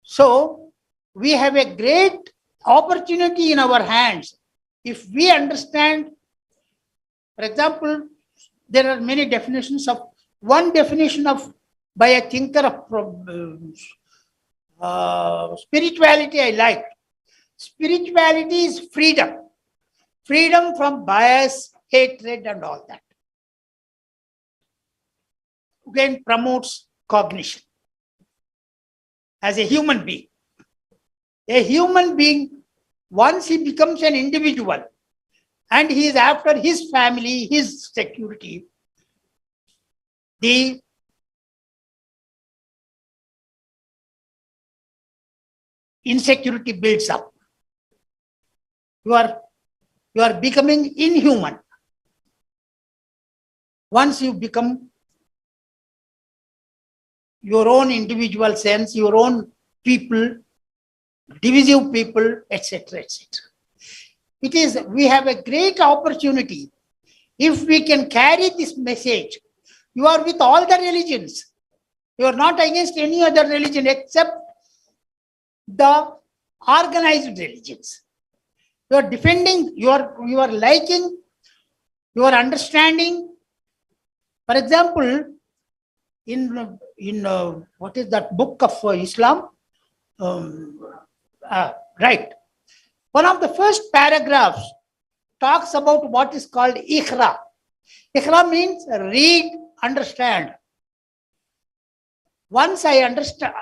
So, we have a great opportunity in our hands. If we understand, for example, there are many definitions of, one definition of, by a thinker of spirituality I like. Spirituality is freedom. Freedom from bias, hatred and all that. Again, promotes cognition as a human being. A human being, once he becomes an individual and he is after his family, his security, the insecurity builds up. You are becoming inhuman. Once you become your own individual sense, your own people, divisive people, etc., etc. We have a great opportunity if we can carry this message. You are with all the religions. You are not against any other religion except the organized religions. You are defending, you are liking, you are understanding. For example, in what is that book of Islam? Right. One of the first paragraphs talks about what is called ikhra. Ikhra means read, understand. Once I understand,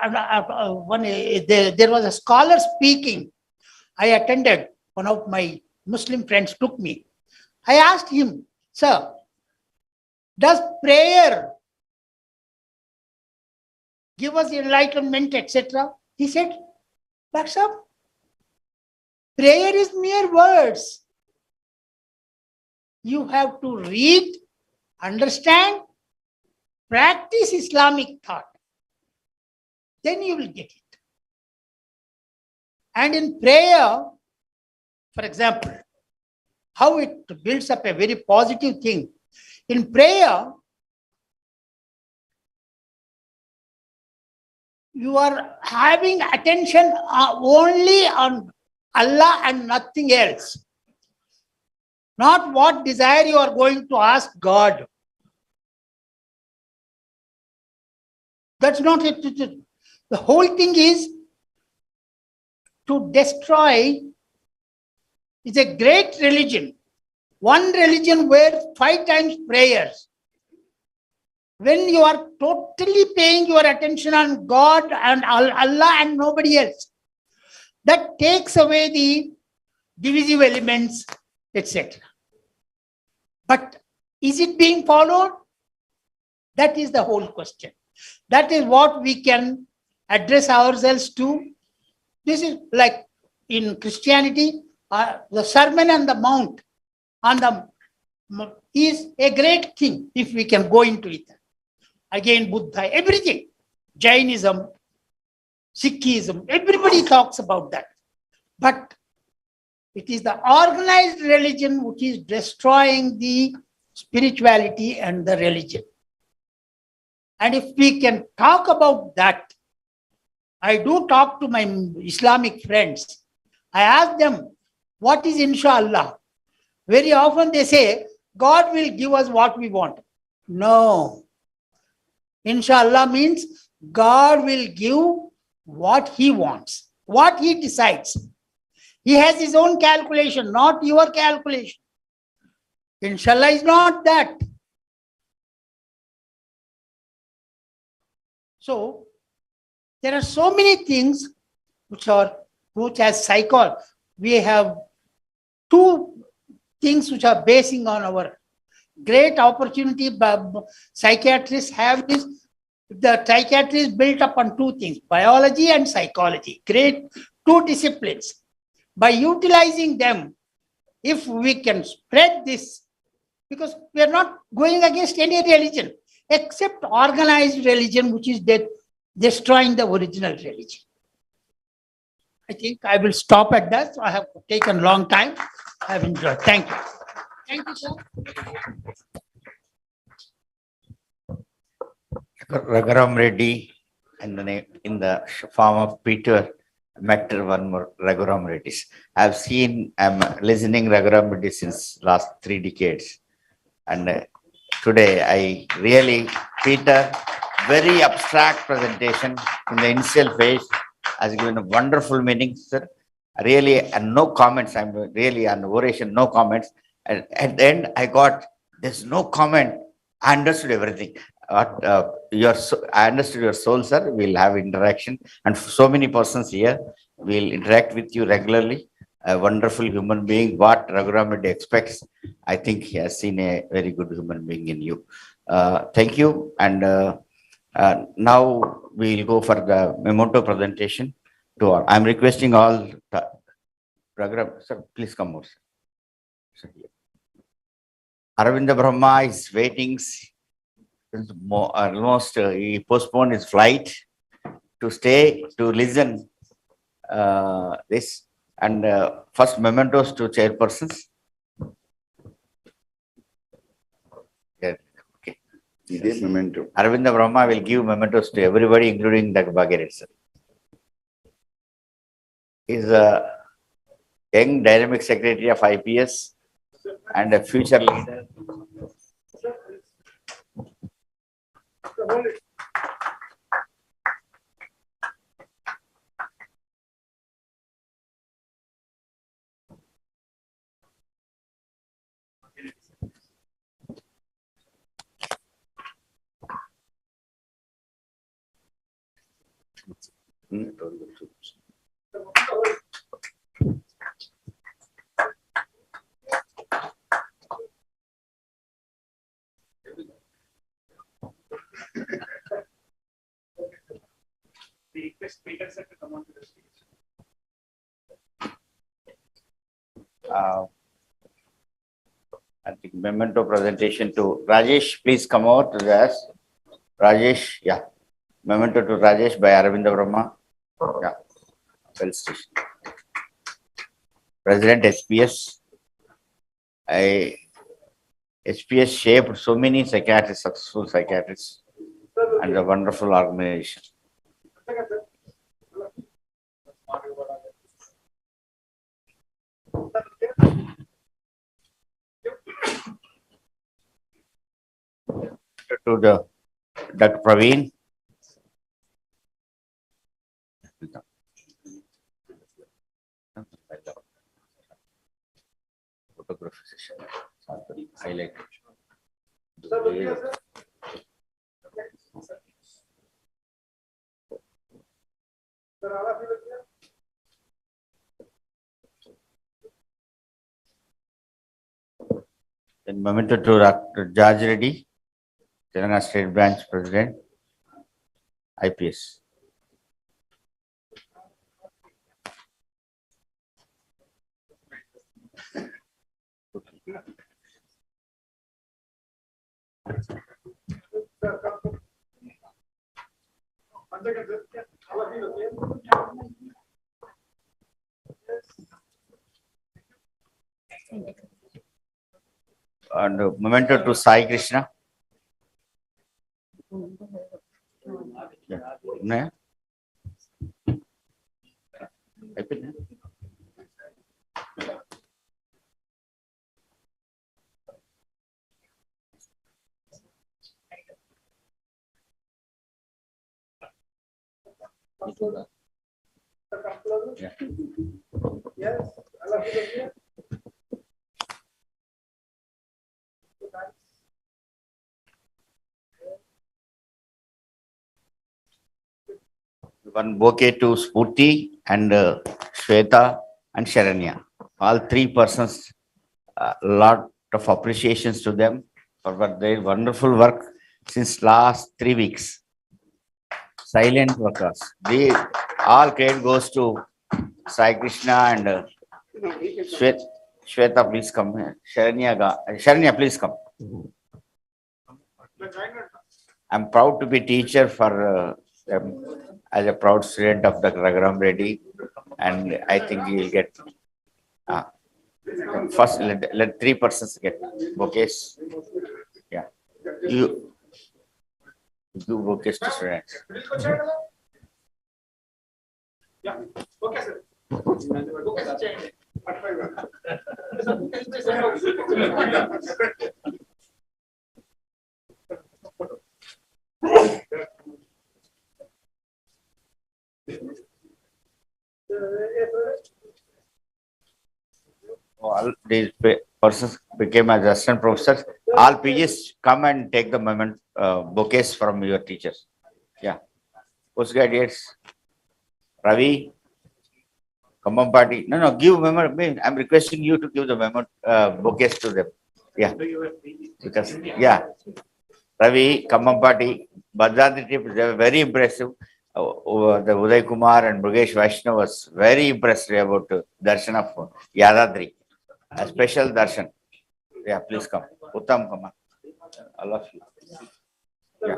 there was a scholar speaking. I attended, one of my Muslim friends took me. I asked him, sir, does prayer give us enlightenment, etc.? He said, that's up. Prayer is mere words. You have to read, understand, practice Islamic thought. Then you will get it. And in prayer, for example, how it builds up a very positive thing. In prayer, you are having attention only on Allah and nothing else. Not what desire you are going to ask God. That's not it. The whole thing is to destroy. It's a great religion. One religion where 5 times prayers. When you are totally paying your attention on God and Allah and nobody else, that takes away the divisive elements, etc. But is it being followed? That is the whole question. That is what we can address ourselves to. This is like in Christianity, the Sermon on the Mount is a great thing if we can go into it. Again, Buddha, everything, Jainism, Sikhism, everybody talks about that. But it is the organized religion which is destroying the spirituality and the religion. And if we can talk about that, I do talk to my Islamic friends. I ask them, what is inshallah? Very often they say, God will give us what we want. No. Inshallah means God will give what He wants, what He decides. He has His own calculation, not your calculation. Inshallah is not that. So, there are so many things which as psychology, we have 2 things which are basing on our great opportunity. Psychiatrists have this. The psychiatry is built up on 2 things, biology and psychology. Great 2 disciplines. By utilizing them, if we can spread this, because we are not going against any religion, except organized religion, which is destroying the original religion. I think I will stop at that. I have taken a long time. I have enjoyed. Thank you. Thank you, sir. Raghurami Reddy, and in the form of Peter, met one more Raghurami Reddy. I'm listening Raghurami Reddy since last 3 decades. And today I really, Peter, very abstract presentation in the initial phase has given a wonderful meaning, sir. Really, and no comments. I'm really on oration, no comments. And at the end, I got, there's no comment. I understood everything. I understood your soul, sir. We'll have interaction. And so many persons here. we'll interact with you regularly. A wonderful human being, what Raghurami Reddy expects. I think he has seen a very good human being in you. Thank you. And now we'll go for the memento presentation to all. I'm requesting all the program, sir, please come over. Sir. Aravinda Brahma is waiting. Almost he postponed his flight to stay to listen this. And first mementos to chairpersons. Yeah, okay. This memento. Aravinda Brahma will give mementos to everybody, including Dr. Bhagirath sir. He is a young dynamic secretary of IPS and a future leader. I think memento presentation to Rajesh. Please come over to us. Rajesh, yeah. Memento to Rajesh by Aravinda Brahma. Yeah. Well station. President SPS. SPS shaped so many psychiatrists, successful psychiatrists, and a wonderful organization. To the Dr. Praveen. Photography session. Highlight. Then memento to Dr. George Reddy, Telangana State Branch President, IPS. And memento to Sai Krishna. Yeah. One bouquet to Spurti and Shweta and Sharanya. All three persons, a lot of appreciations to them for their wonderful work since last 3 weeks. Silent workers. They all credit goes to Sai Krishna and Shweta, please come here. Sharanya, please come. I'm proud to be teacher for them as a proud student of Dr. Raghurami Reddy, and I think you will get first. Let three persons get bouquets. Yeah, you do bouquets to students. Yeah, okay, sir. All these persons became as assistant professors. All PGs come and take the moment bouquets from your teachers. Yeah. Postgraduates, Ravi, Kamampati. No, give memo. I'm requesting you to give the memo bouquets to them. Yeah. Because, yeah. Ravi, Kamampati, Bhadradri trip, they were very impressive. The Uday Kumar and Mukesh Vaishnav was very impressed about darshan of Yadadri. A special darshan. Yeah, please come. Uttam, come on. All of you. Yeah.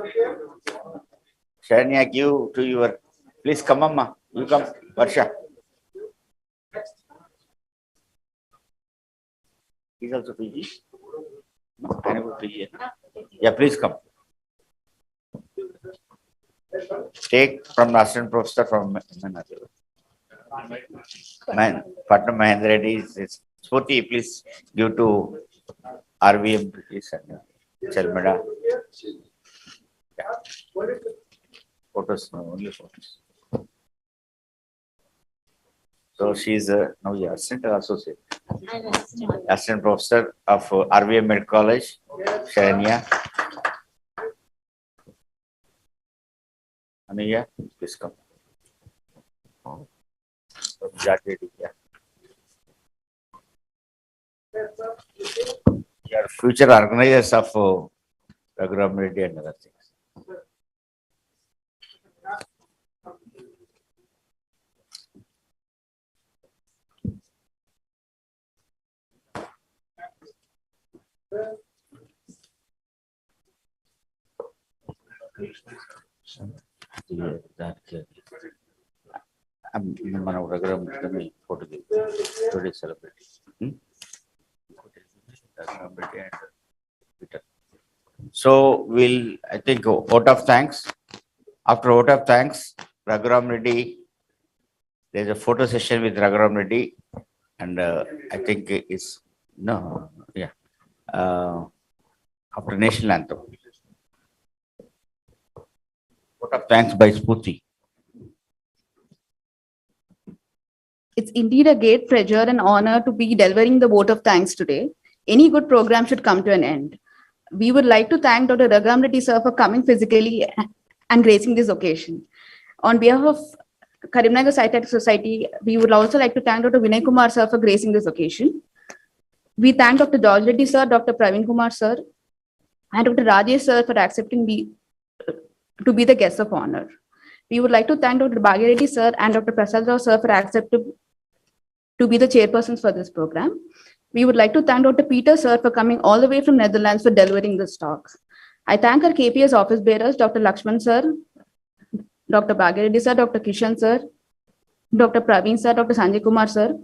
Sharanya, give to your, please come, Amma. You come, Varsha. He's also PG. No, I never PG. Yeah, please come. Take from the assistant professor from Man, Patna Mahendra Reddy is Spurti, please give to RVM, please, and Chalmeda. Yeah. Photos, no, only photos. So she's now the assistant or associate? Assistant professor of RVM Med College, Sharanya. Anuya, please come. Yeah. You are future organizers of Raghurami Reddy and other things. మన Raghurami Reddy photo today celebrate. Raghurami Reddy and Peter. So we'll, I think, vote of thanks. After vote of thanks, Raghurami Reddy, there's a photo session with Raghurami Reddy, and I think it's no, yeah. After national anthem. Vote of thanks by Spurti. It's indeed a great pleasure and honor to be delivering the vote of thanks today. Any good program should come to an end. We would like to thank Dr. Raghurami Reddy sir for coming physically and gracing this occasion. On behalf of Karimnagar Psychiatric Society, we would also like to thank Dr. Vinay Kumar sir for gracing this occasion. We thank Dr. George Reddy sir, Dr. Praveen Kumar sir, and Dr. Rajesh sir for accepting me to be the guest of honor. We would like to thank Dr. Bhagya Reddy sir and Dr. Prasad Rao sir for accepting to be the chairpersons for this program. We would like to thank Dr. Peter sir for coming all the way from Netherlands for delivering this talk. I thank our KPS office bearers, Dr. Lakshman sir, Dr. Bhagya Reddy sir, Dr. Kishan sir, Dr. Praveen sir, Dr. Sanjay Kumar sir,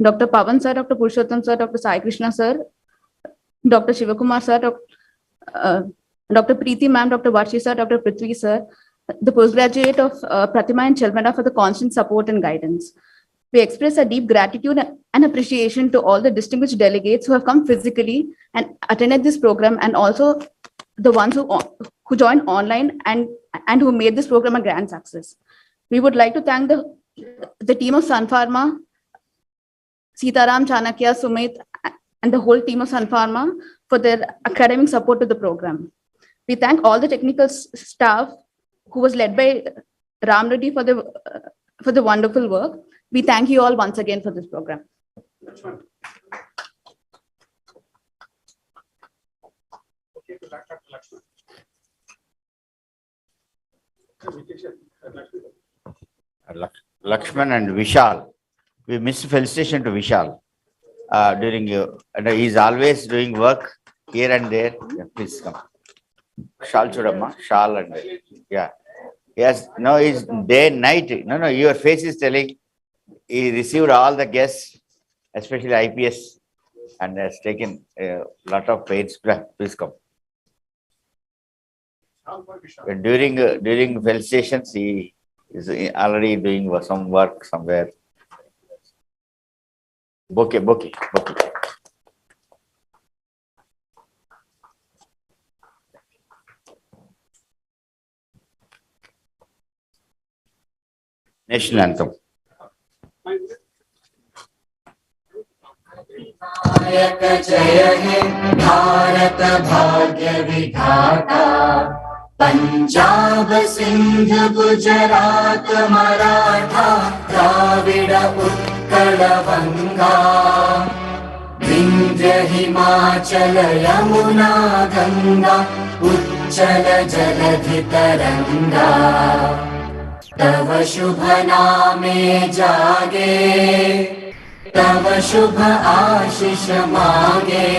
Dr. Pavan sir, Dr. Purushottam sir, Dr. Sai Krishna sir, Dr. Shivakumar sir, Dr. Preeti ma'am, Dr. Varshi sir, Dr. Prithvi sir, the postgraduate of Pratima and Chelmeda for the constant support and guidance. We express a deep gratitude and appreciation to all the distinguished delegates who have come physically and attended this program, and also the ones who joined online and who made this program a grand success. We would like to thank the team of Sun Pharma, Sitaram, Chanakya, Sumit, and the whole team of Sun Pharma for their academic support to the program. We thank all the technical staff who was led by Ram Reddy for the wonderful work. We thank you all once again for this program. Lakshman and Vishal. We missed felicitation to Vishal during you. And he's always doing work here and there. Yeah, please come. Shal Chudamma, Shal and yeah. Yes, no, it's day, night. No, your face is telling he received all the guests, especially IPS, and has taken a lot of pains. Please come. During felicitations, he is already doing some work somewhere. Bouquet. National anthem. जय हे भारत भाग्य विधाता पंजाब सिंध गुजरात मराठा द्राविड उत्कल बंगा विंध्य हिमाचल यमुना गंगा उच्चल जलधि तरंगा तव शुभ नामे जागे तव शुभ आशीष मागे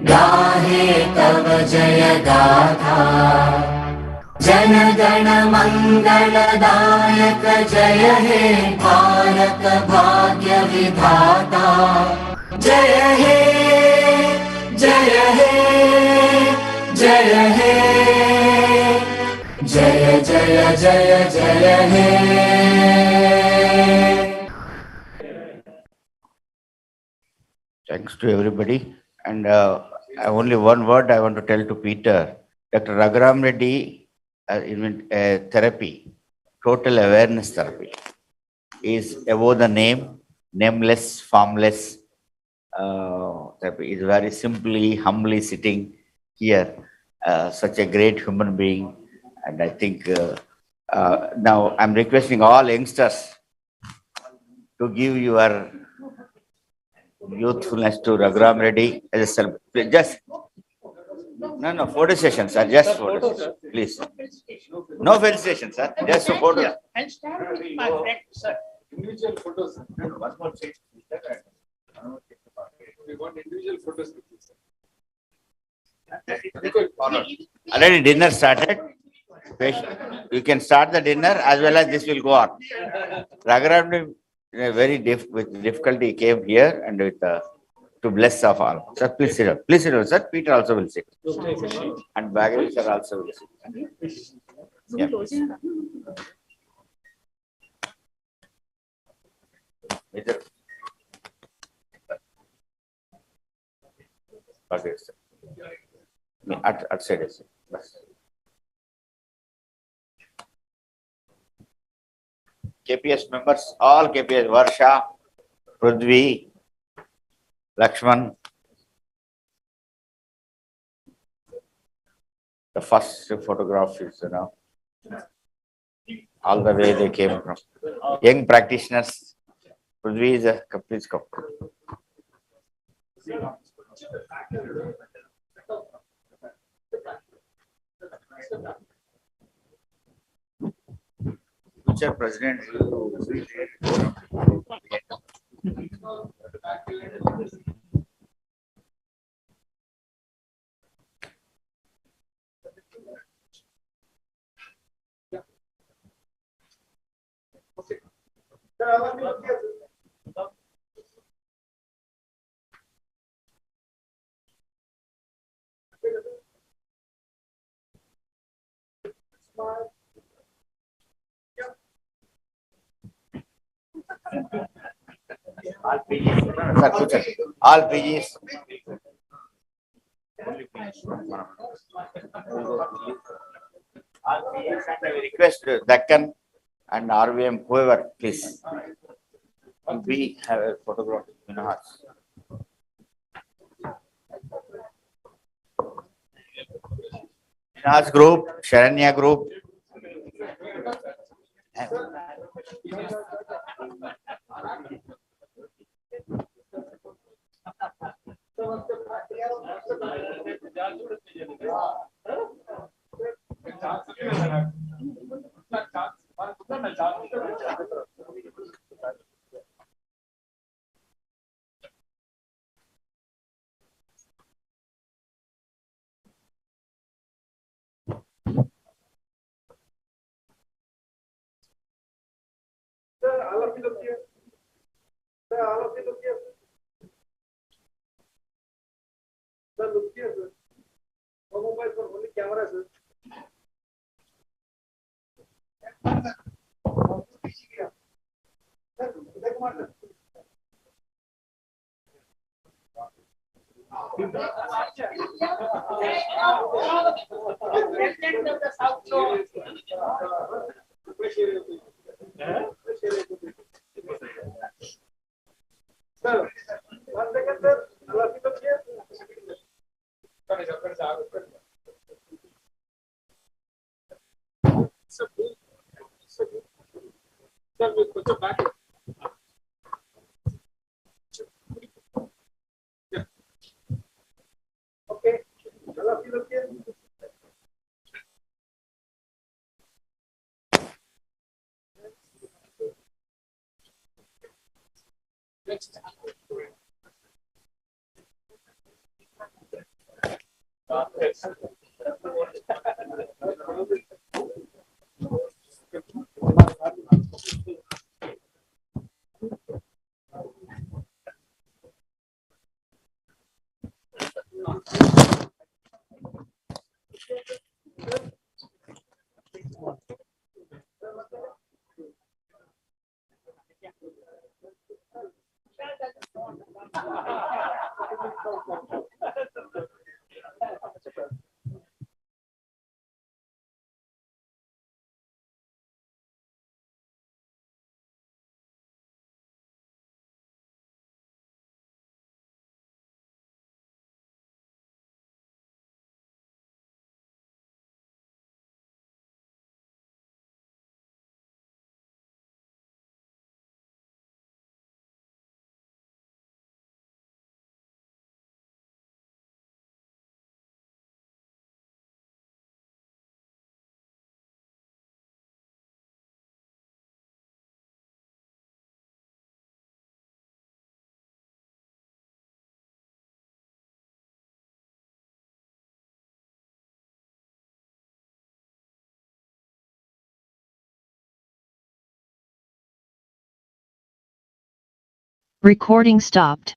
गाहे तव जय गाथा जन गण मंगलदायक जय हे भारत भाग्य विधाता जय हे जय हे जय हे जय जय जय जय हे Thanks to everybody. And only one word I want to tell to Peter. Dr. Raghurami Reddy therapy, total awareness therapy, is above the name, nameless, formless therapy. Is very simply, humbly sitting here, such a great human being. And I think now I'm requesting all youngsters to give your youthfulness to Raghurami Reddy as a celebration. Just no photo sessions, sir. Just photo sessions, please. No felicitation, sir. Just a photo. I'll start with my friend, sir. Individual photos. One more thing. We want individual photos. Already dinner started. You can start the dinner as well as this will go on. Raghurami, with difficulty came here and with to bless of all. Sir, please sit down. Please sit down, sir. Peter also will sit. And Bhagavi sir also will sit. Yeah. Either. Bhagavi sir. Outside, sir. Bas. KPS members, all KPS, Varsha, Prudvi, Lakshman. The first photograph is, all the way they came from. Young practitioners, Prudvi is a complete scope. Future President. All PGs. Sir, future. All PGs. All PGs, and I request Dakkan and RVM, whoever, please. We have a photograph in our hearts. Minhas group, Sharanya group. Recording stopped.